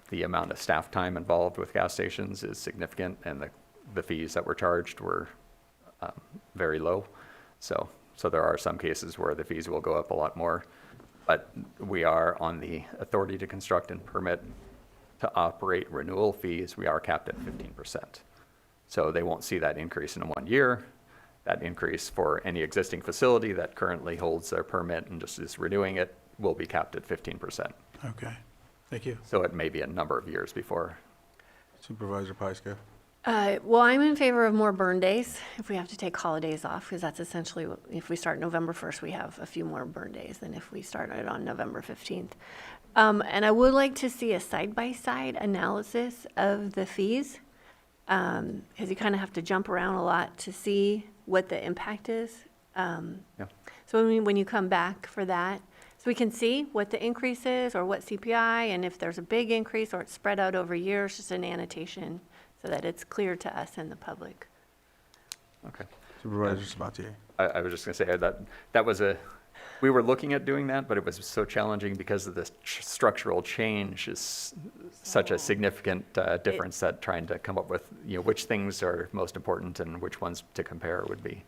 U: The amount of staff time involved with gas stations is significant, and the fees that were charged were very low. So there are some cases where the fees will go up a lot more, but we are on the authority to construct and permit to operate renewal fees, we are capped at 15%. So they won't see that increase in 1 year. That increase for any existing facility that currently holds their permit and just is renewing it will be capped at 15%.
L: Okay, thank you.
U: So it may be a number of years before.
A: Supervisor Pyska?
E: Well, I'm in favor of more burn days if we have to take holidays off, because that's essentially, if we start November 1st, we have a few more burn days than if we started on November 15th. And I would like to see a side-by-side analysis of the fees, because you kind of have to jump around a lot to see what the impact is. So when you come back for that, so we can see what the increase is or what CPI, and if there's a big increase or it's spread out over years, just an annotation so that it's clear to us and the public.
U: Okay.
A: Supervisor Sabatier?
U: I was just going to say that was we were looking at doing that, but it was so challenging because of this structural change is such a significant difference that trying to come up with, which things are most important and which ones to compare would be.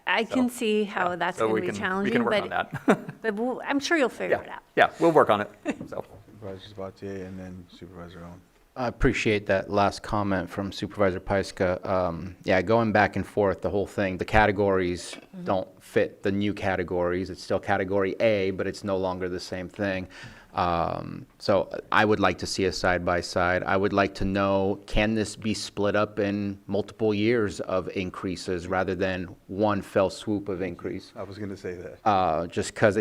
E: I can see how that's
U: So
E: going to be challenging,
U: we can work
E: but,
U: on that.
E: but I'm sure you'll figure it out.
U: Yeah, we'll work on it. So.
A: Supervisor Sabatier and then Supervisor Owen.
B: I appreciate that last comment from Supervisor Pyska. Yeah, going back and forth, the whole thing, the categories don't fit the new categories. It's still category A, but it's no longer the same thing. So I would like to see a side-by-side. I would like to know, can this be split up in multiple years of increases rather than one fell swoop of increase?
A: I was going to say that.
B: Just because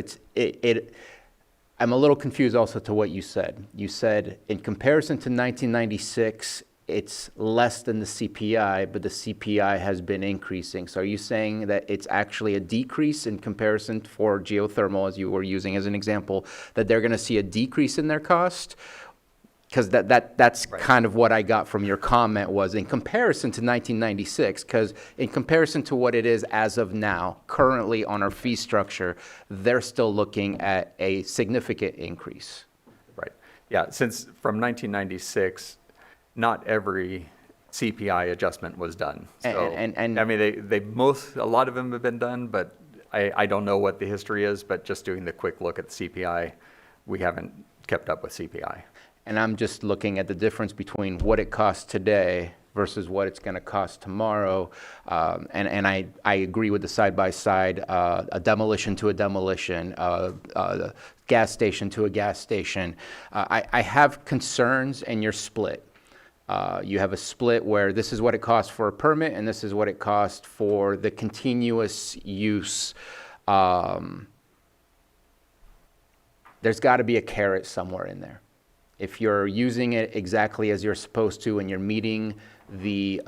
B: I'm a little confused also to what you said. You said in comparison to 1996, it's less than the CPI, but the CPI has been increasing. So are you saying that it's actually a decrease in comparison for geothermal, as you were using as an example, that they're going to see a decrease in their cost? Because that's right. Kind of what I got from your comment was in comparison to 1996, because in comparison to what it is as of now, currently on our fee structure, they're still looking at a significant increase.
U: Right. Yeah, since from 1996, not every CPI adjustment was done. So, and I mean, a lot of them have been done, but I don't know what the history is, but just doing the quick look at the CPI, we haven't kept up with CPI.
B: And I'm just looking at the difference between what it costs today versus what it's going to cost tomorrow. And I agree with the side-by-side, a demolition to a demolition, a gas station to a gas station. I have concerns, and you're split. You have a split where this is what it costs for a permit, and this is what it costs for the continuous use. There's got to be a carrot somewhere in there. If you're using it exactly as you're supposed to and you're meeting the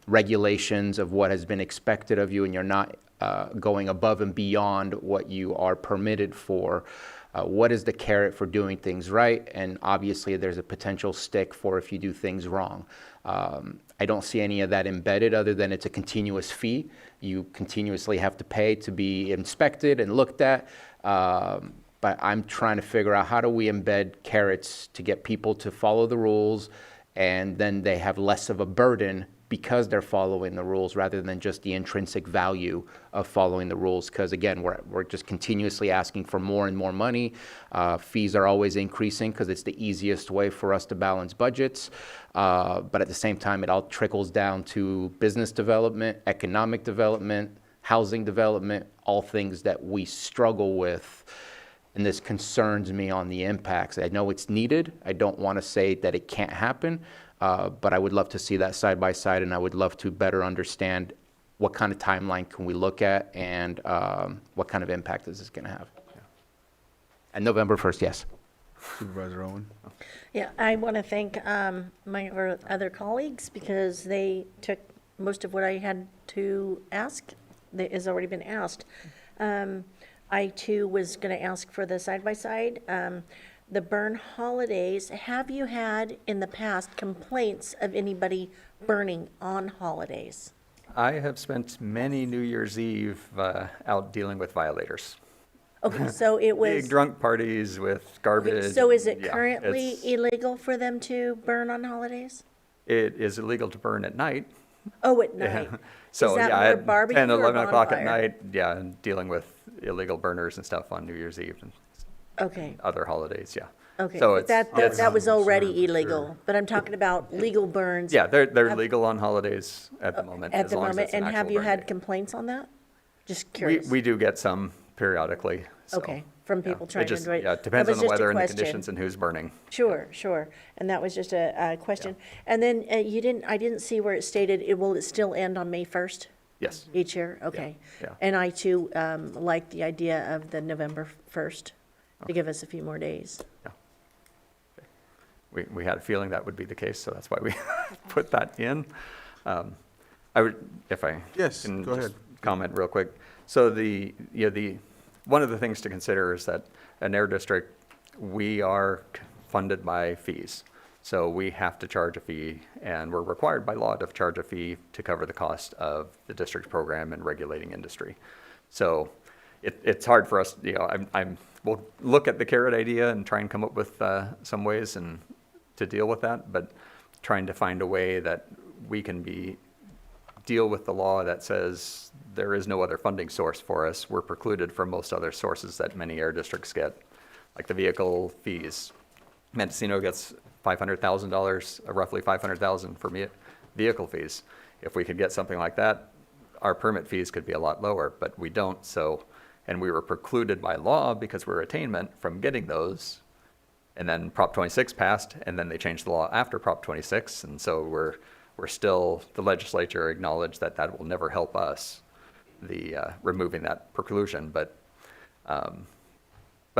B: regulations of what has been expected of you and you're not going above and beyond what you are permitted for, what is the carrot for doing things right? And obviously there's a potential stick for if you do things wrong. I don't see any of that embedded other than it's a continuous fee. You continuously have to pay to be inspected and looked at. But I'm trying to figure out how do we embed carrots to get people to follow the rules, and then they have less of a burden because they're following the rules rather than just the intrinsic value of following the rules. Because again, we're just continuously asking for more and more money. Fees are always increasing because it's the easiest way for us to balance budgets. But at the same time, it all trickles down to business development, economic development, housing development, all things that we struggle with. And this concerns me on the impacts. I know it's needed. I don't want to say that it can't happen, but I would love to see that side by side, and I would love to better understand what kind of timeline can we look at and what kind of impact is this going to have. And November 1st, yes.
A: Supervisor Owen?
D: Yeah, I want to thank my other colleagues because they took most of what I had to ask that has already been asked. I too was going to ask for the side-by-side. The burn holidays, have you had in the past complaints of anybody burning on holidays?
U: I have spent many New Year's Eve out dealing with violators.
D: Okay, so it was.
U: Big drunk parties with garbage.
D: Okay, so is it
U: Yeah,
D: currently
U: it's-
D: illegal for them to burn on holidays?
U: It is illegal to burn at night.
D: Oh, at night.
U: So,
D: Is that
U: yeah,
D: more
U: at
D: barbecue
U: 10,
D: or
U: 11 o'clock at
D: bonfire?
U: night, yeah, and dealing with illegal burners and stuff on New Year's Eve and
D: Okay,
U: other holidays, yeah.
D: okay.
U: So
D: But
U: it's-
D: that
U: it's-
D: was already illegal, but I'm talking about legal burns.
U: Yeah, they're
D: Have-
U: legal on holidays at the moment.
D: At
U: as
D: the
U: long as
D: moment,
U: it's an
D: and have
U: actual
D: you
U: burn
D: had
U: day.
D: complaints on that? Just
U: We,
D: curious.
U: we do get some periodically. So,
D: Okay, from people
U: yeah.
D: trying
U: It
D: to
U: just,
D: enjoy.
U: yeah, it
D: That
U: depends on
D: was
U: the
D: just a
U: weather and the
D: question.
U: conditions and who's burning.
D: Sure, sure. And that was just a question. And then I didn't see where it stated, will it still end on May 1st?
U: Yes.
D: Each year? Okay.
U: yeah.
D: And I too like the idea of the November 1st to give us a few more days.
U: We had a feeling that would be the case, so that's why we put that in. I would, if I
A: Yes,
U: can
A: go
U: just
A: ahead.
U: comment real quick. So one of the things to consider is that an air district, we are funded by fees. So we have to charge a fee, and we're required by law to charge a fee to cover the cost of the district's program and regulating industry. So it's hard for us, we'll look at the carrot idea and try and come up with some ways and to deal with that, but trying to find a way that we can deal with the law that says there is no other funding source for us. We're precluded from most other sources that many air districts get, like the vehicle fees. Mendocino gets $500,000, roughly $500,000 for vehicle fees. If we could get something like that, our permit fees could be a lot lower, but we don't. So, and we were precluded by law because we're attainment from getting those. And then Prop 26 passed, and then they changed the law after Prop 26, and so we're still, the legislature acknowledged that will never help us, removing that preclusion, but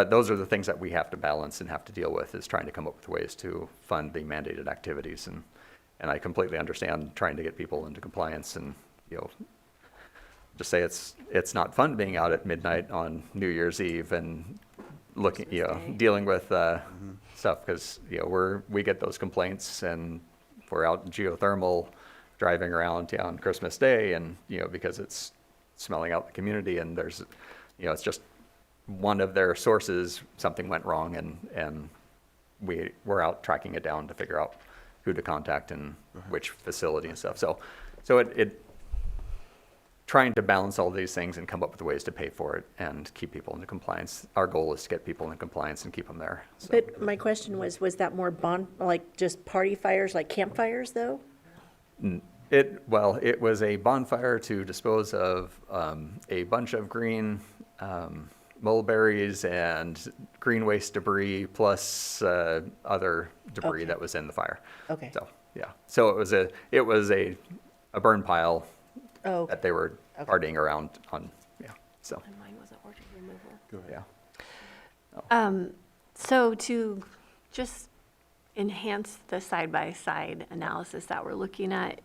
U: those are the things that we have to balance and have to deal with, is trying to come up with ways to fund the mandated activities, and I completely understand trying to get people into compliance, and just say it's not fun being out at midnight on New Year's Eve and looking, dealing with stuff, because we get those complaints, and we're out in geothermal driving around on Christmas Day, and because it's smelling out the community, and there's it's just one of their sources, something went wrong, and we're out tracking it down to figure out who to contact and which facility and stuff. So it trying to balance all these things and come up with ways to pay for it and keep people into compliance. Our goal is to get people into compliance and keep them there. So.
D: But my question was that more like just party fires, like campfires though?
U: It was a bonfire to dispose of a bunch of green mulberries and green waste debris, plus other debris that was in the fire.
D: Okay.
U: So yeah, so it was a burn pile that they were partying around on. Yeah. So.
E: And mine was an orchard removal.
U: Go ahead. Yeah.
E: So to just enhance the side-by-side analysis that we're looking at,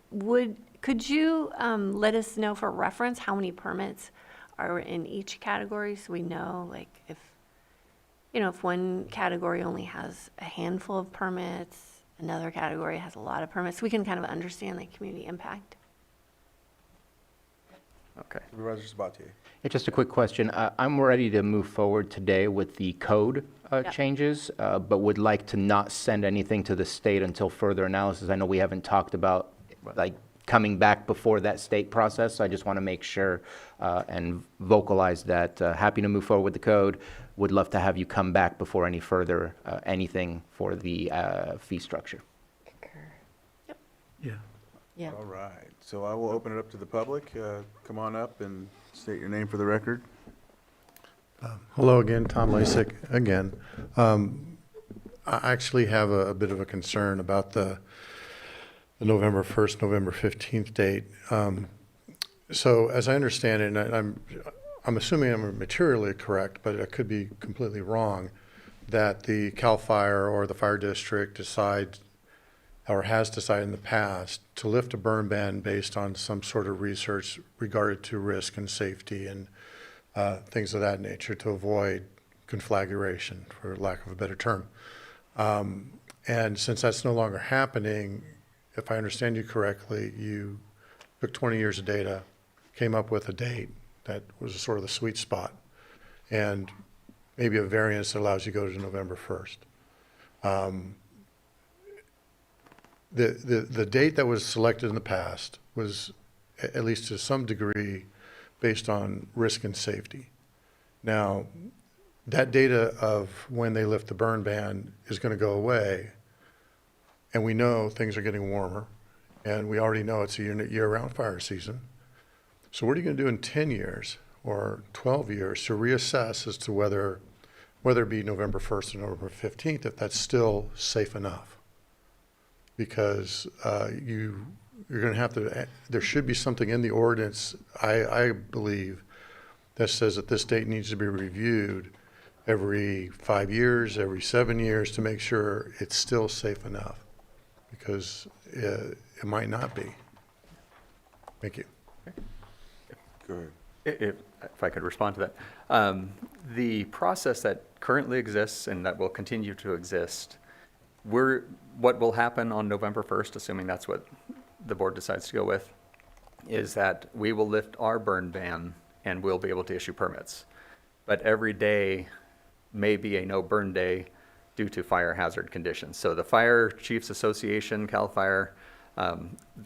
E: could you let us know for reference how many permits are in each category, so we know, like, if one category only has a handful of permits, another category has a lot of permits, we can kind of understand the community impact?
U: Okay.
A: Supervisor Sabatier.
B: Yeah, just a quick question. I'm ready to move forward today with the code changes, but would like to not send anything to the state until further analysis. I know we haven't talked about like coming back before that state process. So I just want to make sure and vocalize that happy to move forward with the code. Would love to have you come back before any further anything for the fee structure.
L: Yeah.
D: Yeah.
A: All right, so I will open it up to the public. Come on up and state your name for the record.
G: Hello again, Tom Lasik again. I actually have a bit of a concern about the November 1st, November 15th date. So as I understand it, and I'm assuming I'm materially correct, but I could be completely wrong, that the CAL FIRE or the fire district decides or has decided in the past to lift a burn ban based on some sort of research regarded to risk and safety and things of that nature to avoid conflagration, for lack of a better term. And since that's no longer happening, if I understand you correctly, you took 20 years of data, came up with a date that was sort of the sweet spot, and maybe a variance that allows you to go to November 1st. The date that was selected in the past was, at least to some degree, based on risk and safety. Now, that data of when they lift the burn ban is going to go away, and we know things are getting warmer, and we already know it's a year-round fire season. So what are you going to do in 10 years or 12 years to reassess as to whether it be November 1st or November 15th, if that's still safe enough? Because you're going to have to, there should be something in the ordinance, I believe, that says that this date needs to be reviewed every 5 years, every 7 years, to make sure it's still safe enough, because it might not be. Thank you.
A: Go ahead.
U: If I could respond to that. The process that currently exists and that will continue to exist, what will happen on November 1st, assuming that's what the board decides to go with, is that we will lift our burn ban and we'll be able to issue permits. But every day may be a no burn day due to fire hazard conditions. So the Fire Chiefs Association, CAL FIRE,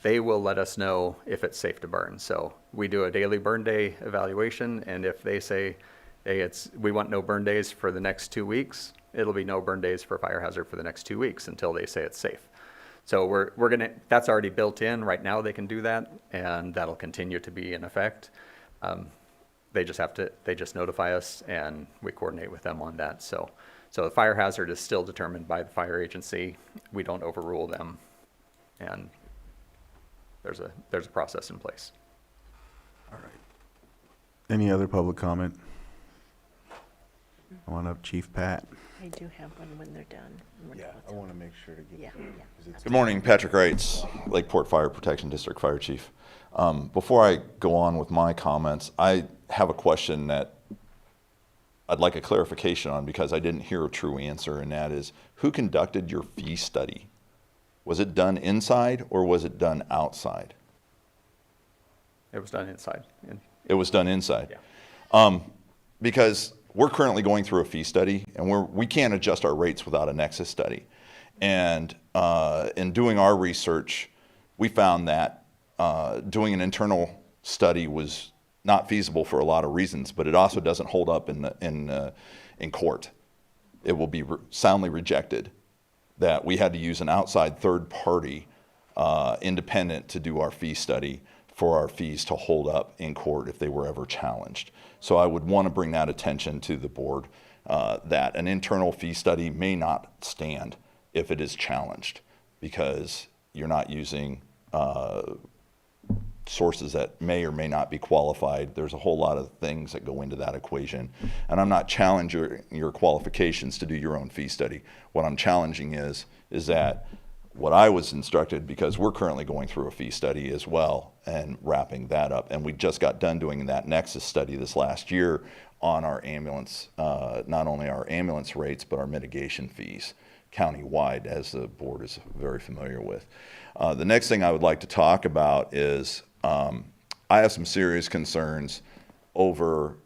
U: they will let us know if it's safe to burn. So we do a daily burn day evaluation, and if they say, hey, we want no burn days for the next 2 weeks, it'll be no burn days for fire hazard for the next 2 weeks until they say it's safe. So we're gonna, that's already built in. Right now they can do that, and that'll continue to be in effect. They just notify us, and we coordinate with them on that. So the fire hazard is still determined by the fire agency. We don't overrule them, and there's a process in place.
A: All right. Any other public comment? Come on up, Chief Pat.
D: I do have one when they're done.
A: Yeah, I want to make sure to get.
D: Yeah.
R: Good morning, Patrick Wrights, Lakeport Fire Protection District Fire Chief. Before I go on with my comments, I have a question that I'd like a clarification on, because I didn't hear a true answer, and that is, who conducted your fee study? Was it done inside or was it done outside?
U: It was done inside.
R: It was done inside.
U: Yeah.
R: Because we're currently going through a fee study, and we can't adjust our rates without a nexus study. And in doing our research, we found that doing an internal study was not feasible for a lot of reasons, but it also doesn't hold up in court. It will be soundly rejected that we had to use an outside third party, independent, to do our fee study for our fees to hold up in court if they were ever challenged. So I would want to bring that attention to the board, that an internal fee study may not stand if it is challenged, because you're not using sources that may or may not be qualified. There's a whole lot of things that go into that equation. And I'm not challenging your qualifications to do your own fee study. What I'm challenging is that what I was instructed, because we're currently going through a fee study as well and wrapping that up. And we just got done doing that Nexus study this last year on our ambulance, not only our ambulance rates, but our mitigation fees countywide, as the board is very familiar with. The next thing I would like to talk about is I have some serious concerns over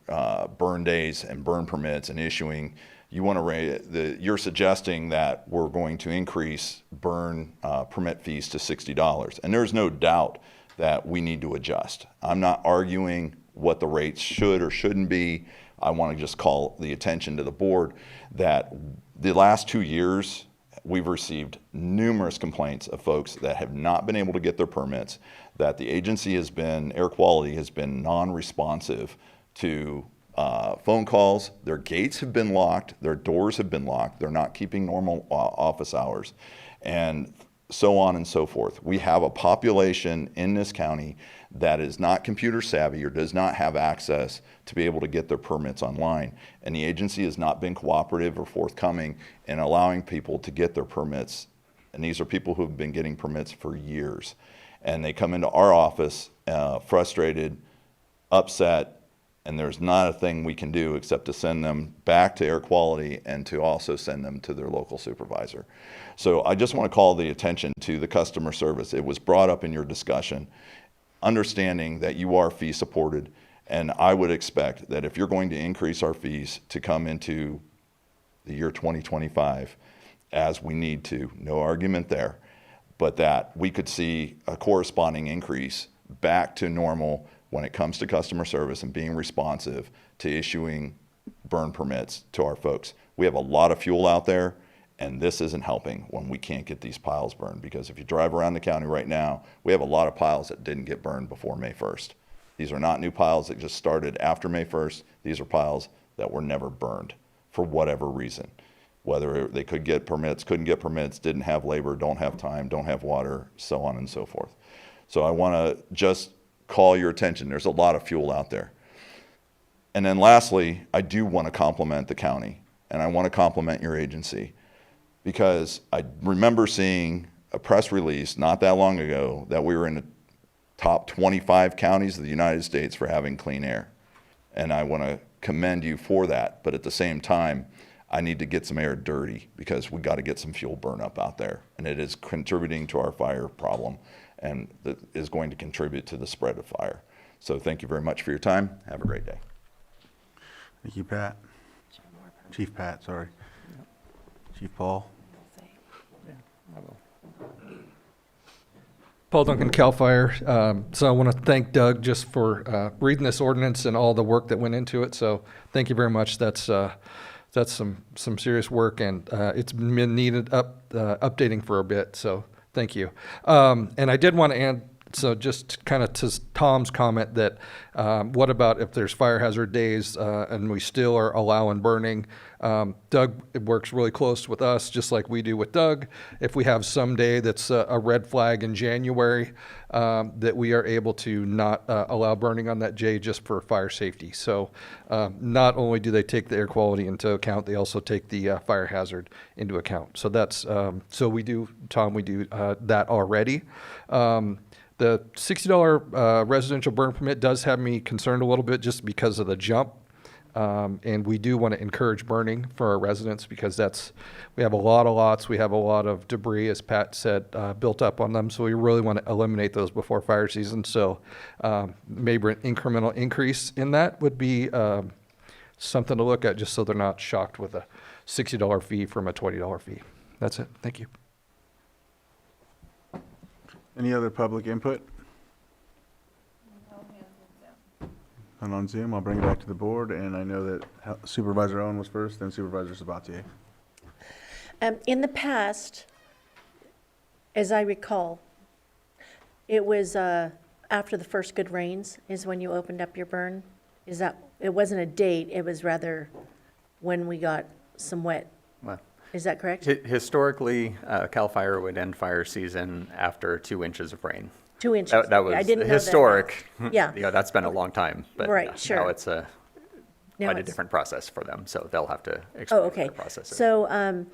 R: burn days and burn permits and issuing. You're suggesting that we're going to increase burn permit fees to $60. And there's no doubt that we need to adjust. I'm not arguing what the rates should or shouldn't be. I want to just call the attention to the board that the last 2 years, we've received numerous complaints of folks that have not been able to get their permits, that the agency has been, air quality has been non-responsive to phone calls. Their gates have been locked, their doors have been locked, they're not keeping normal office hours, and so on and so forth. We have a population in this county that is not computer savvy or does not have access to be able to get their permits online. And the agency has not been cooperative or forthcoming in allowing people to get their permits. And these are people who have been getting permits for years. And they come into our office frustrated, upset, and there's not a thing we can do except to send them back to air quality and to also send them to their local supervisor. So I just want to call the attention to the customer service. It was brought up in your discussion, understanding that you are fee supported, and I would expect that if you're going to increase our fees to come into the year 2025, as we need to, no argument there, but that we could see a corresponding increase back to normal when it comes to customer service and being responsive to issuing burn permits to our folks. We have a lot of fuel out there, and this isn't helping when we can't get these piles burned, because if you drive around the county right now, we have a lot of piles that didn't get burned before May 1st. These are not new piles that just started after May 1st. These are piles that were never burned for whatever reason. Whether they could get permits, couldn't get permits, didn't have labor, don't have time, don't have water, so on and so forth. So I want to just call your attention. There's a lot of fuel out there. And then lastly, I do want to compliment the county, and I want to compliment your agency, because I remember seeing a press release not that long ago that we were in the top 25 counties of the United States for having clean air. And I want to commend you for that. But at the same time, I need to get some air dirty, because we got to get some fuel burn up out there. And it is contributing to our fire problem, and that is going to contribute to the spread of fire. So thank you very much for your time. Have a great day.
A: Thank you, Pat. Chief Pat, sorry. Chief Paul.
C: Paul Duncan, CAL FIRE. So I want to thank Doug just for reading this ordinance and all the work that went into it. So thank you very much. That's some serious work, and it's been needed updating for a bit. So thank you. And I did want to add, so just kind of to Tom's comment that what about if there's fire hazard days and we still are allowing burning? Doug works really close with us, just like we do with Doug. If we have some day that's a red flag in January, that we are able to not allow burning on that day just for fire safety. So not only do they take the air quality into account, they also take the fire hazard into account. So that's, so we do, Tom, we do that already. The $60 residential burn permit does have me concerned a little bit just because of the jump. And we do want to encourage burning for our residents, because we have a lot of lots, we have a lot of debris, as Pat said, built up on them. So we really want to eliminate those before fire season. So maybe an incremental increase in that would be something to look at, just so they're not shocked with a $60 fee from a $20 fee. That's it. Thank you.
A: Any other public input? And on Zoom, I'll bring it back to the board, and I know that Supervisor Owen was first, then Supervisor Sabatier.
D: In the past, as I recall, it was after the first good rains is when you opened up your burn. It wasn't a date, it was rather when we got some wet.
U: Well,
D: is that correct?
U: Historically, CAL FIRE would end fire season after 2 inches of rain.
D: 2 inches.
U: That was
D: I didn't know
U: historic.
D: That. Yeah.
U: You know, that's been a long time, but
D: right, sure.
U: Now it's quite a different process for them, so they'll have to explain
D: okay.
U: the process.
D: So, I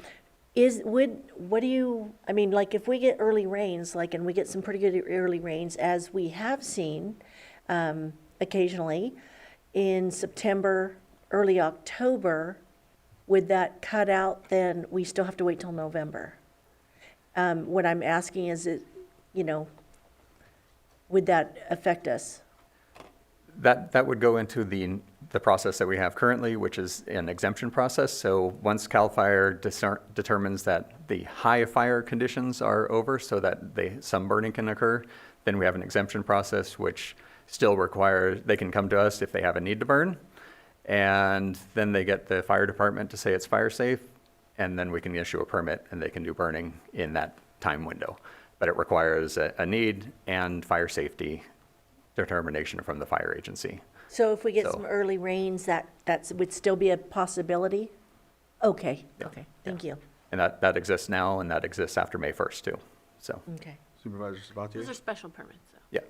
D: mean, like if we get early rains, and we get some pretty good early rains, as we have seen occasionally in September, early October, would that cut out, then we still have to wait till November? What I'm asking is, would that affect us?
U: That would go into the process that we have currently, which is an exemption process. So once CAL FIRE determines that the high fire conditions are over, so that some burning can occur, Then we have an exemption process, which still requires, they can come to us if they have a need to burn. And then they get the fire department to say it's fire safe. And then we can issue a permit and they can do burning in that time window. But it requires a need and fire safety determination from the fire agency.
D: So if we get
U: So-
D: some early rains, that would still be a possibility? Okay, okay, thank you.
U: And that exists now, and that exists after May 1st too, so.
D: Okay.
A: Supervisor Sabatier?
E: Those are special permits, though.
U: Yeah,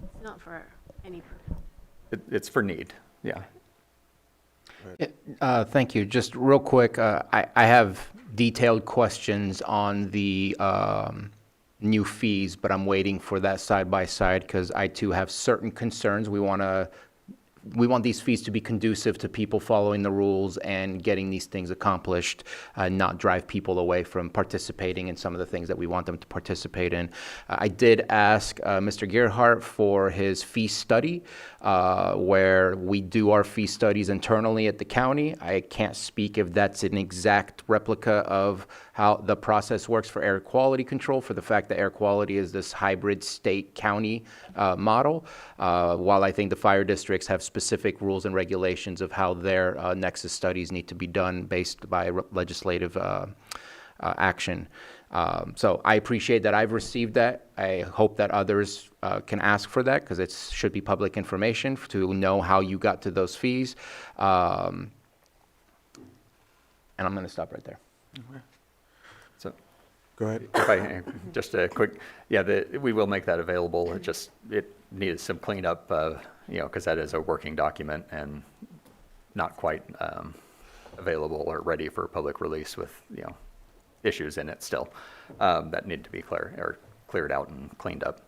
E: It's not for any permit.
U: it's for need, yeah.
B: Thank you. Just real quick, I have detailed questions on the new fees, but I'm waiting for that side by side because I too have certain concerns. We want these fees to be conducive to people following the rules and getting these things accomplished, not drive people away from participating in some of the things that we want them to participate in. I did ask Mr. Gerhardt for his fee study, where we do our fee studies internally at the county. I can't speak if that's an exact replica of how the process works for air quality control, for the fact that air quality is this hybrid state-county model, while I think the fire districts have specific rules and regulations of how their nexus studies need to be done based by legislative action. So I appreciate that I've received that. I hope that others can ask for that because it should be public information to know how you got to those fees. And I'm going to stop right there.
U: So,
A: go ahead.
U: If I, just a quick, yeah, we will make that available. It needed some cleanup, because that is a working document and not quite available or ready for public release with, issues in it still that need to be cleared out and cleaned up.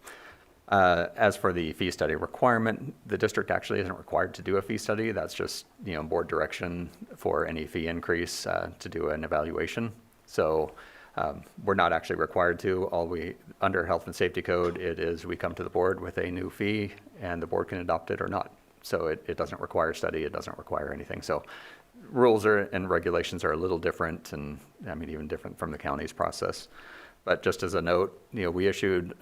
U: As for the fee study requirement, the district actually isn't required to do a fee study. That's just, board direction for any fee increase to do an evaluation. So we're not actually required to. Under Health and Safety Code, it is we come to the board with a new fee and the board can adopt it or not. So it doesn't require a study, it doesn't require anything. So rules and regulations are a little different, and even different from the county's process. But just as a note, we issued,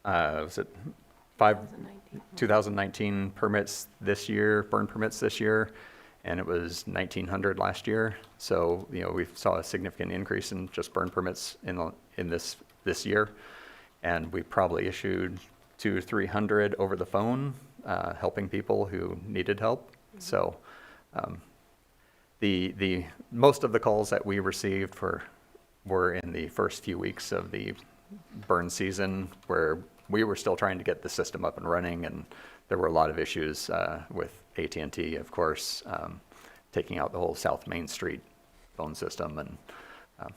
U: was it 2019 permits this year, burn permits this year, and it was 1,900 last year. So, we saw a significant increase in just burn permits in this year. And we probably issued 200 or 300 over the phone, helping people who needed help. So, the most of the calls that we received were in the first few weeks of the burn season, where we were still trying to get the system up and running, and there were a lot of issues with AT&T, of course, taking out the whole South Main Street phone system, and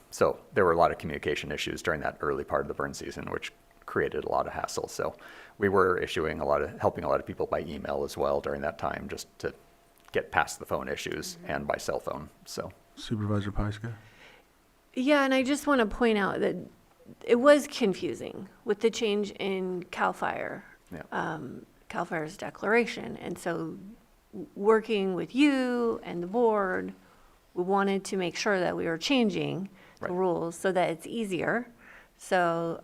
U: so there were a lot of communication issues during that early part of the burn season, which created a lot of hassle. So we were helping a lot of people by email as well during that time, just to get past the phone issues, and by cell phone. So
A: Supervisor Pyska?
E: Yeah, and I just want to point out that it was confusing with the change in CAL FIRE, CAL FIRE's declaration. And so working with you and the board, we wanted to make sure that we were changing the rules so that it's easier. So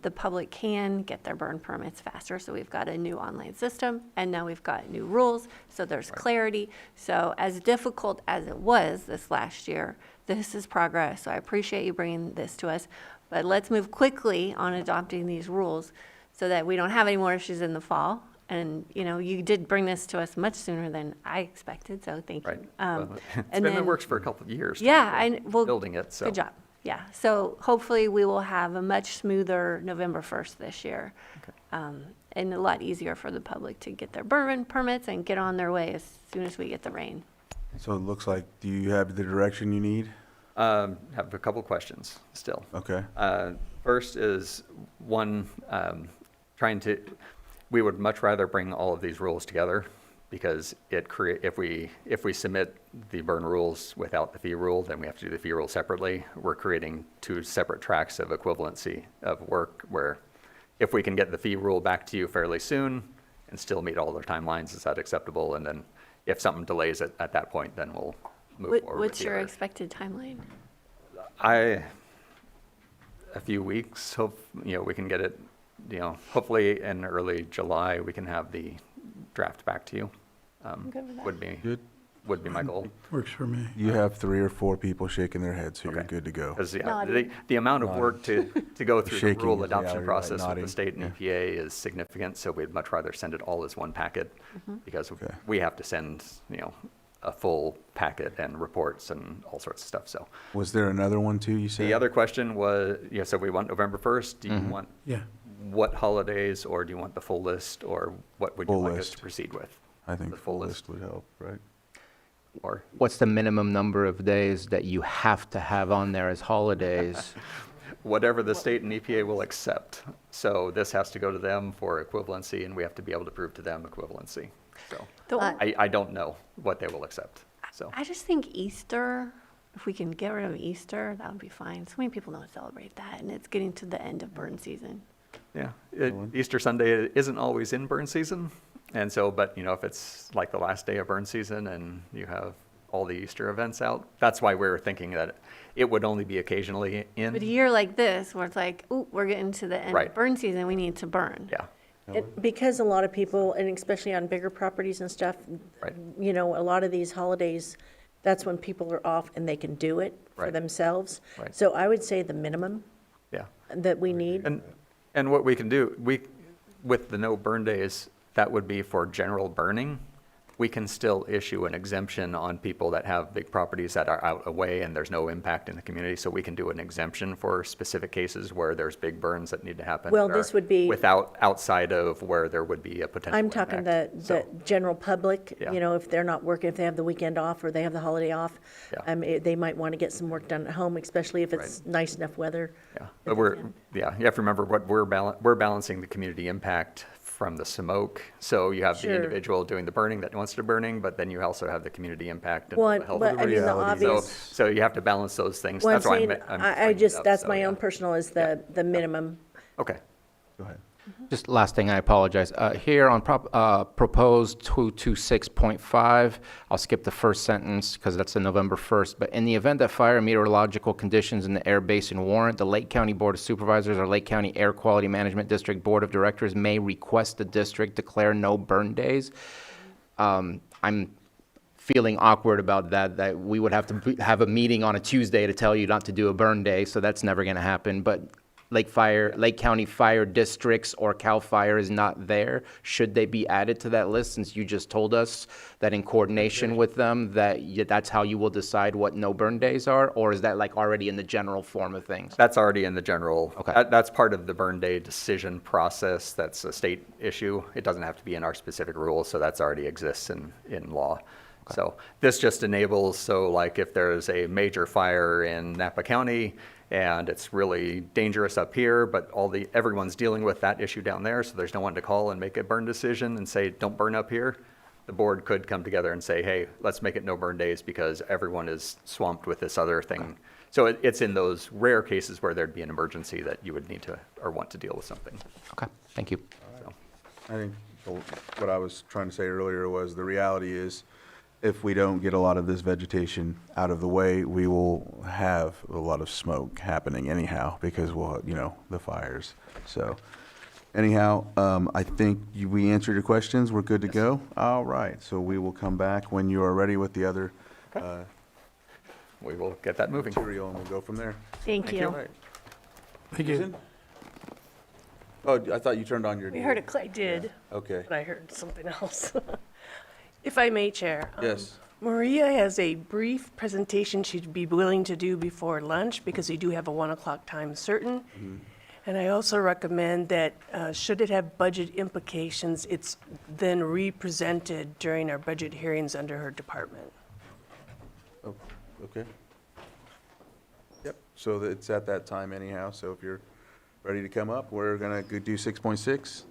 E: the public can get their burn permits faster. So we've got a new online system, and now we've got new rules. So there's clarity. So as difficult as it was this last year, this is progress. So I appreciate you bringing this to us. But let's move quickly on adopting these rules so that we don't have any more issues in the fall. And, you did bring this to us much sooner than I expected, so thank you.
U: It's been in the works for a couple of years.
E: Building
U: it. So.
E: Good job. Yeah, so hopefully we will have a much smoother November 1st this year. And a lot easier for the public to get their burn permits and get on their way as soon as we get the rain.
A: So it looks like, do you have the direction you need?
U: Have a couple questions still.
A: Okay.
U: First is one, we would much rather bring all of these rules together, because if we submit the burn rules without the fee rule, then we have to do the fee rule separately. We're creating two separate tracks of equivalency of work, where if we can get the fee rule back to you fairly soon and still meet all their timelines, is that acceptable? And then if something delays it at that point, then we'll move forward.
E: What's your expected timeline?
U: A few weeks. Hope we can get it hopefully in early July, we can have the draft back to you.
E: good with that.
U: Would be my goal.
L: Works for me.
A: You have 3 or 4 people shaking their heads, so you're good to go.
U: Because
E: Nodding.
U: the amount of work to go through the
A: Shaking
U: rural
A: is, yeah,
U: adoption
A: you're right,
U: process with
A: nodding,
U: the state and
A: yeah.
U: EPA is significant, so we'd much rather send it all as one packet because we have to send, a full packet and reports and all sorts of stuff, so.
A: Was there another one too, you said?
U: The other question was, so we want November 1st. Do you want
L: Yeah.
U: what holidays, or do you want the full list, or what would you
A: Full
U: like us
A: list.
U: to proceed with?
A: I think
U: The
A: full list would help, right?
U: Or
B: What's the minimum number of days that you have to have on there as holidays?
U: whatever the state and EPA will accept. So this has to go to them for equivalency, and we have to be able to prove to them equivalency. So I don't know what they will accept, so.
E: I just think Easter, if we can get rid of Easter, that would be fine. So many people don't celebrate that, and it's getting to the end of burn season.
U: Yeah, Easter Sunday isn't always in burn season, and so, but if it's like the last day of burn season and you have all the Easter events out, that's why we were thinking that it would only be occasionally in.
E: But a year like this, where it's like, ooh, we're getting to the end
U: Right.
E: of burn season, we need to burn.
U: Yeah,
D: Because a lot of people, and especially on bigger properties and stuff,
U: Right.
D: A lot of these holidays, that's when people are off and they can do it for
U: Right.
D: themselves.
U: Right.
D: So I would say the minimum
U: yeah.
D: that we need.
U: And what we can do, with the no burn days, that would be for general burning. We can still issue an exemption on people that have big properties that are out away and there's no impact in the community. So we can do an exemption for specific cases where there's big burns that need to happen.
D: Well,
U: that
D: this
U: are
D: would be-
U: outside of where there would be a potential
D: I'm talking
U: impact.
D: the general public,
U: Yeah.
D: if they're not working, if they have the weekend off or they have the holiday off,
U: Yeah.
D: they might want to get some work done at home, especially if it's nice enough weather.
U: Yeah, but you have to remember what we're balancing the community impact from the smoke. So you have the
D: Sure.
U: individual doing the burning that wants to burning, but then you also have the community impact and
D: Well,
U: the health
D: but
U: of
D: I
U: the
D: mean, the
U: community.
D: obvious-
U: So you have to balance those things.
D: Well, I'm
U: That's why
D: saying,
U: I'm
D: I
U: bringing it
D: just,
U: up,
D: that's
U: so,
D: my
U: yeah.
D: own personal, is the minimum.
U: Okay.
A: Go ahead.
B: Just last thing, I apologize. Here on proposed 226.5, I'll skip the first sentence because that's the November 1st. But in the event that fire and meteorological conditions in the air basin warrant, the Lake County Board of Supervisors or Lake County Air Quality Management District Board of Directors may request the district declare no burn days. I'm feeling awkward about that we would have to have a meeting on a Tuesday to tell you not to do a burn day, so that's never going to happen. But Lake County Fire Districts or CAL FIRE is not there. Should they be added to that list, since you just told us that in coordination with them, that's how you will decide what no burn days are? Or is that like already in the general form of things?
U: That's already in the general.
B: Okay.
U: That's part of the burn day decision process. That's a state issue. It doesn't have to be in our specific rules, so that's already exists in law. So this just enables, so like if there's a major fire in Napa County and it's really dangerous up here, but everyone's dealing with that issue down there, so there's no one to call and make a burn decision and say, don't burn up here. The board could come together and say, hey, let's make it no burn days because everyone is swamped with this other thing. So it's in those rare cases where there'd be an emergency that you would need to or want to deal with something.
B: Okay, thank you.
U: So,
A: I think what I was trying to say earlier was the reality is if we don't get a lot of this vegetation out of the way, we will have a lot of smoke happening anyhow because we'll, the fires. So anyhow, I think we answered your questions. We're good to go. All right. So we will come back when you are ready with the other
U: we will get that moving.
A: material and we'll go from there.
D: Thank you.
A: All right.
L: Thank you.
A: Susan? Oh, I thought you turned on your.
F: We heard a click. I did,
A: Okay.
F: but I heard something else. If I may, Chair.
A: Yes.
F: Maria has a brief presentation she'd be willing to do before lunch because we do have a 1 o'clock time certain. And I also recommend that, should it have budget implications, it's then re-presented during our budget hearings under her department.
A: Oh, okay. Yep, so it's at that time anyhow, so if you're ready to come up, we're gonna go do 6.6.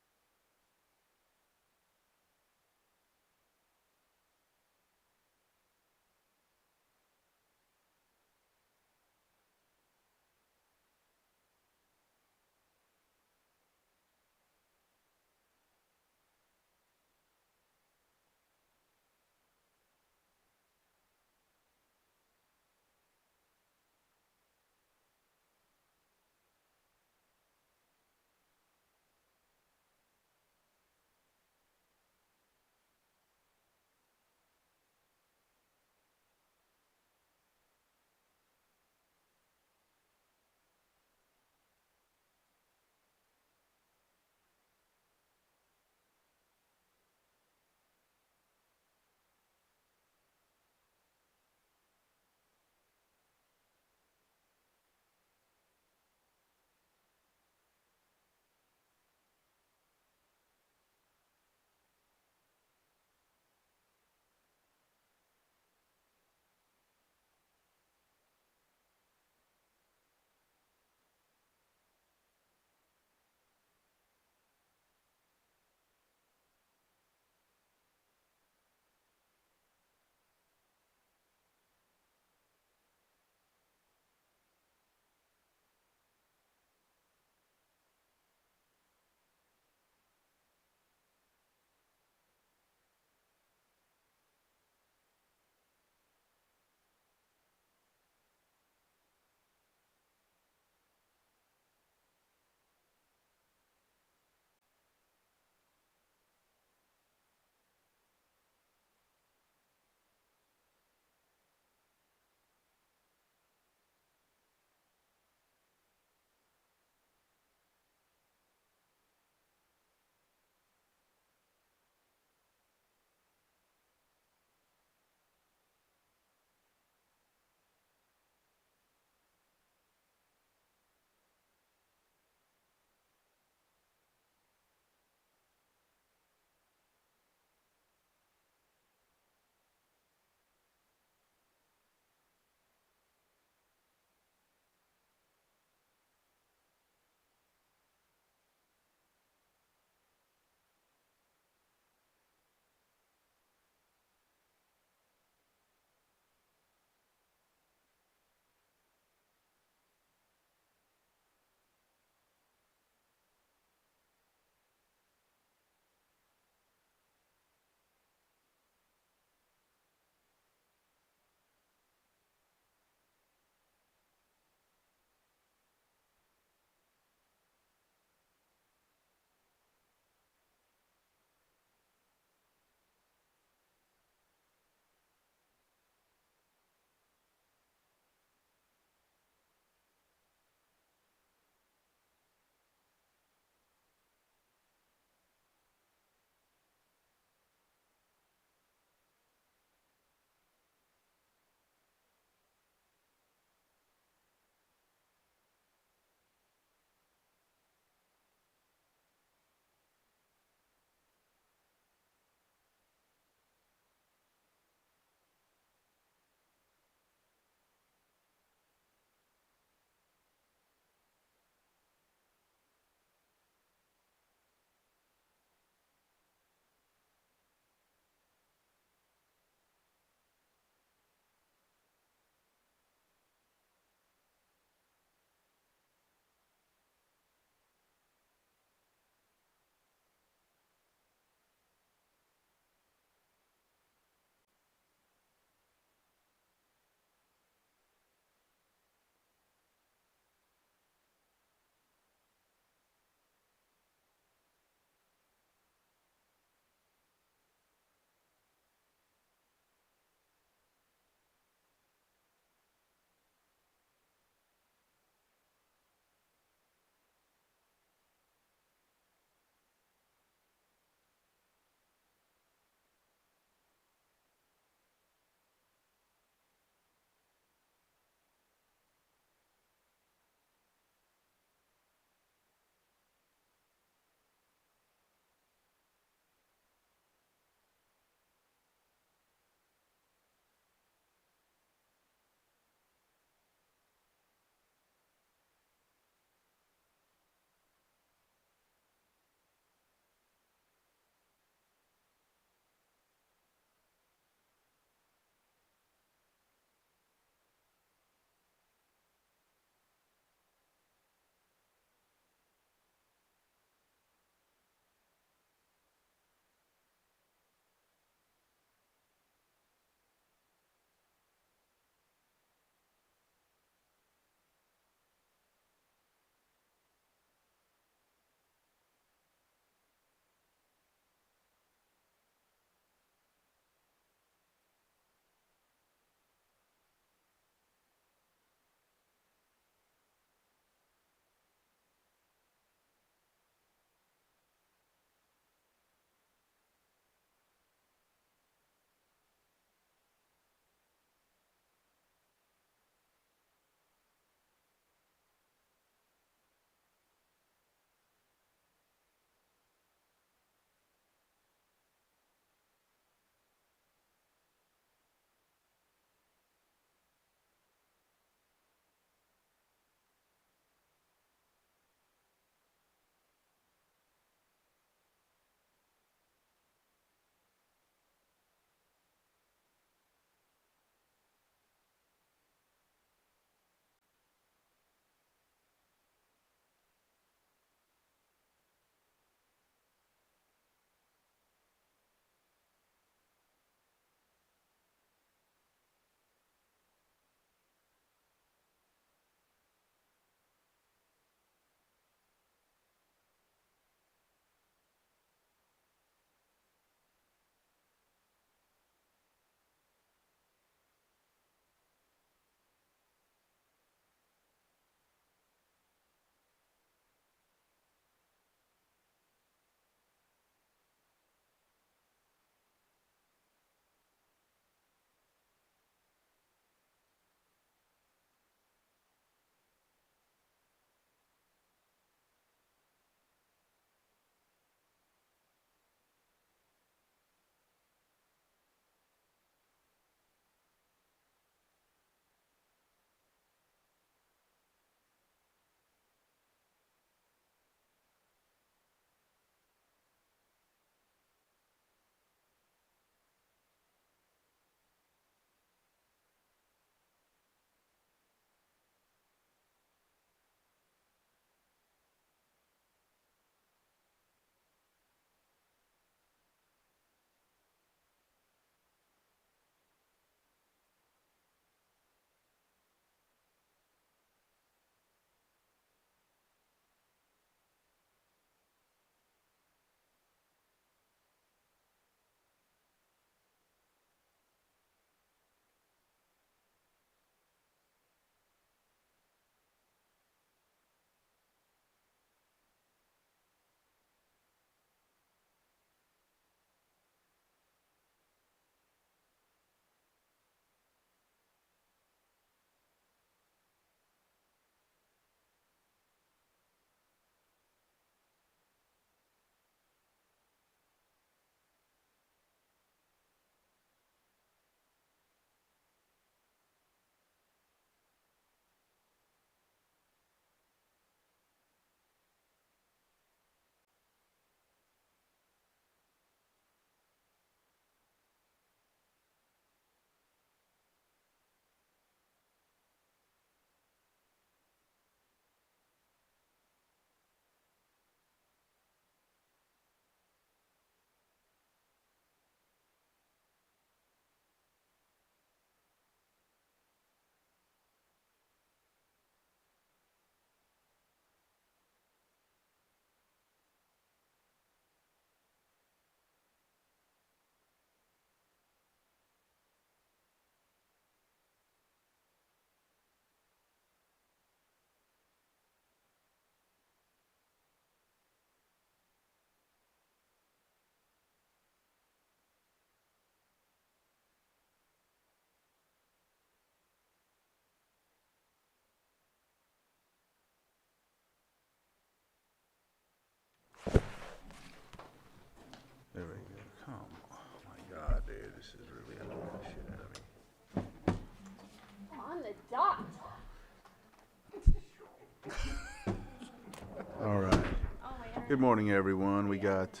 A: Good morning, everyone. We got,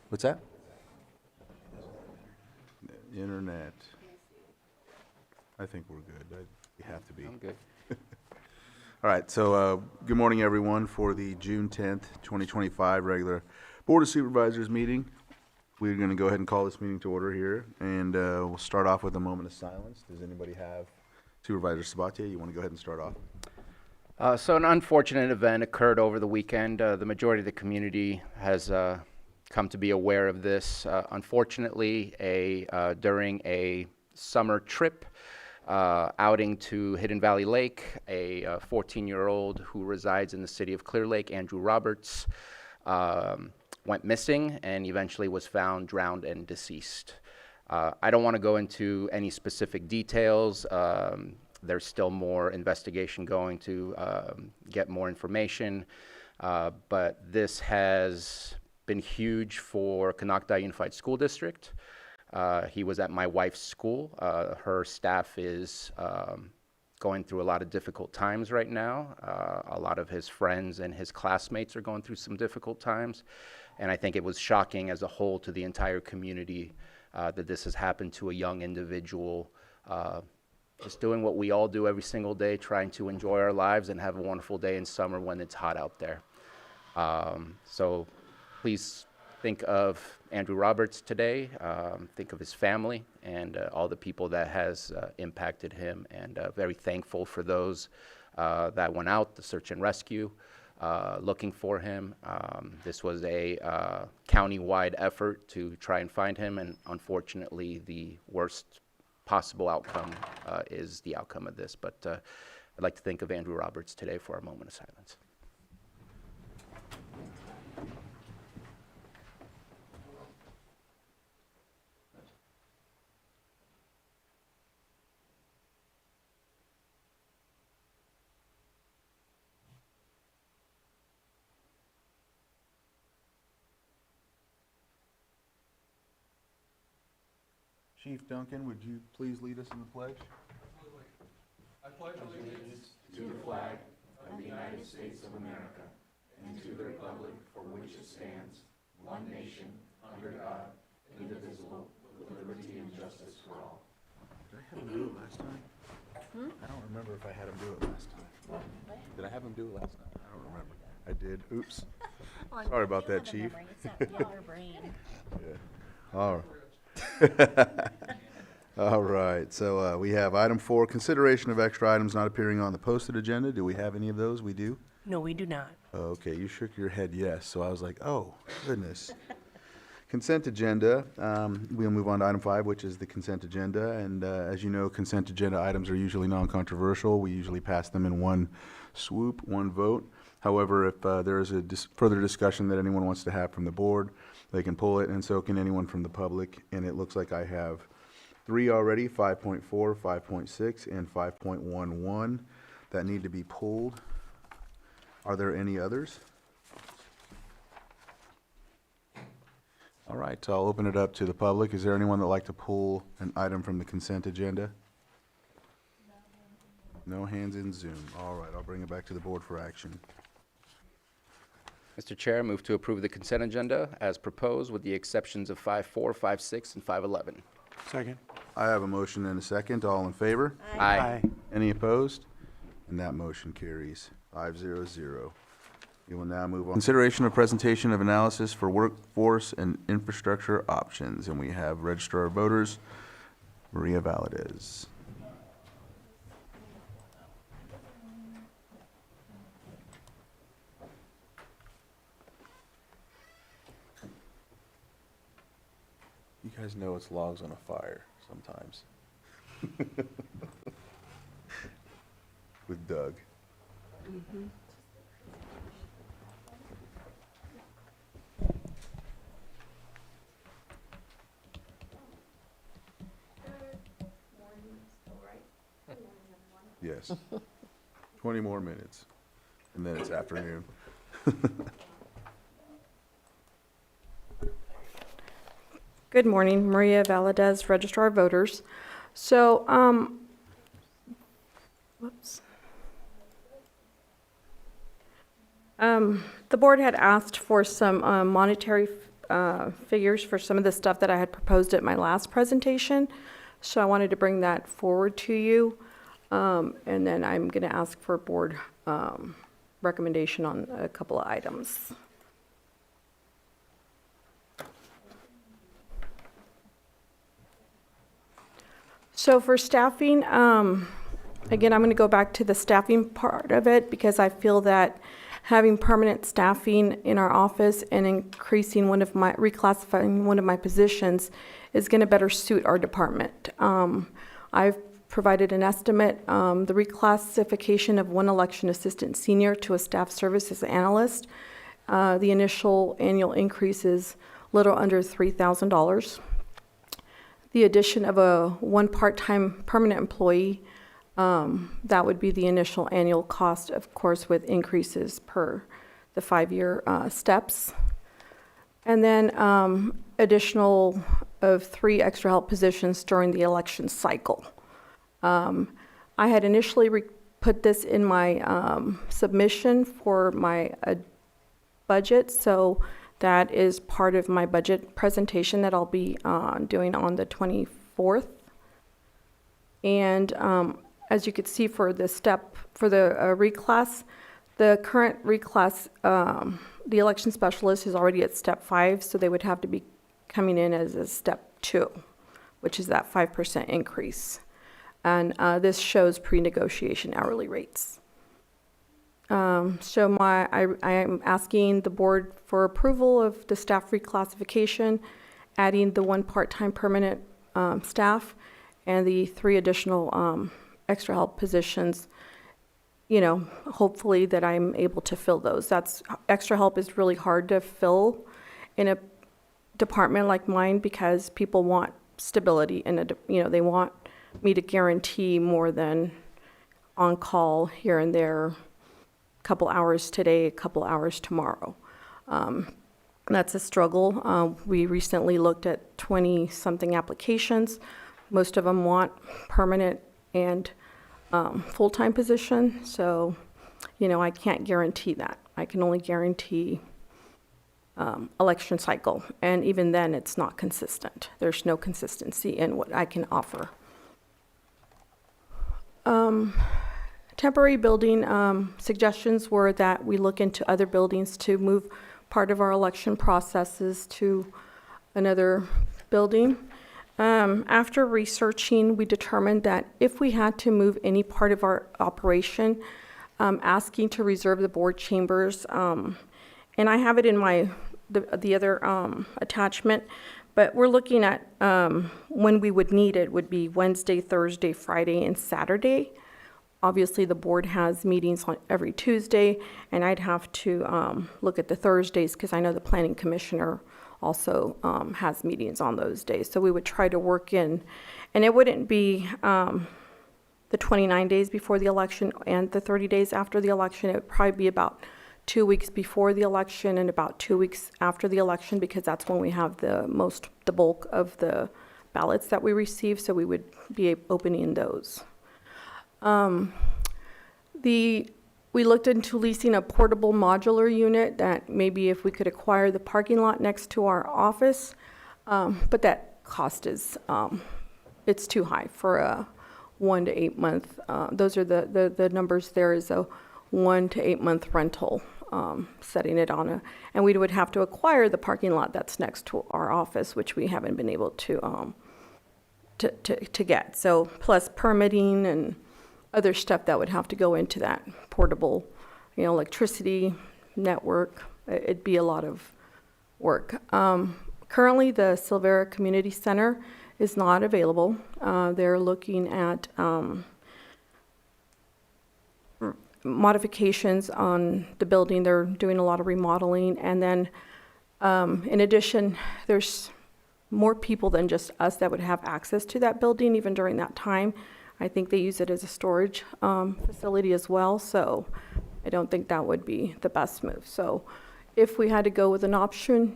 A: what's that? Internet. I think we're good. We have to be.
B: I'm good.
A: All right, so good morning, everyone, for the June 10th, 2025 regular Board of Supervisors meeting. We're going to go ahead and call this meeting to order here, and we'll start off with a moment of silence. Does anybody have, Supervisor Sabatier, you want to go ahead and start off?
B: So an unfortunate event occurred over the weekend. The majority of the community has come to be aware of this. Unfortunately, during a summer trip outing to Hidden Valley Lake, a 14-year-old who resides in the city of Clear Lake, Andrew Roberts, went missing and eventually was found drowned and deceased. I don't want to go into any specific details. There's still more investigation going to get more information, but this has been huge for Canoctown Unified School District. He was at my wife's school. Her staff is going through a lot of difficult times right now. A lot of his friends and his classmates are going through some difficult times, and I think it was shocking as a whole to the entire community that this has happened to a young individual just doing what we all do every single day, trying to enjoy our lives and have a wonderful day in summer when it's hot out there. So please think of Andrew Roberts today, think of his family and all the people that has impacted him, and very thankful for those that went out, the search and rescue, looking for him. This was a county-wide effort to try and find him, and unfortunately the worst possible outcome is the outcome of this. But I'd like to think of Andrew Roberts today for a moment of silence.
A: Chief Duncan, would you please lead us in the pledge?
C: I pledge allegiance
B: to the flag of the United States of America and to the republic for which it stands, one nation, under God, indivisible, with liberty and justice for all.
A: Did I have him do it last time? I don't remember if I had him do it last time. Did I have him do it last time? I don't remember. I did. Oops. Sorry about that, Chief. Yeah. All right. All right, so we have item 4, consideration of extra items not appearing on the posted agenda. Do we have any of those? We do?
F: No, we do not.
A: Okay, you shook your head yes, so I was like, oh, goodness. Consent agenda, we'll move on to item 5, which is the consent agenda. And as you know, consent agenda items are usually non-controversial. We usually pass them in one swoop, one vote. However, if there is a further discussion that anyone wants to have from the board, they can pull it, and so can anyone from the public. And it looks like I have 3 already, 5.4, 5.6, and 5.11 that need to be pulled. Are there any others? All right, so I'll open it up to the public. Is there anyone that'd like to pull an item from the consent agenda? No hands in Zoom. All right, I'll bring it back to the board for action.
B: Mr. Chair, I move to approve the consent agenda as proposed with the exceptions of 5.4, 5.6, and 5.11.
L: Second.
A: I have a motion and a second. All in favor?
B: Aye.
A: Any opposed? And that motion carries 5-0-0. We will now move on. Consideration of presentation of analysis for workforce and infrastructure options. And we have Registrar of Voters, Maria Valadez. You guys know it's logs on a fire sometimes. With Doug. Yes. 20 more minutes, and then it's afternoon.
I: Good morning, Maria Valadez, Registrar of Voters. So, The board had asked for some monetary figures for some of the stuff that I had proposed at my last presentation. So I wanted to bring that forward to you. And then I'm going to ask for board recommendation on a couple of items. So for staffing, again, I'm going to go back to the staffing part of it because I feel that having permanent staffing in our office and increasing reclassifying one of my positions is going to better suit our department. I've provided an estimate. The reclassification of one election assistant senior to a staff services analyst, the initial annual increase is a little under $3,000. The addition of one part-time permanent employee, that would be the initial annual cost, of course, with increases per the 5-year steps. And then additional of 3 extra help positions during the election cycle. I had initially put this in my submission for my budget, so that is part of my budget presentation that I'll be doing on the 24th. And as you could see for the reclass, the current reclass, the election specialist is already at step 5, so they would have to be coming in as a step 2, which is that 5% increase. And this shows pre-negotiation hourly rates. So I am asking the board for approval of the staff reclassification, adding the 1 part-time permanent staff and the 3 additional extra help positions. You know, hopefully that I'm able to fill those. Extra help is really hard to fill in a department like mine because people want stability and they want me to guarantee more than on call here and there, a couple hours today, a couple hours tomorrow. That's a struggle. We recently looked at 20-something applications. Most of them want permanent and full-time position. So, I can't guarantee that. I can only guarantee election cycle. And even then, it's not consistent. There's no consistency in what I can offer. Temporary building suggestions were that we look into other buildings to move part of our election processes to another building. After researching, we determined that if we had to move any part of our operation, asking to reserve the board chambers, and I have it in the other attachment, but we're looking at when we would need it would be Wednesday, Thursday, Friday, and Saturday. Obviously, the board has meetings on every Tuesday, and I'd have to look at the Thursdays because I know the planning commissioner also has meetings on those days. So we would try to work in, and it wouldn't be the 29 days before the election and the 30 days after the election. It would probably be about 2 weeks before the election and about 2 weeks after the election because that's when we have the bulk of the ballots that we receive. So we would be opening those. We looked into leasing a portable modular unit that maybe if we could acquire the parking lot next to our office, but that cost is, it's too high for a 1 to 8 month. Those are the numbers there is a 1 to 8 month rental, setting it on and we would have to acquire the parking lot that's next to our office, which we haven't been able to get. So plus permitting and other stuff that would have to go into that portable, electricity, network. It'd be a lot of work. Currently, the Silvera Community Center is not available. They're looking at modifications on the building. They're doing a lot of remodeling. And then, in addition, there's more people than just us that would have access to that building, even during that time. I think they use it as a storage facility as well, so I don't think that would be the best move. So if we had to go with an option,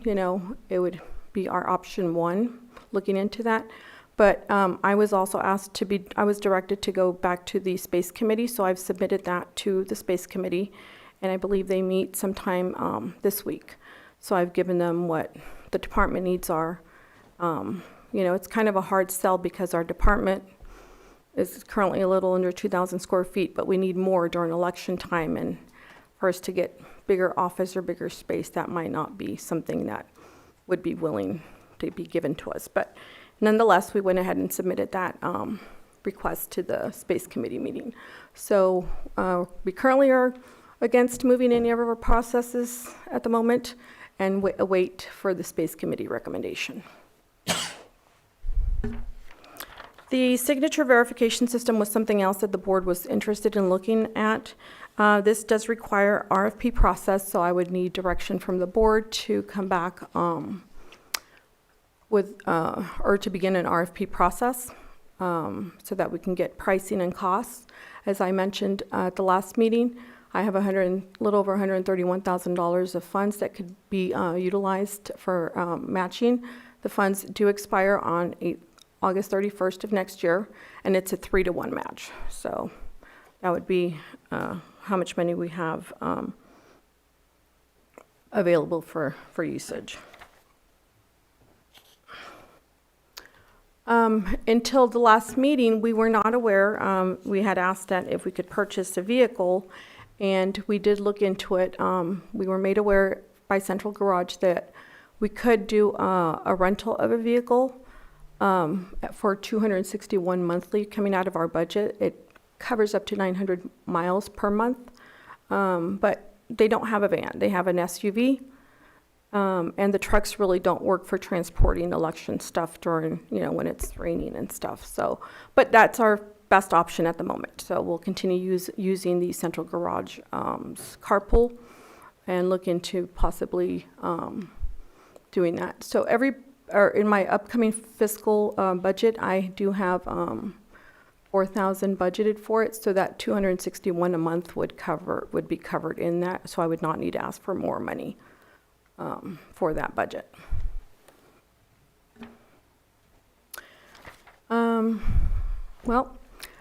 I: it would be our option 1, looking into that. But I was also I was directed to go back to the Space Committee, so I've submitted that to the Space Committee. and I believe they meet sometime this week. So I've given them what the department needs are. You know, it's kind of a hard sell because our department is currently a little under 2,000 square feet, but we need more during election time, and for us to get bigger office or bigger space, that might not be something that would be willing to be given to us. But nonetheless, we went ahead and submitted that request to the Space Committee meeting. So we currently are against moving any of our processes at the moment and await for the Space Committee recommendation. The signature verification system was something else that the board was interested in looking at. This does require RFP process, so I would need direction from the board to come back with, or to begin an RFP process so that we can get pricing and costs. As I mentioned at the last meeting, I have a little over $131,000 of funds that could be utilized for matching. The funds do expire on August 31st of next year, and it's a 3-to-1 match. So that would be how much money we have available for usage. Until the last meeting, we were not aware. We had asked that if we could purchase a vehicle, and we did look into it. We were made aware by Central Garage that we could do a rental of a vehicle for $261 monthly coming out of our budget. It covers up to 900 miles per month, but they don't have a van. They have an SUV, and the trucks really don't work for transporting election stuff during, you know, when it's raining and stuff. So, but that's our best option at the moment. So we'll continue using the Central Garage carpool and look into possibly doing that. So in my upcoming fiscal budget, I do have $4,000 budgeted for it, so that $261 a month would be covered in that. So I would not need to ask for more money for that budget. Well,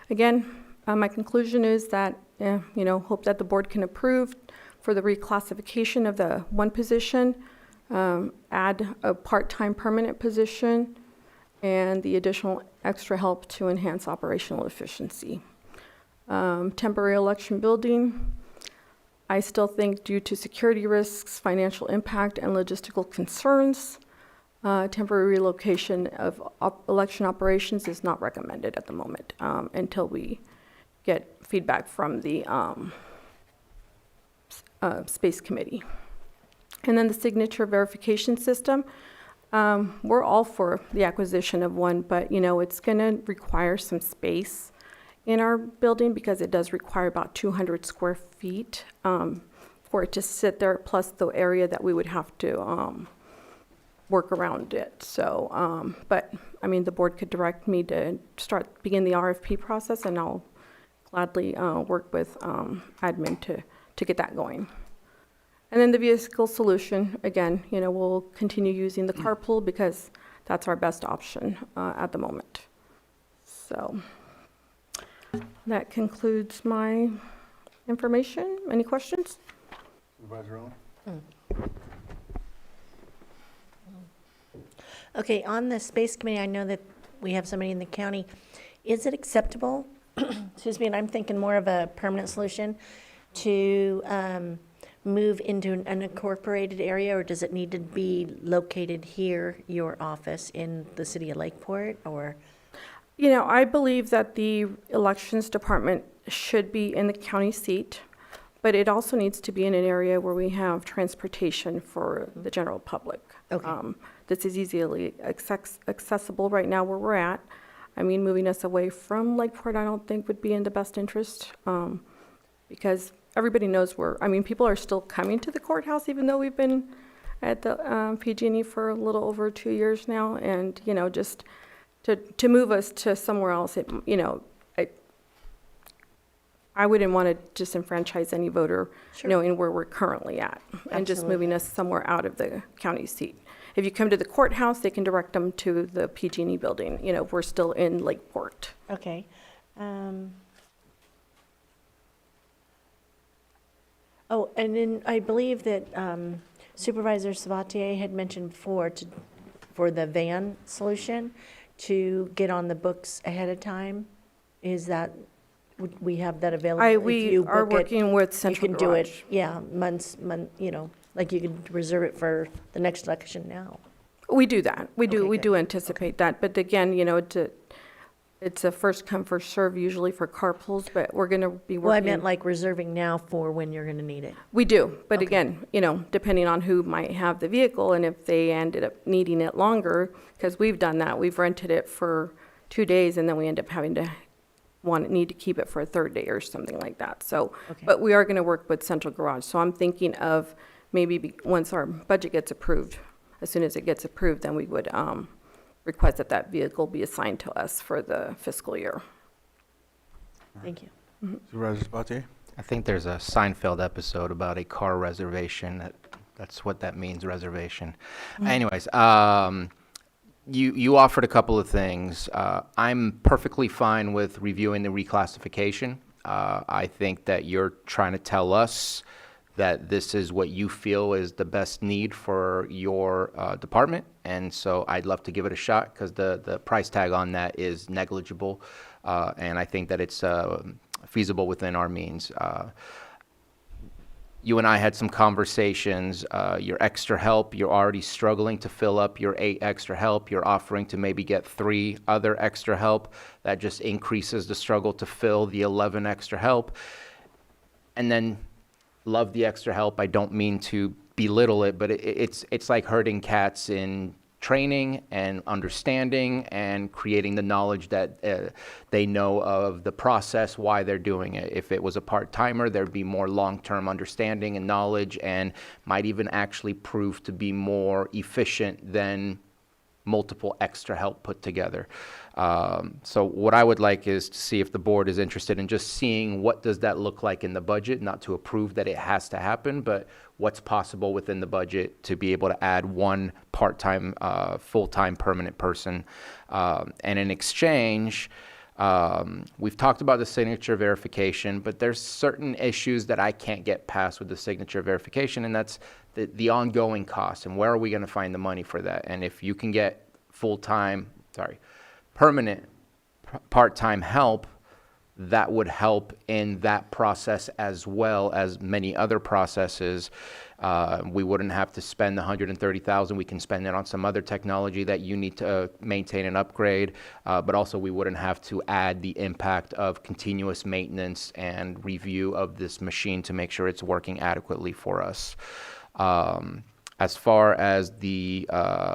I: again, my conclusion is that hope that the board can approve for the reclassification of the one position. Add a part-time permanent position and the additional extra help to enhance operational efficiency. Temporary election building, I still think due to security risks, financial impact, and logistical concerns, temporary relocation of election operations is not recommended at the moment until we get feedback from the Space Committee. And then the signature verification system, we're all for the acquisition of one, but it's going to require some space in our building because it does require about 200 square feet for it to sit there, plus the area that we would have to work around it. So, but I mean, the board could direct me to begin the RFP process, and I'll gladly work with admin to get that going. And then the vehicle solution, again, we'll continue using the carpool because that's our best option at the moment. So that concludes my information. Any questions?
A: Supervisor Owen?
D: Okay, on the Space Committee, I know that we have somebody in the county. Is it acceptable, excuse me, and I'm thinking more of a permanent solution, to move into an unincorporated area, or does it need to be located here, your office in the city of Lakeport, or?
I: I believe that the elections department should be in the county seat, but it also needs to be in an area where we have transportation for the general public.
D: Okay.
I: This is easily accessible right now where we're at. I mean, moving us away from Lakeport, I don't think would be in the best interest, because everybody knows people are still coming to the courthouse, even though we've been at the PG&E for a little over 2 years now. And, just to move us to somewhere else, I wouldn't want to disenfranchise any voter,
D: Sure.
I: knowing where we're currently at, and just moving us somewhere out of the county seat. If you come to the courthouse, they can direct them to the PG&E building. We're still in Lakeport.
D: Okay. Oh, and then I believe that Supervisor Sabatier had mentioned before for the van solution, to get on the books ahead of time. Is that, would we have that available? If
I: We
D: you
I: are
D: book it,
I: working with Central
D: you can do it,
I: Garage.
D: yeah, like you could reserve it for the next election now.
I: We do that. We do,
D: Okay,
I: we
D: good.
I: do anticipate that. But again, it's a first come, first serve usually for carpools, but we're going to be working.
D: Well, I meant like reserving now for when you're going to need it.
I: We do, but again, depending on who might have the vehicle and if they ended up needing it longer, because we've done that. We've rented it for 2 days and then we end up having to need to keep it for a third day or something like that. So,
D: Okay.
I: but we are going to work with Central Garage. So I'm thinking of maybe once our budget gets approved, as soon as it gets approved, then we would request that that vehicle be assigned to us for the fiscal year.
D: Thank you.
A: Supervisor Sabatier?
B: I think there's a Seinfeld episode about a car reservation. That's what that means, reservation. Anyways, you offered a couple of things. I'm perfectly fine with reviewing the reclassification. I think that you're trying to tell us that this is what you feel is the best need for your department. And so I'd love to give it a shot because the price tag on that is negligible. And I think that it's feasible within our means. You and I had some conversations. Your extra help, you're already struggling to fill up your 8 extra help. You're offering to maybe get 3 other extra help. That just increases the struggle to fill the 11 extra help. And then love the extra help. I don't mean to belittle it, but it's like herding cats in training and understanding and creating the knowledge that they know of the process, why they're doing it. If it was a part-timer, there'd be more long-term understanding and knowledge and might even actually prove to be more efficient than multiple extra help put together. So what I would like is to see if the board is interested in just seeing what does that look like in the budget, not to approve that it has to happen, but what's possible within the budget to be able to add 1 part-time, full-time permanent person. And in exchange, we've talked about the signature verification, but there's certain issues that I can't get past with the signature verification, and that's the ongoing costs, and where are we going to find the money for that? And if you can get permanent part-time help, that would help in that process as well as many other processes. We wouldn't have to spend the $130,000. We can spend it on some other technology that you need to maintain and upgrade, but also we wouldn't have to add the impact of continuous maintenance and review of this machine to make sure it's working adequately for us. As far as the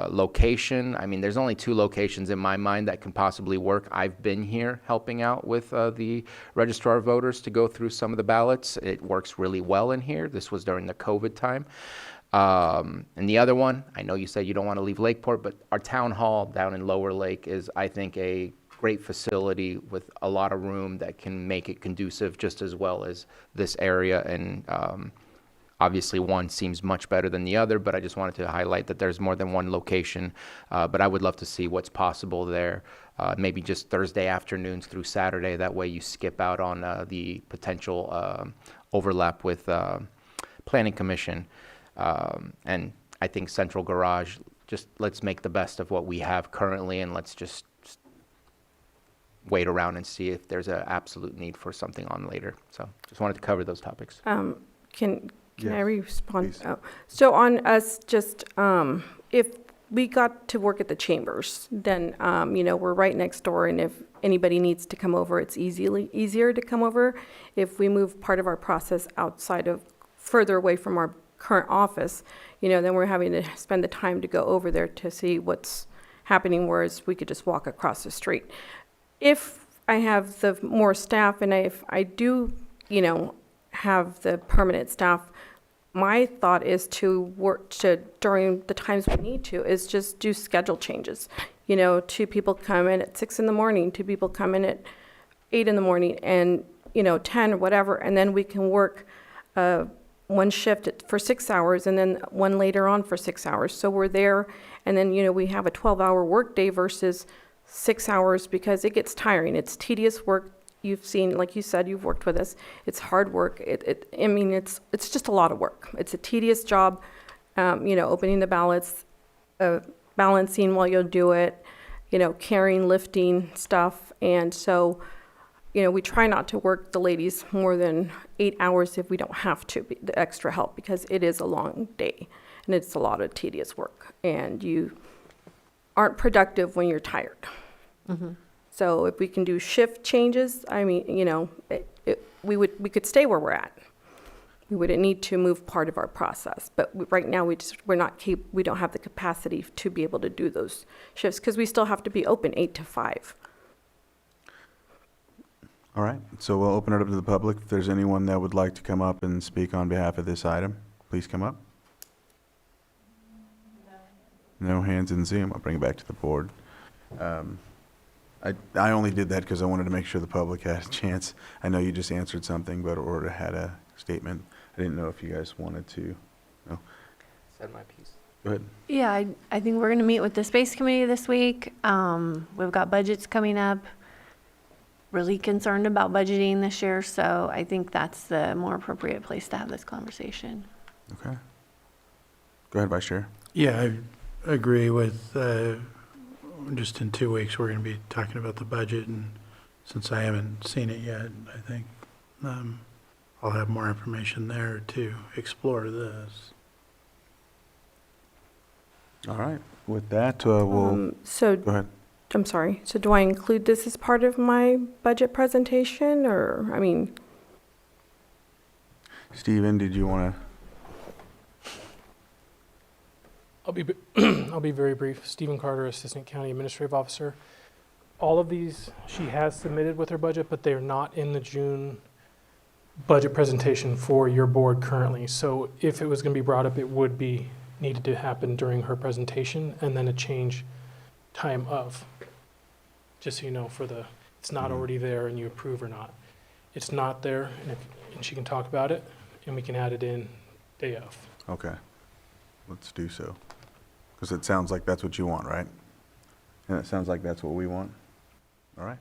B: location, I mean, there's only 2 locations in my mind that can possibly work. I've been here helping out with the registrar of voters to go through some of the ballots. It works really well in here. This was during the COVID time. And the other one, I know you said you don't want to leave Lakeport, but our town hall down in Lower Lake is, I think, a great facility with a lot of room that can make it conducive just as well as this area. And obviously, one seems much better than the other, but I just wanted to highlight that there's more than one location. But I would love to see what's possible there. Maybe just Thursday afternoons through Saturday. That way you skip out on the potential overlap with Planning Commission. And I think Central Garage, just let's make the best of what we have currently, and let's just wait around and see if there's an absolute need for something on later. So just wanted to cover those topics.
I: Can I respond?
A: please.
I: Oh. So on us, just if we got to work at the chambers, then we're right next door, and if anybody needs to come over, it's easier to come over. If we move part of our process outside of further away from our current office, then we're having to spend the time to go over there to see what's happening, whereas we could just walk across the street. If I have the more staff, and if I do, have the permanent staff, my thought is to work during the times we need to, is just do schedule changes. 2 people come in at 6 in the morning, 2 people come in at 8 in the morning, and 10 or whatever, and then we can work one shift for 6 hours and then one later on for 6 hours. So we're there, and then we have a 12-hour work day versus 6 hours, because it gets tiring. It's tedious work you've seen, like you said, you've worked with us. It's hard work. I mean, it's just a lot of work. It's a tedious job, opening the ballots, balancing while you'll do it, carrying, lifting stuff. And so, we try not to work the ladies more than 8 hours if we don't have to, the extra help, because it is a long day and it's a lot of tedious work. And you aren't productive when you're tired. So if we can do shift changes, I mean, we could stay where we're at. We wouldn't need to move part of our process. But right now, we don't have the capacity to be able to do those shifts because we still have to be open 8 to 5.
A: All right, so we'll open it up to the public. If there's anyone that would like to come up and speak on behalf of this item, please come up. No hands in Zoom. I'll bring it back to the board. I only did that because I wanted to make sure the public had a chance. I know you just answered something, or had a statement. I didn't know if you guys wanted to. No.
B: Said my piece.
A: Go ahead.
E: Yeah, I think we're going to meet with the Space Committee this week. We've got budgets coming up. Really concerned about budgeting this year, so I think that's the more appropriate place to have this conversation.
A: Okay. Go ahead, Vice Chair.
L: Yeah, I agree with, just in 2 weeks, we're going to be talking about the budget, and since I haven't seen it yet, I think I'll have more information there to explore this.
A: All right. With that, we'll.
I: So
A: Go ahead.
I: I'm sorry. So do I include this as part of my budget presentation, or, I mean?
A: Stephen, did you want to?
J: I'll be very brief. Stephen Carter, Assistant County Administrative Officer. All of these she has submitted with her budget, but they are not in the June budget presentation for your board currently. So if it was going to be brought up, it would be needed to happen during her presentation, and then a change time of. Just so you know, it's not already there and you approve or not. It's not there, and she can talk about it, and we can add it in day of.
A: Okay. Let's do so. Because it sounds like that's what you want, right? And it sounds like that's what we want. All right.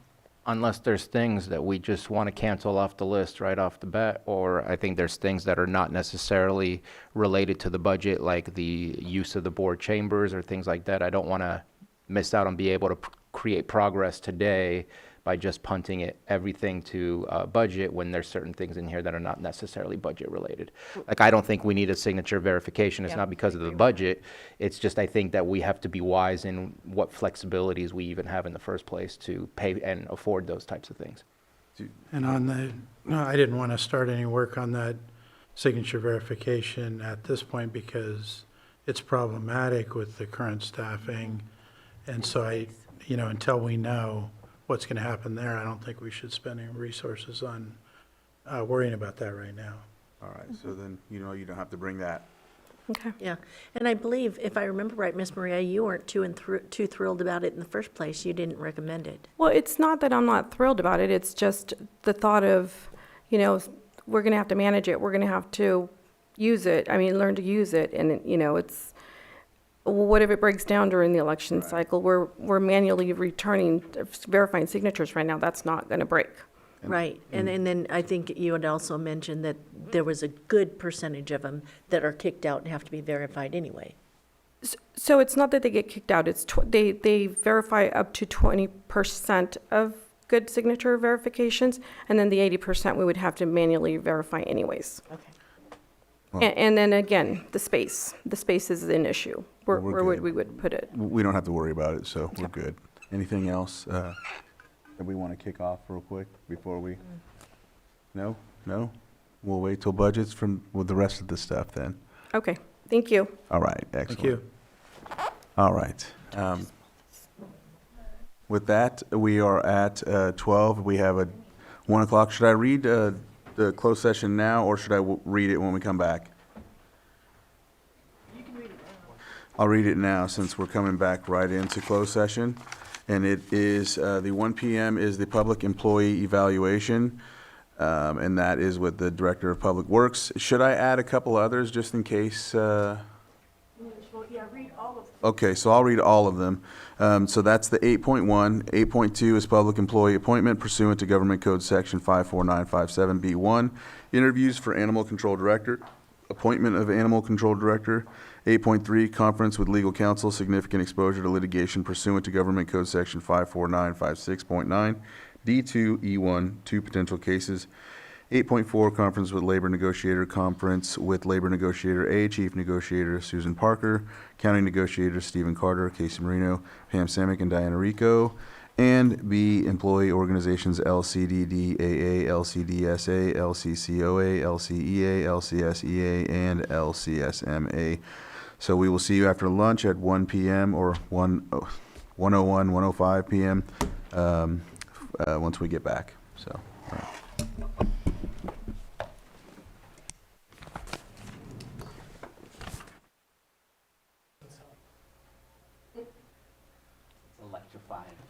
B: Unless there's things that we just want to cancel off the list right off the bat, or I think there's things that are not necessarily related to the budget, like the use of the board chambers or things like that. I don't want to miss out on being able to create progress today by just punting everything to budget when there's certain things in here that are not necessarily budget related. Like, I don't think we need a signature verification. It's not because of the budget. It's just, I think that we have to be wise in what flexibilities we even have in the first place to pay and afford those types of things.
L: And I didn't want to start any work on that signature verification at this point because it's problematic with the current staffing. And so until we know what's going to happen there, I don't think we should spend any resources on worrying about that right now.
A: All right. So then, you don't have to bring that.
I: Okay.
D: Yeah, and I believe, if I remember right, Miss Maria, you weren't too thrilled about it in the first place. You didn't recommend it.
I: Well, it's not that I'm not thrilled about it. It's just the thought of, we're going to have to manage it. We're going to have to use it. I mean, learn to use it. And, it's, what if it breaks down during the election cycle? We're manually verifying signatures right now. That's not going to break.
D: Right, and then I think you had also mentioned that there was a good percentage of them that are kicked out and have to be verified anyway.
I: So it's not that they get kicked out. It's they verify up to 20% of good signature verifications, and then the 80% we would have to manually verify anyways.
D: Okay.
A: Well,
I: And then again, the space is an issue. Where would we put it?
A: We don't have to worry about it, so we're good. Anything else that we want to kick off real quick before we? No? We'll wait till budgets with the rest of the stuff then.
I: Okay, thank you.
A: All right, excellent.
L: Thank you.
A: All right. With that, we are at 12. We have a 1 o'clock. Should I read the closed session now, or should I read it when we come back? You can read it now. I'll read it now since we're coming back right into closed session. And it is, the 1 p.m. is the public employee evaluation, and that is with the Director of Public Works. Should I add a couple others just in case?
I: Yeah, read all of them.
A: Okay, so I'll read all of them. So that's the 8.1. 8.2 is public employee appointment pursuant to Government Code Section 54957B1. Interviews for animal control director, appointment of animal control director. 8.3, conference with legal counsel, significant exposure to litigation pursuant to Government Code Section 54956.9. D2E1, 2 potential cases. 8.4, conference with labor negotiator, conference with labor negotiator A, chief negotiator Susan Parker, county negotiator Stephen Carter, Casey Marino, Pam Samick, and Diana Rico. And B, employee organizations LCDDAA, LCDSA, LCCOA, LCEA, LCSEA, and LCSMA. So we will see you after lunch at 1 p.m. or 1:01, 1:05 p.m. Once we get back. So. All right.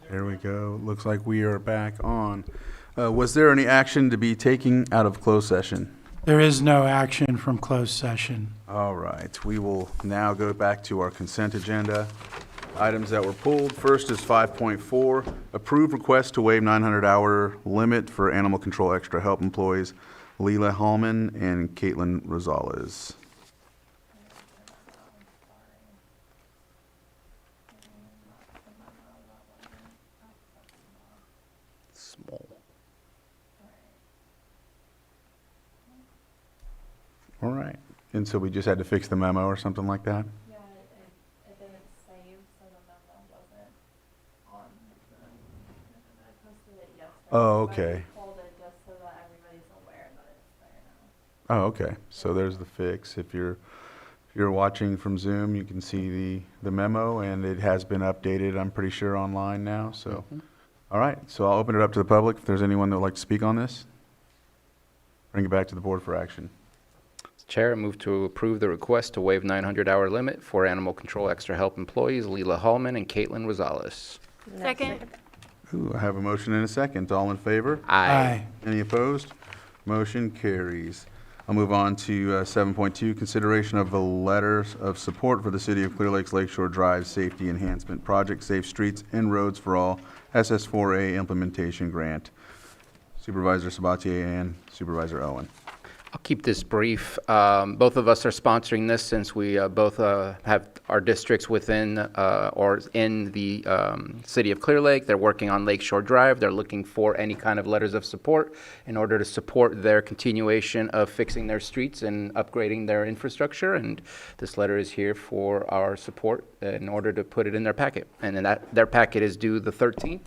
A: There we go. Looks like we are back on. Was there any action to be taken out of closed session?
L: There is no action from closed session.
A: All right. We will now go back to our consent agenda. Items that were pulled. First is 5.4, approve request to waive 900-hour limit for animal control extra help employees Leila Hallman and Caitlin Rosales. Small. All right. And so we just had to fix the memo or something like that?
T: Yeah, it didn't save, so the memo wasn't on I posted it yesterday.
A: Oh, okay.
T: I pulled it just so that everybody's aware that it's there now.
A: Oh, okay. So there's the fix. If you're watching from Zoom, you can see the memo, and it has been updated, I'm pretty sure, online now. So, all right. So I'll open it up to the public. If there's anyone that would like to speak on this, bring it back to the board for action.
B: Chair, I move to approve the request to waive 900-hour limit for animal control extra help employees Leila Hallman and Caitlin Rosales.
E: Second.
A: Ooh, I have a motion and a second. All in favor?
B: Aye.
A: Any opposed? Motion carries. I'll move on to 7.2, consideration of the letters of support for the City of Clear Lakes Lakeshore Drive Safety Enhancement Project, Safe Streets and Roads for All, SS4A Implementation Grant. Supervisor Sabatier and Supervisor Owen.
B: I'll keep this brief. Both of us are sponsoring this since we both have our districts within or in the city of Clear Lake. They're working on Lakeshore Drive. They're looking for any kind of letters of support in order to support their continuation of fixing their streets and upgrading their infrastructure. And this letter is here for our support in order to put it in their packet. And then their packet is due the 13th.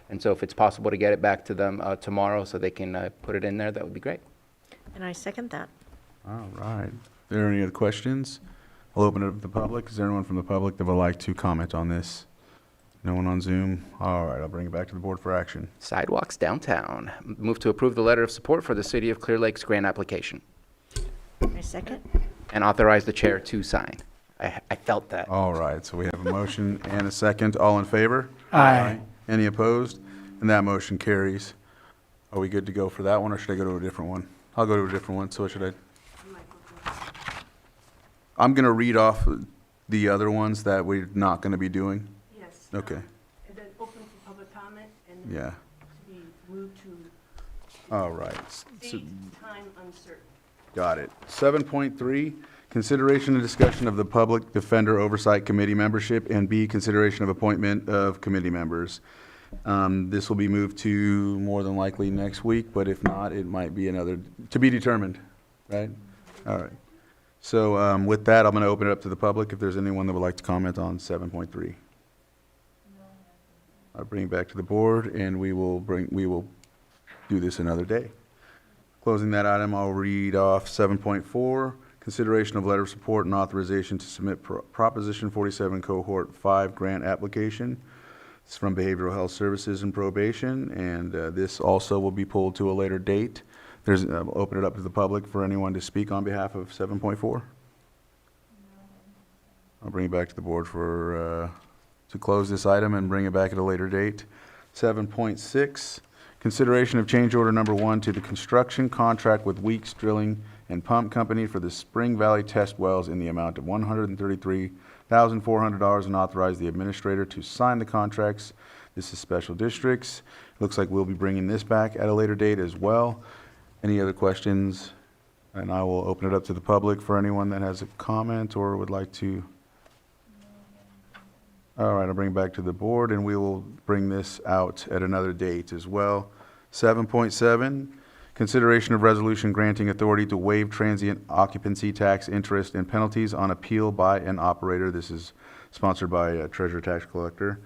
B: And so if it's possible to get it back to them tomorrow so they can put it in there, that would be great.
D: And I second that.
A: All right. Are there any other questions? I'll open it up to the public. Is there anyone from the public that would like to comment on this? No one on Zoom? All right, I'll bring it back to the board for action.
B: Sidewalks downtown. Move to approve the letter of support for the City of Clear Lake's grant application
D: I second.
B: and authorize the chair to sign. I felt that.
A: All right, so we have a motion and a second. All in favor?
L: Aye.
A: Any opposed? And that motion carries. Are we good to go for that one, or should I go to a different one? I'll go to a different one, so should I? I'm going to read off the other ones that we're not going to be doing.
F: Yes.
A: Okay.
F: And then open for public comment and
A: Yeah.
F: to be moved to
A: All right. So-
F: date, time uncertain.
A: Got it. 7.3, consideration and discussion of the Public Defender Oversight Committee membership, and B, consideration of appointment of committee members. This will be moved to more than likely next week, but if not, it might be another, to be determined, right? All right. So with that, I'm going to open it up to the public if there's anyone that would like to comment on 7.3. I'll bring it back to the board, and we will do this another day. Closing that item, I'll read off 7.4, consideration of letter of support and authorization to submit Proposition 47 Cohort 5 grant application. It's from Behavioral Health Services and Probation, and this also will be pulled to a later date. I'll open it up to the public for anyone to speak on behalf of 7.4. I'll bring it back to the board to close this item and bring it back at a later date. 7.6, consideration of change order number 1 to the construction contract with Weeks Drilling and Pump Company for the Spring Valley Test Wells in the amount of $133,400 and authorize the administrator to sign the contracts. This is special districts. Looks like we'll be bringing this back at a later date as well. Any other questions? And I will open it up to the public for anyone that has a comment or would like to. All right, I'll bring it back to the board, and we will bring this out at another date as well. 7.7, consideration of resolution granting authority to waive transient occupancy tax interest and penalties on appeal by an operator. This is sponsored by Treasurer Tax Collector.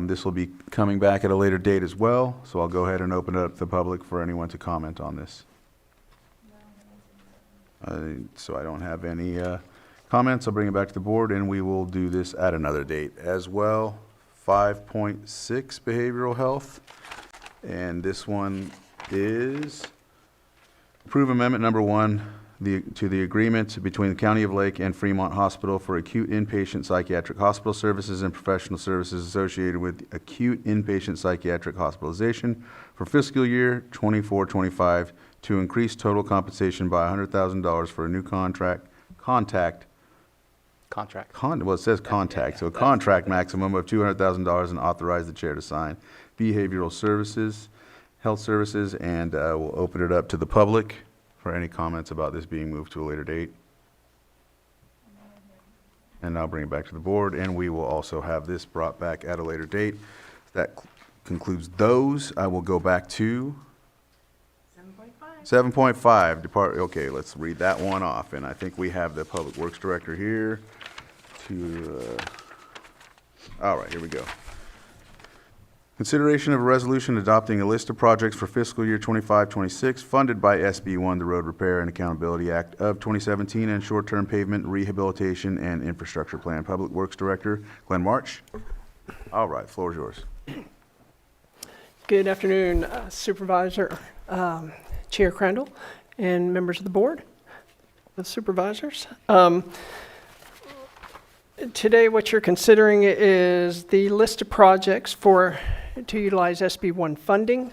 A: This will be coming back at a later date as well, so I'll go ahead and open it up to the public for anyone to comment on this. So I don't have any comments. I'll bring it back to the board, and we will do this at another date as well. 5.6, behavioral health, and this one is approve amendment number 1 to the agreement between the County of Lake and Fremont Hospital for acute inpatient psychiatric hospital services and professional services associated with acute inpatient psychiatric hospitalization for fiscal year 24-25 to increase total compensation by $100,000 for a new contract, well, it says contact, so a contract maximum of $200,000 and authorize the chair to sign. Behavioral services, health services, and we'll open it up to the public for any comments about this being moved to a later date. And I'll bring it back to the board, and we will also have this brought back at a later date. That concludes those. I will go back to 7.5, okay, let's read that one off, and I think we have the Public Works Director here to, all right, here we go. Consideration of a resolution adopting a list of projects for fiscal year 25-26 funded by SB1, the Road Repair and Accountability Act of 2017, and short-term pavement rehabilitation and infrastructure plan. Public Works Director Glenn March. All right, floor is yours.
M: Good afternoon, Supervisor, Chair Crandall, and members of the board of supervisors. Today, what you're considering is the list of projects to utilize SB1 funding.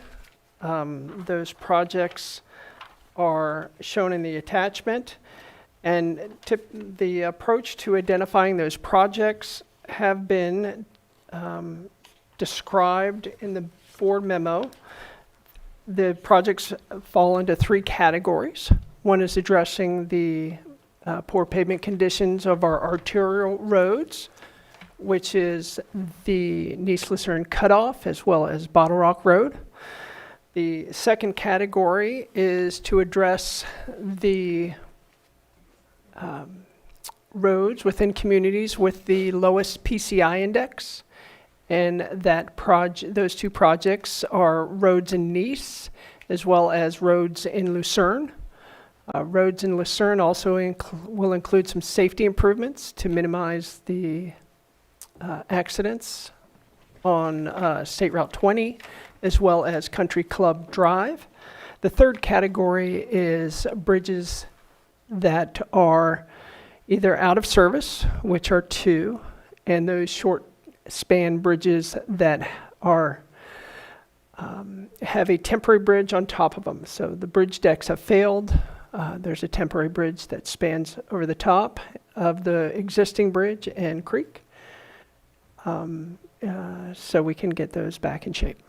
M: Those projects are shown in the attachment, and the approach to identifying those projects have been described in the board memo. The projects fall into 3 categories. One is addressing the poor pavement conditions of our arterial roads, which is the Nice Lucerne Cutoff as well as Bottle Rock Road. The second category is to address the roads within communities with the lowest PCI index. And those 2 projects are roads in Nice as well as roads in Lucerne. Roads in Lucerne also will include some safety improvements to minimize the accidents on State Route 20 as well as Country Club Drive. The third category is bridges that are either out of service, which are 2, and those short span bridges that are have a temporary bridge on top of them. So the bridge decks have failed. There's a temporary bridge that spans over the top of the existing bridge and creek. So we can get those back in shape.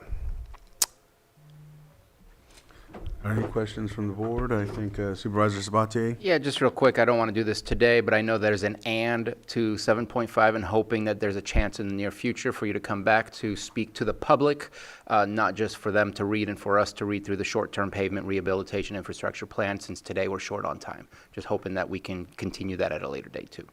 A: Any questions from the board? I think Supervisor Sabatier?
B: Yeah, just real quick, I don't want to do this today, but I know there's an and to 7.5 and hoping that there's a chance in the near future for you to come back to speak to the public, not just for them to read and for us to read through the short-term pavement rehabilitation infrastructure plan, since today we're short on time. Just hoping that we can continue that at a later date too.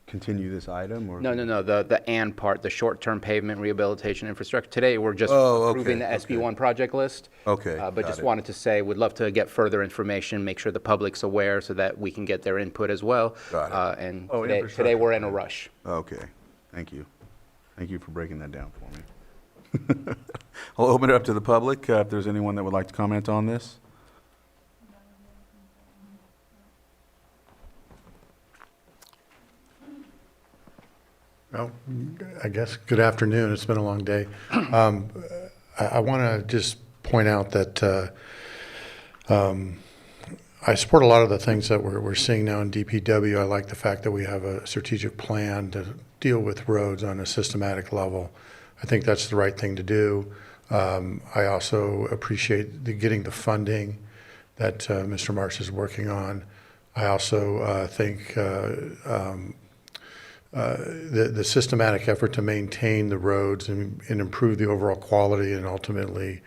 A: Continue this item, or?
B: No, the and part, the short-term pavement rehabilitation infrastructure. Today, we're just
A: Oh, okay,
B: approving the SB1 project list.
A: Okay,
B: But
A: got
B: just
A: it.
B: wanted to say, would love to get further information, make sure the public's aware so that we can get their input as well.
A: Got it.
B: And
A: Oh,
B: today we're in a rush.
A: Okay, thank you. Thank you for breaking that down for me. I'll open it up to the public, if there's anyone that would like to comment on this.
G: Well, I guess, good afternoon. It's been a long day. I want to just point out that I support a lot of the things that we're seeing now in DPW. I like the fact that we have a strategic plan to deal with roads on a systematic level. I think that's the right thing to do. I also appreciate getting the funding that Mr. Marsh is working on. I also think the systematic effort to maintain the roads and improve the overall quality and ultimately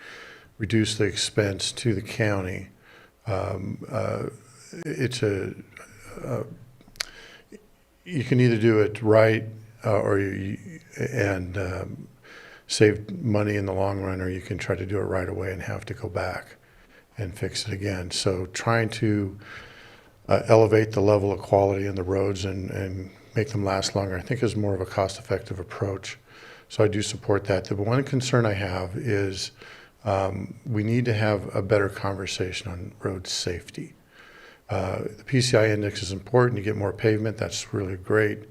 G: reduce the expense to the county. You can either do it right and save money in the long run, or you can try to do it right away and have to go back and fix it again. So trying to elevate the level of quality in the roads and make them last longer, I think is more of a cost-effective approach. So I do support that. The one concern I have is we need to have a better conversation on road safety. The PCI index is important. You get more pavement, that's really great.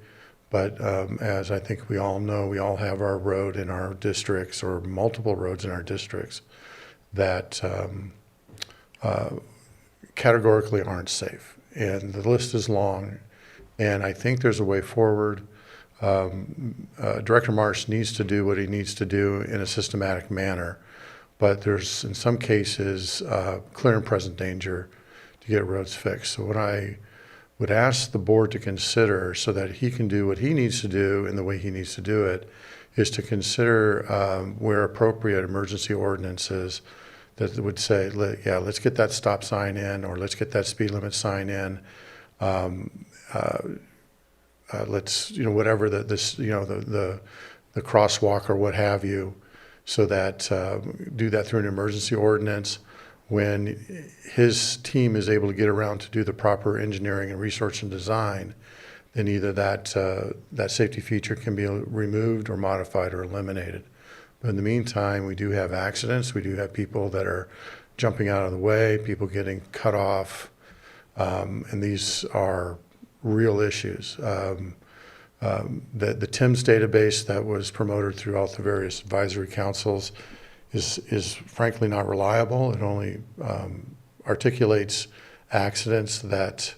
G: But as I think we all know, we all have our road in our districts or multiple roads in our districts that categorically aren't safe. And the list is long, and I think there's a way forward. Director Marsh needs to do what he needs to do in a systematic manner, but there's, in some cases, clear and present danger to get roads fixed. So what I would ask the board to consider so that he can do what he needs to do in the way he needs to do it is to consider where appropriate emergency ordinances that would say, let's get that stop sign in, or let's get that speed limit sign in. Let's, whatever the crosswalk or what have you, so that do that through an emergency ordinance. When his team is able to get around to do the proper engineering and research and design, then either that safety feature can be removed or modified or eliminated. But in the meantime, we do have accidents. We do have people that are jumping out of the way, people getting cut off, and these are real issues. The TIMS database that was promoted throughout the various advisory councils is frankly not reliable. It only articulates accidents that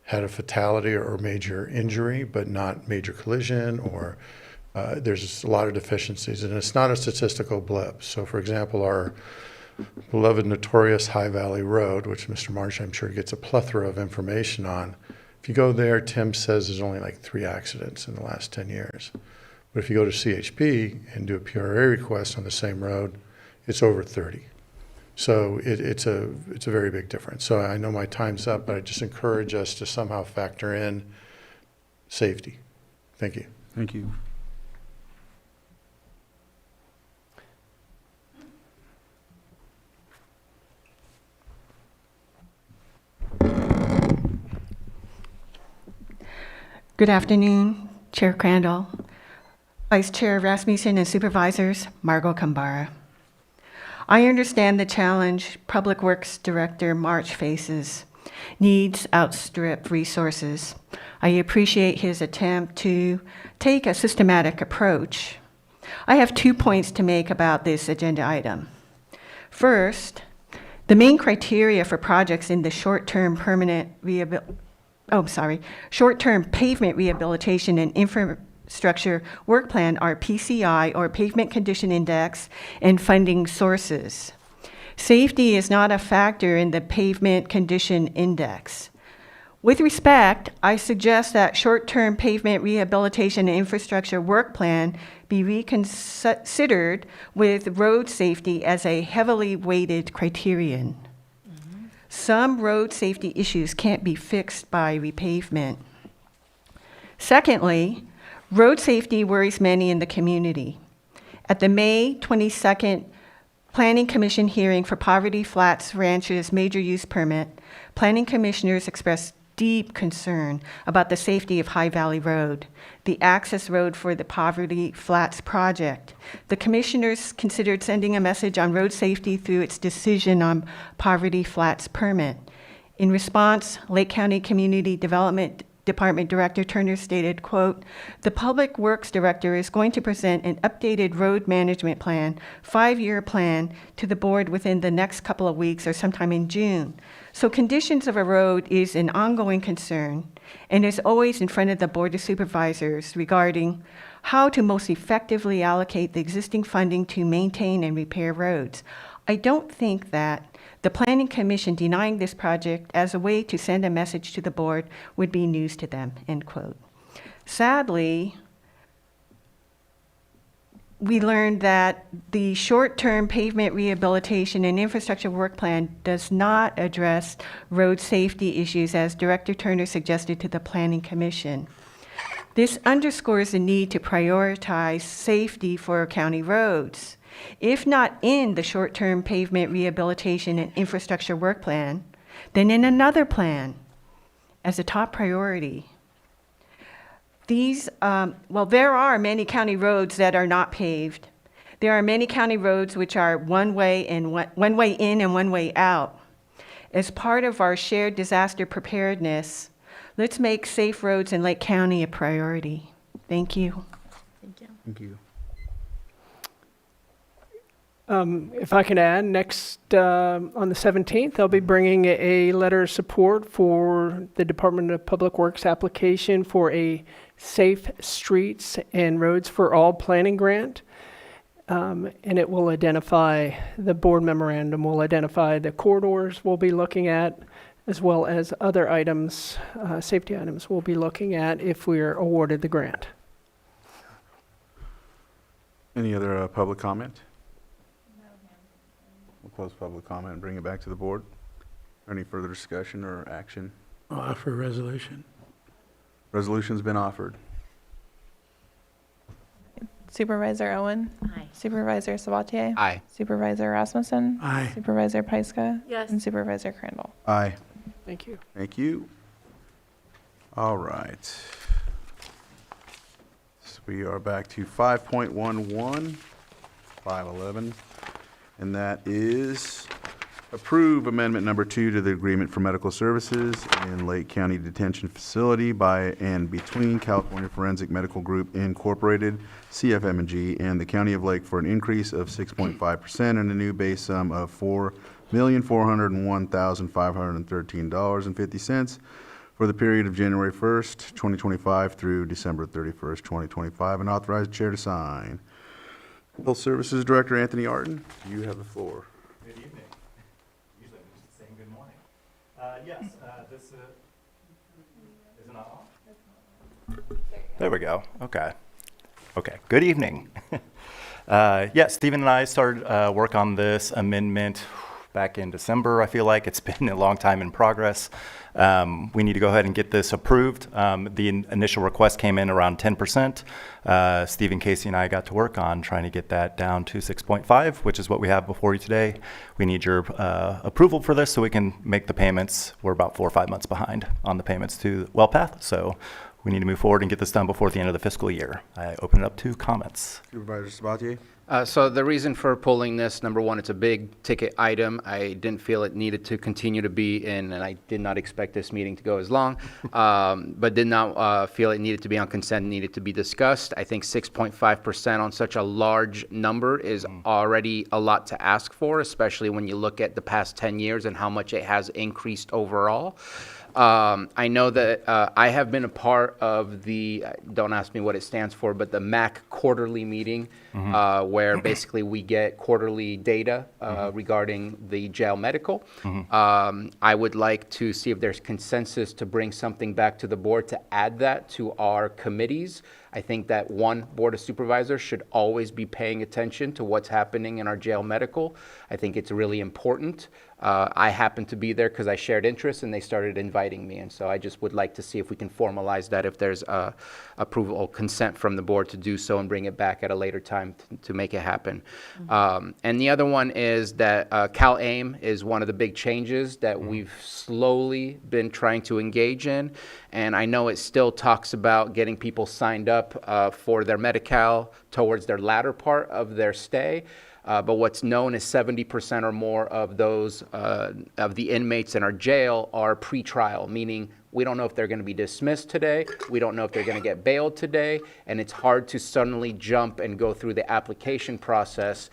G: had a fatality or major injury, but not major collision, or there's a lot of deficiencies, and it's not a statistical blip. So for example, our beloved notorious High Valley Road, which Mr. Marsh, I'm sure, gets a plethora of information on. If you go there, Tim says there's only like 3 accidents in the last 10 years. But if you go to CHP and do a PRA request on the same road, it's over 30. So it's a very big difference. So I know my time's up, but I just encourage us to somehow factor in safety. Thank you.
A: Thank you.
H: Good afternoon, Chair Crandall, Vice Chair Rasmussen, and Supervisors, Margot Kambara. I understand the challenge Public Works Director March faces. Needs outstrip resources. I appreciate his attempt to take a systematic approach. I have 2 points to make about this agenda item. First, the main criteria for projects in the short-term pavement rehabilitation and infrastructure work plan are PCI, or Pavement Condition Index, and funding sources. Safety is not a factor in the Pavement Condition Index. With respect, I suggest that short-term pavement rehabilitation and infrastructure work plan be reconsidered with road safety as a heavily weighted criterion. Some road safety issues can't be fixed by repavement. Secondly, road safety worries many in the community. At the May 22nd Planning Commission hearing for Poverty Flats Ranch's major use permit, planning commissioners expressed deep concern about the safety of High Valley Road, the access road for the Poverty Flats project. The commissioners considered sending a message on road safety through its decision on Poverty Flats permit. In response, Lake County Community Development Department Director Turner stated, quote, "The Public Works Director is going to present an updated road management plan, 5-year plan, to the board within the next couple of weeks or sometime in June. So conditions of a road is an ongoing concern and is always in front of the Board of Supervisors regarding how to most effectively allocate the existing funding to maintain and repair roads. I don't think that the Planning Commission denying this project as a way to send a message to the board would be news to them," end quote. Sadly, we learned that the short-term pavement rehabilitation and infrastructure work plan does not address road safety issues as Director Turner suggested to the Planning Commission. This underscores the need to prioritize safety for our county roads. If not in the short-term pavement rehabilitation and infrastructure work plan, then in another plan as a top priority. There are many county roads that are not paved. There are many county roads which are one way in and one way out. As part of our shared disaster preparedness, let's make safe roads in Lake County a priority. Thank you.
A: Thank you.
M: If I can add, next, on the 17th, I'll be bringing a letter of support for the Department of Public Works application for a Safe Streets and Roads for All planning grant. And it will identify, the board memorandum will identify the corridors we'll be looking at, as well as other items, safety items we'll be looking at if we're awarded the grant.
A: Any other public comment? We'll close public comment and bring it back to the board. Any further discussion or action?
L: I'll offer a resolution.
A: Resolution's been offered.
T: Supervisor Owen?
D: Aye.
T: Supervisor Sabatier?
B: Aye.
T: Supervisor Rasmussen?
L: Aye.
T: Supervisor Pyska?
E: Yes.
T: And Supervisor Crandall?
A: Aye.
M: Thank you.
A: Thank you. All right. So we are back to 5.11, 511, and that is approve amendment number 2 to the agreement for medical services in Lake County Detention Facility by and between California Forensic Medical Group Incorporated, CFM&G, and the County of Lake for an increase of 6.5% and a new base sum of $4,401,513.50 for the period of January 1st, 2025 through December 31st, 2025, and authorize the chair to sign. Health Services Director Anthony Arden, you have the floor.
N: Good evening. Usually I'm just saying good morning. Yes, this is it not on? There we go. Okay. Okay. Good evening. Yes, Stephen and I started work on this amendment back in December. I feel like it's been a long time in progress. We need to go ahead and get this approved. The initial request came in around 10%. Stephen, Casey, and I got to work on trying to get that down to 6.5, which is what we have before you today. We need your approval for this so we can make the payments. We're about 4 or 5 months behind on the payments to WellPath, so we need to move forward and get this done before the end of the fiscal year. I open it up to comments.
A: Supervisor Sabatier?
B: So the reason for pulling this, number one, it's a big ticket item. I didn't feel it needed to continue to be in, and I did not expect this meeting to go as long, but did not feel it needed to be on consent, needed to be discussed. I think 6.5% on such a large number is already a lot to ask for, especially when you look at the past 10 years and how much it has increased overall. I know that I have been a part of the, don't ask me what it stands for, but the MAC quarterly meeting, where basically we get quarterly data regarding the jail medical. I would like to see if there's consensus to bring something back to the board to add that to our committees. I think that one Board of Supervisors should always be paying attention to what's happening in our jail medical. I think it's really important. I happened to be there because I shared interests and they started inviting me. And so I just would like to see if we can formalize that, if there's approval or consent from the board to do so and bring it back at a later time to make it happen. And the other one is that CalAIM is one of the big changes that we've slowly been trying to engage in. And I know it still talks about getting people signed up for their Medi-Cal towards their latter part of their stay. But what's known as 70% or more of those, of the inmates in our jail are pre-trial, meaning We don't know if they're going to be dismissed today. We don't know if they're going to get bailed today. And it's hard to suddenly jump and go through the application process.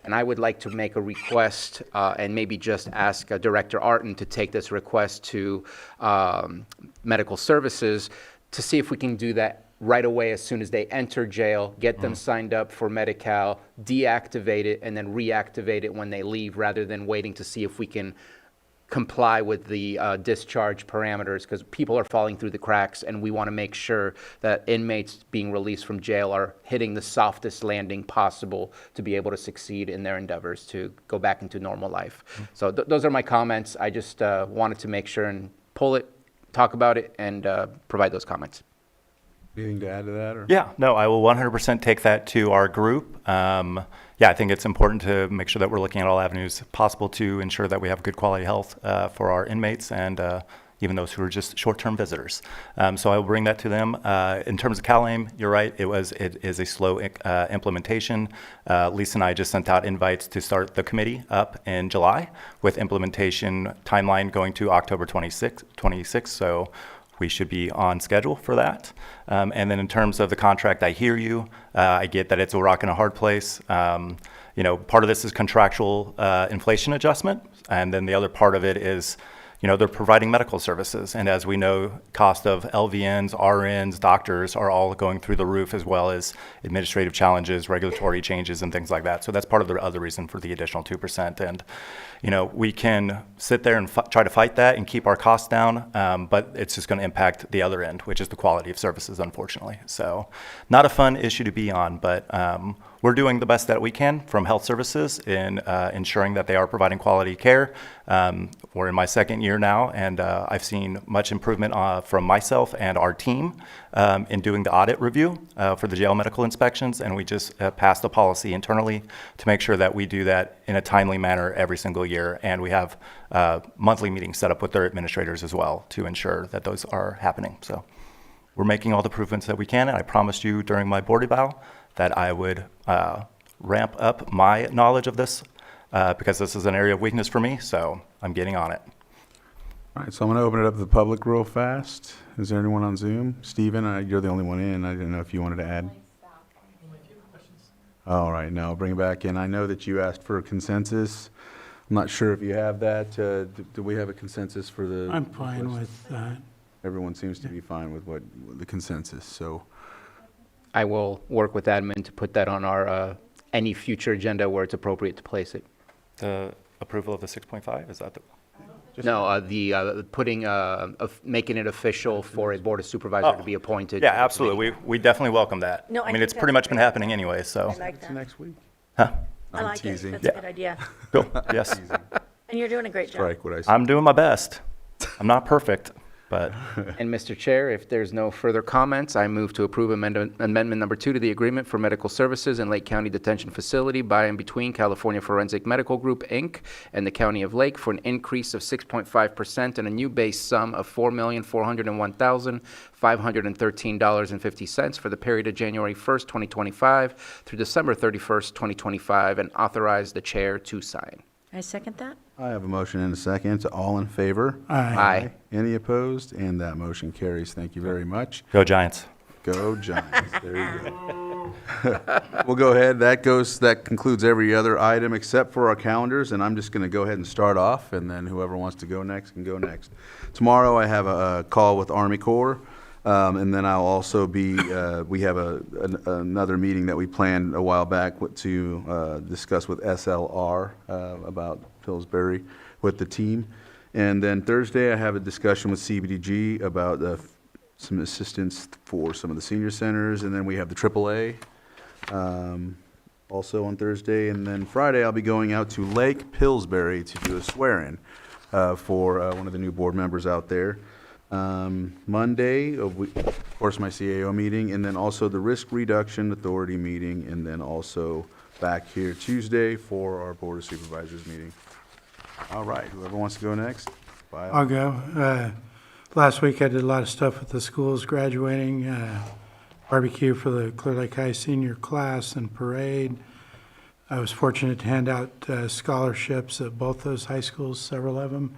B: And I would like to make a request and maybe just ask Director Arton to take this request to medical services to see if we can do that right away as soon as they enter jail, get them signed up for Medi-Cal, deactivate it, and then reactivate it when they leave, rather than waiting to see if we can comply with the discharge parameters, because people are falling through the cracks, and we want to make sure that inmates being released from jail are hitting the softest landing possible to be able to succeed in their endeavors to go back into normal life. So those are my comments. I just wanted to make sure and pull it, talk about it, and provide those comments.
A: Anything to add to that? Or?
N: Yeah, no, I will 100% take that to our group. Yeah, I think it's important to make sure that we're looking at all avenues possible to ensure that we have good quality health for our inmates and even those who are just short-term visitors. So I will bring that to them. In terms of CalAIM, you're right, it is a slow implementation. Lisa and I just sent out invites to start the committee up in July, with implementation timeline going to October 26th. So we should be on schedule for that. And then in terms of the contract, I hear you. I get that it's a rock and a hard place. You know, part of this is contractual inflation adjustment, and then the other part of it is, you know, they're providing medical services. And as we know, cost of LVNs, RNs, doctors are all going through the roof, as well as administrative challenges, regulatory changes, and things like that. So that's part of the other reason for the additional 2%. And, you know, we can sit there and try to fight that and keep our costs down, but it's just going to impact the other end, which is the quality of services, unfortunately. So not a fun issue to be on, but we're doing the best that we can from health services in ensuring that they are providing quality care. We're in my second year now, and I've seen much improvement from myself and our team in doing the audit review for the jail medical inspections, and we just passed a policy internally to make sure that we do that in a timely manner every single year, and we have monthly meetings set up with their administrators as well to ensure that those are happening. So we're making all the improvements that we can, and I promised you during my board eval that I would ramp up my knowledge of this because this is an area of weakness for me, so I'm getting on it.
A: All right, so I'm going to open it up to the public real fast. Is there anyone on Zoom? Stephen, you're the only one in. I didn't know if you wanted to add. All right, now I'll bring it back in. I know that you asked for a consensus. I'm not sure if you have that. Do we have a consensus for the?
L: I'm fine with that.
A: Everyone seems to be fine with what the consensus, so.
B: I will work with admin to put that on our any future agenda where it's appropriate to place it.
N: The approval of the 6.5, is that the?
B: No, the putting, making it official for a Board of Supervisors to be appointed.
N: Yeah, absolutely. We definitely welcome that.
D: No,
N: I
D: I
N: mean,
D: think
N: it's pretty
D: that's
N: much been
D: great.
N: happening anyway, so.
D: I like that.
A: Next week.
N: Huh?
D: I like it.
A: teasing.
D: That's a good idea.
N: Cool, yes.
D: And you're doing a great job.
A: Strike what I said.
N: I'm doing my best. I'm not perfect, but.
B: And Mr. Chair, if there's no further comments, I move to approve amendment number 2 to the agreement for medical services in Lake County Detention Facility by and between California Forensic Medical Group, Inc. and the County of Lake for an increase of 6.5% and a new base sum of $4,401,513.50 for the period of January 1st, 2025 through December 31st, 2025, and authorize the chair to sign.
D: I second that.
A: I have a motion and a second. All in favor?
B: Aye.
A: Any opposed? And that motion carries. Thank you very much.
N: Go Giants.
A: Go Giants. There you go. We'll go ahead. That concludes every other item except for our calendars, and I'm just going to go ahead and start off, and then whoever wants to go next can go next. Tomorrow I have a call with Army Corps, and then I'll also be, we have another meeting that we planned a while back to discuss with SLR about Pillsbury with the team. And then Thursday I have a discussion with CBDG about some assistance for some of the senior centers, and then we have the AAA also on Thursday, and then Friday I'll be going out to Lake Pillsbury to do a swear-in for one of the new board members out there. Monday, of course, my CAO meeting, and then also the Risk Reduction Authority meeting, and then also back here Tuesday for our Board of Supervisors meeting. All right, whoever wants to go next. Bye.
L: I'll go. Last week I did a lot of stuff with the schools graduating, barbecue for the Clear Lake High senior class and parade. I was fortunate to hand out scholarships at both those high schools, several of them.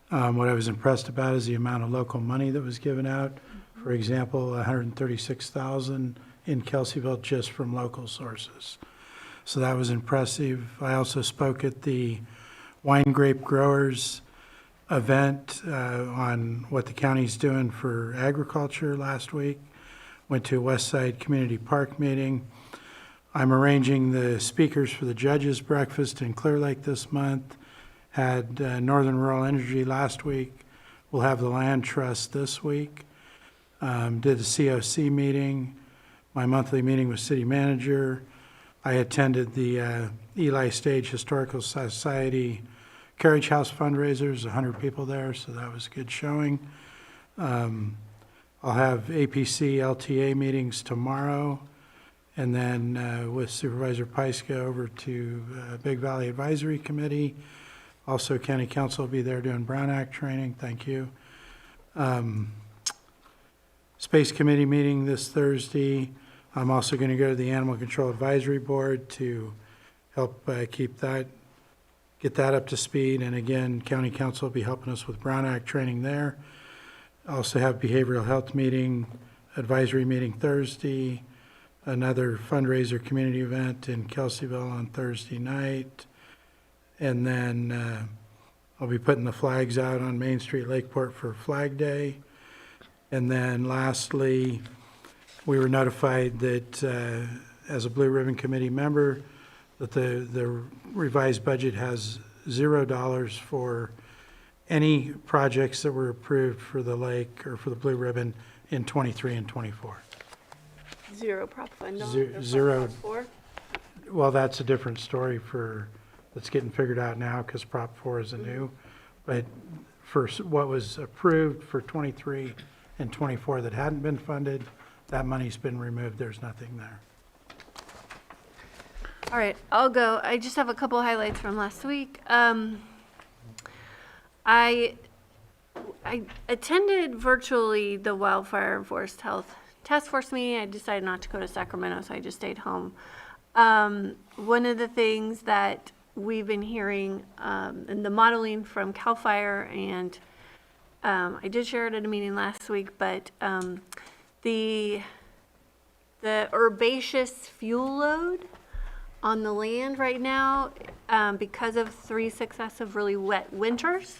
L: What I was impressed about is the amount of local money that was given out. For example, $136,000 in Kelseyville just from local sources. So that was impressive. I also spoke at the wine grape growers event on what the county's doing for agriculture last week. Went to a West Side Community Park meeting. I'm arranging the speakers for the judges' breakfast in Clear Lake this month. Had Northern Rural Energy last week. We'll have the Land Trust this week. Did the COC meeting, my monthly meeting with city manager. I attended the Eli Stage Historical Society Carriage House fundraisers, 100 people there, so that was a good showing. I'll have APC LTA meetings tomorrow, and then with Supervisor Pyska over to Big Valley Advisory Committee. Also, County Council will be there doing Brown Act training, thank you. Space Committee meeting this Thursday. I'm also going to go to the Animal Control Advisory Board to help get that up to speed. And again, County Council will be helping us with Brown Act training there. Also have behavioral health meeting, advisory meeting Thursday, another fundraiser community event in Kelseyville on Thursday night. And then I'll be putting the flags out on Main Street, Lakeport for Flag Day. And then lastly, we were notified that as a Blue Ribbon Committee member, that the revised budget has $0 for any projects that were approved for the lake or for the Blue Ribbon in 23 and 24.
E: Zero Prop Fund on
L: Ze-
E: or Prop
L: zero.
E: 4?
L: Well, that's a different story that's getting figured out now because Prop 4 is a new. But for what was approved for 23 and 24 that hadn't been funded, that money's been removed. There's nothing there.
E: All right, I'll go. I just have a couple highlights from last week. I attended virtually the Wildfire and Forest Health Task Force meeting. I decided not to go to Sacramento, so I just stayed home. One of the things that we've been hearing in the modeling from CAL FIRE, and I did share it at a meeting last week, but the herbaceous fuel load on the land right now, because of 3 successive really wet winters,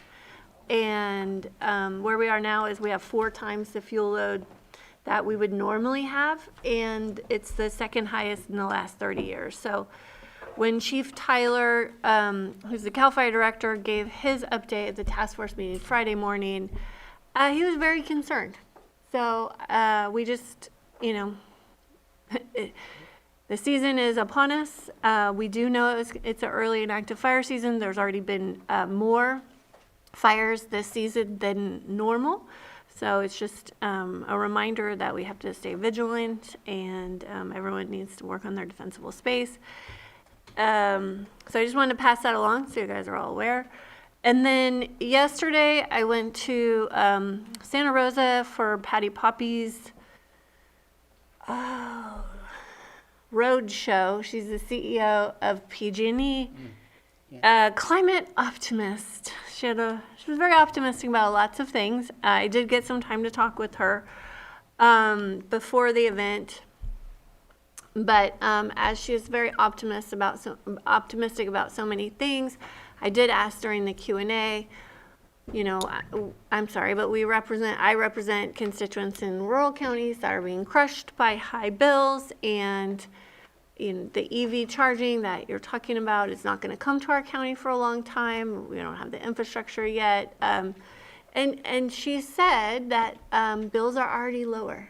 E: and where we are now is we have 4 times the fuel load that we would normally have, and it's the second highest in the last 30 years. So when Chief Tyler, who's the CAL FIRE director, gave his update at the task force meeting Friday morning, he was very concerned. So we just, the season is upon us. We do know it's an early and active fire season. There's already been more fires this season than normal. So it's just a reminder that we have to stay vigilant, and everyone needs to work on their defensible space. So I just wanted to pass that along so you guys are all aware. And then yesterday I went to Santa Rosa for Patty Poppy's road show. She's the CEO of PG&E. Climate optimist. She was very optimistic about lots of things. I did get some time to talk with her before the event. But as she is very optimistic about so many things, I did ask during the Q&A, I'm sorry, but I represent constituents in rural counties that are being crushed by high bills, and the EV charging that you're talking about is not going to come to our county for a long time. We don't have the infrastructure yet. And she said that bills are already lower.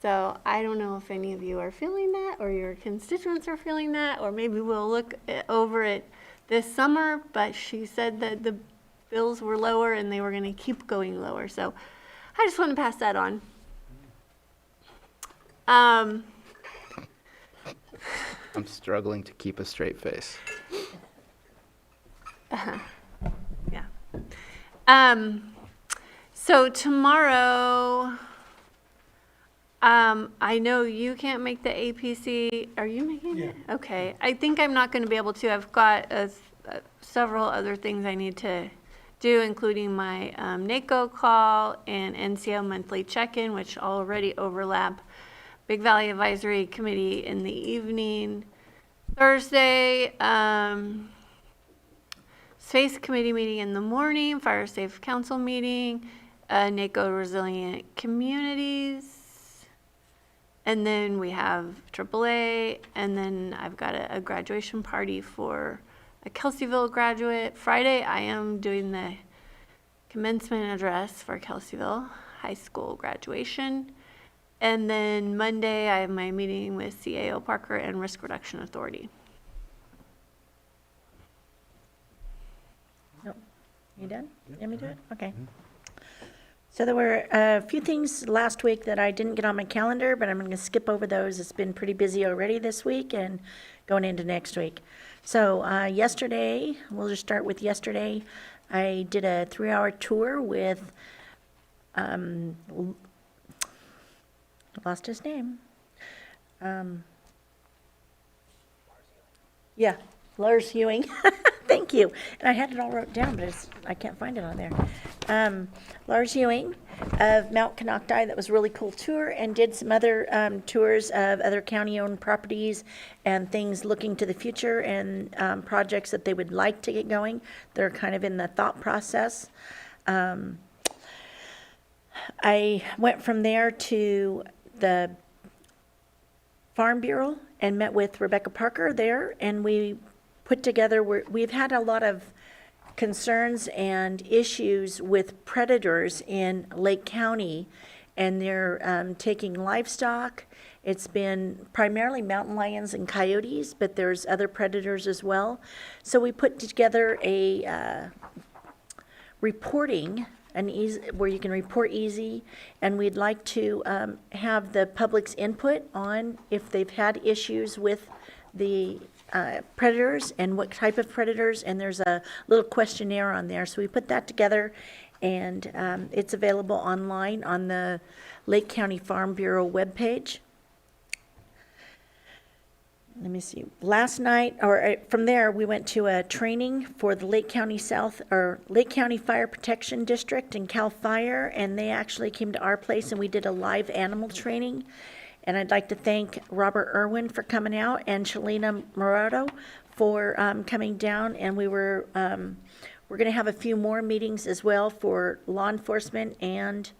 E: So I don't know if any of you are feeling that, or your constituents are feeling that, or maybe we'll look over it this summer, but she said that the bills were lower and they were going to keep going lower. So I just want to pass that on.
B: I'm struggling to keep a straight face.
E: Yeah. So tomorrow, I know you can't make the APC. Are you making it? Okay. I think I'm not going to be able to. I've got several other things I need to due, including my NACO call and NCO monthly check-in, which already overlap. Big Valley Advisory Committee in the evening. Thursday, Space Committee meeting in the morning, Fire Safe Council meeting, NACO Resilient Communities, and then we have AAA, and then I've got a graduation party for a Kelseyville graduate. Friday, I am doing the commencement address for Kelseyville High School graduation. And then Monday, I have my meeting with CAO Parker and Risk Reduction Authority.
D: Nope. You done? Let me do it? Okay. So there were a few things last week that I didn't get on my calendar, but I'm going to skip over those. It's been pretty busy already this week and going into next week. So yesterday, we'll just start with yesterday. I did a 3-hour tour with, lost his name. Yeah, Lars Ewing. Thank you. And I had it all wrote down, but I can't find it on there. Lars Ewing of Mount Canocti. That was a really cool tour, and did some other tours of other county-owned properties and things looking to the future, and projects that they would like to get going. They're kind of in the thought process. I went from there to the Farm Bureau and met with Rebecca Parker there, and we put together, we've had a lot of concerns and issues with predators in Lake County, and they're taking livestock. It's been primarily mountain lions and coyotes, but there's other predators as well. So we put together a reporting, where you can report easy, and we'd like to have the public's input on if they've had issues with the predators and what type of predators, and there's a little questionnaire on there. So we put that together, and it's available online on the Lake County Farm Bureau webpage. Let me see. Last night, or from there, we went to a training for the Lake County Lake County Fire Protection District and CAL FIRE, and they actually came to our place and we did a live animal training. And I'd like to thank Robert Irwin for coming out and Shalina Morado for coming down. And we're going to have a few more meetings as well for law enforcement and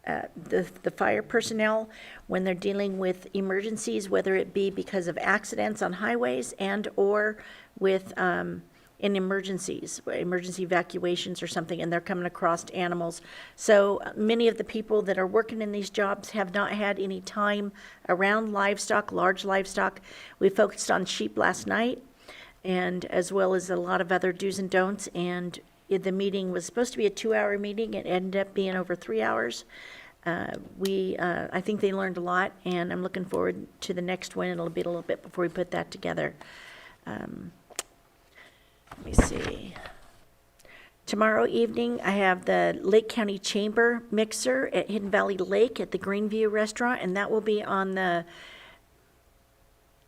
D: the fire personnel when they're dealing with emergencies, whether it be because of accidents on highways and or with in emergencies, emergency evacuations or something, and they're coming across animals. So many of the people that are working in these jobs have not had any time around livestock, large livestock. We focused on sheep last night, and as well as a lot of other do's and don'ts, and the meeting was supposed to be a 2-hour meeting. It ended up being over 3 hours. I think they learned a lot, and I'm looking forward to the next one. It'll be a little bit before we put that together. Let me see. Tomorrow evening, I have the Lake County Chamber mixer at Hidden Valley Lake at the Greenview Restaurant, and that will be on the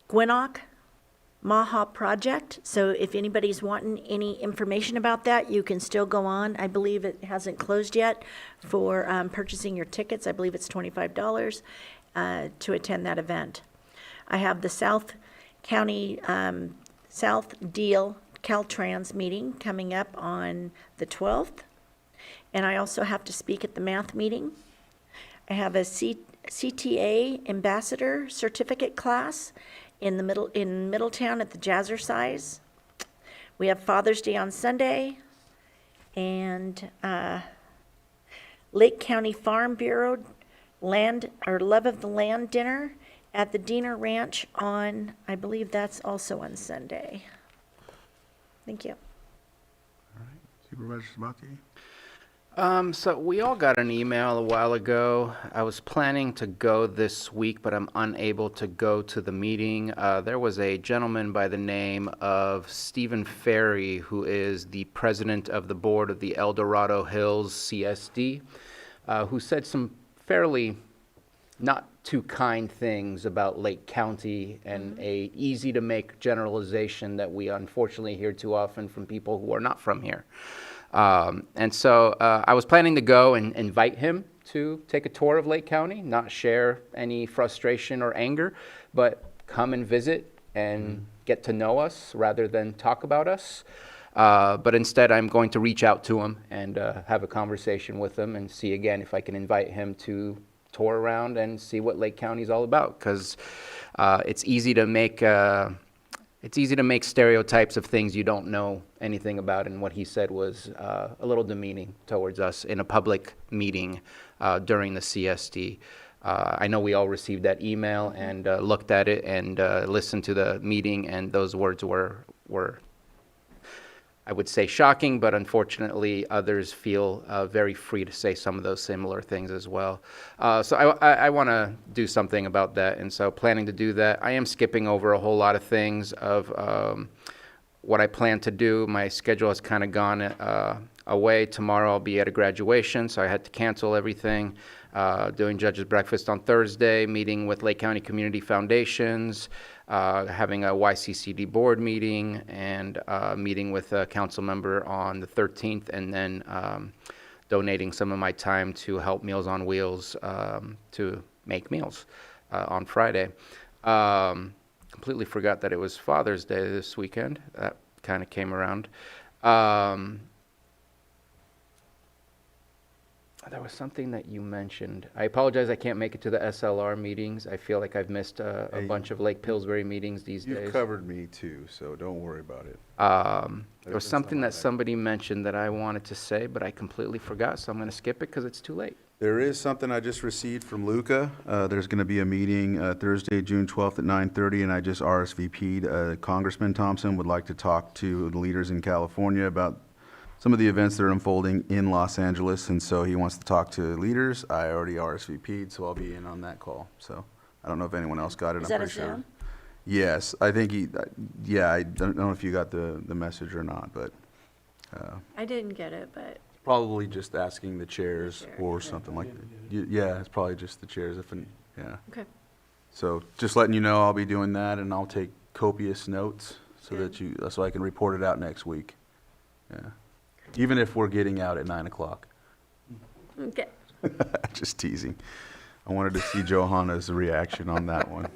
D: Gwinnett Maha project. So if anybody's wanting any information about that, you can still go on. I believe it hasn't closed yet for purchasing your tickets. I believe it's $25 to attend that event. I have the South County South Deal Caltrans meeting coming up on the 12th. And I also have to speak at the math meeting. I have a CTA Ambassador Certificate class in Middletown at the Jazzercise. We have Father's Day on Sunday, and Lake County Farm Bureau Love of the Land dinner at the Diener Ranch on, I believe that's also on Sunday. Thank you.
A: Supervisor Mtg?
B: So we all got an email a while ago. I was planning to go this week, but I'm unable to go to the meeting. There was a gentleman by the name of Stephen Ferry, who is the president of the board of the El Dorado Hills CSD, who said some fairly not too kind things about Lake County, and a easy to make generalization that we unfortunately hear too often from people who are not from here. And so I was planning to go and invite him to take a tour of Lake County, not share any frustration or anger, but come and visit and get to know us rather than talk about us. But instead, I'm going to reach out to him and have a conversation with him and see again if I can invite him to tour around and see what Lake County is all about. Because it's easy to make stereotypes of things you don't know anything about. And what he said was a little demeaning towards us in a public meeting during the CSD. I know we all received that email and looked at it and listened to the meeting, and those words were, I would say, shocking, but unfortunately others feel very free to say some of those similar things as well. So I want to do something about that, and so planning to do that. I am skipping over a whole lot of things of what I plan to do. My schedule has kind of gone away. Tomorrow I'll be at a graduation, so I had to cancel everything. Doing Judge's Breakfast on Thursday, meeting with Lake County Community Foundations, having a YCCD board meeting, and meeting with a council member on the 13th, and then donating some of my time to help Meals on Wheels to make meals on Friday. Completely forgot that it was Father's Day this weekend. That kind of came around. There was something that you mentioned. I apologize, I can't make it to the SLR meetings. I feel like I've missed a bunch of Lake Pillsbury meetings these days.
A: You've covered me too, so don't worry about it.
B: There was something that somebody mentioned that I wanted to say, but I completely forgot, so I'm going to skip it because it's too late.
A: There is something I just received from Luca. There's going to be a meeting Thursday, June 12th at 9:30, and I just RSVP'd. Congressman Thompson would like to talk to the leaders in California about some of the events that are unfolding in Los Angeles, and so he wants to talk to leaders. I already RSVP'd, so I'll be in on that call. So I don't know if anyone else got it.
D: Is
A: I'm
D: that a
A: pretty sure.
D: Zoom?
A: Yes, I think yeah, I don't know if you got the message or not, but
E: I didn't get it, but
A: probably just asking the chairs or something like that. Yeah, it's probably just the chairs. Yeah.
E: okay.
A: So just letting you know, I'll be doing that, and I'll take copious notes so I can report it out next week. Yeah. Even if we're getting out at 9 o'clock.
E: Okay.
A: Just teasing. I wanted to see Johanna's reaction on that one.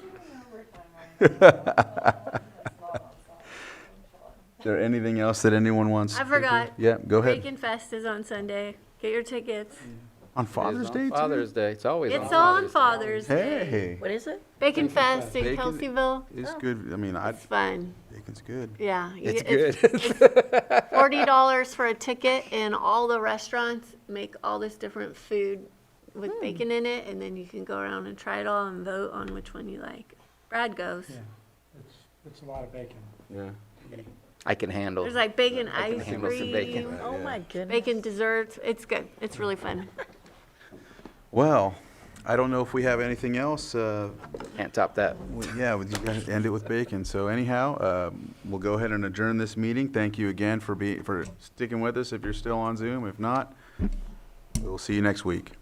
A: Is there anything else that anyone wants?
E: I forgot.
A: Yeah, go ahead.
E: Bacon Fest is on Sunday. Get your tickets.
A: On Father's Day, too?
B: Father's Day. It's always
E: It's on Father's Day.
A: Hey.
D: What is it?
E: Bacon Fest in
A: Bacon
E: Kelseyville.
A: It's good. I mean,
E: It's fun.
A: bacon's good.
E: Yeah.
B: It's
E: It's $40 for a ticket, and all the restaurants make all this different food with bacon in it, and then you can go around and try it all and vote on which one you like. Brad goes.
J: Yeah, it's a lot of bacon.
A: Yeah.
B: I can handle.
E: There's like bacon
B: I can
E: ice
B: handle some bacon.
E: cream,
D: Oh, my goodness.
E: bacon desserts. It's good. It's really fun.
A: Well, I don't know if we have anything else.
B: Can't top that.
A: Yeah, you guys end it with bacon. So anyhow, we'll go ahead and adjourn this meeting. Thank you again for sticking with us if you're still on Zoom. If not, we'll see you next week.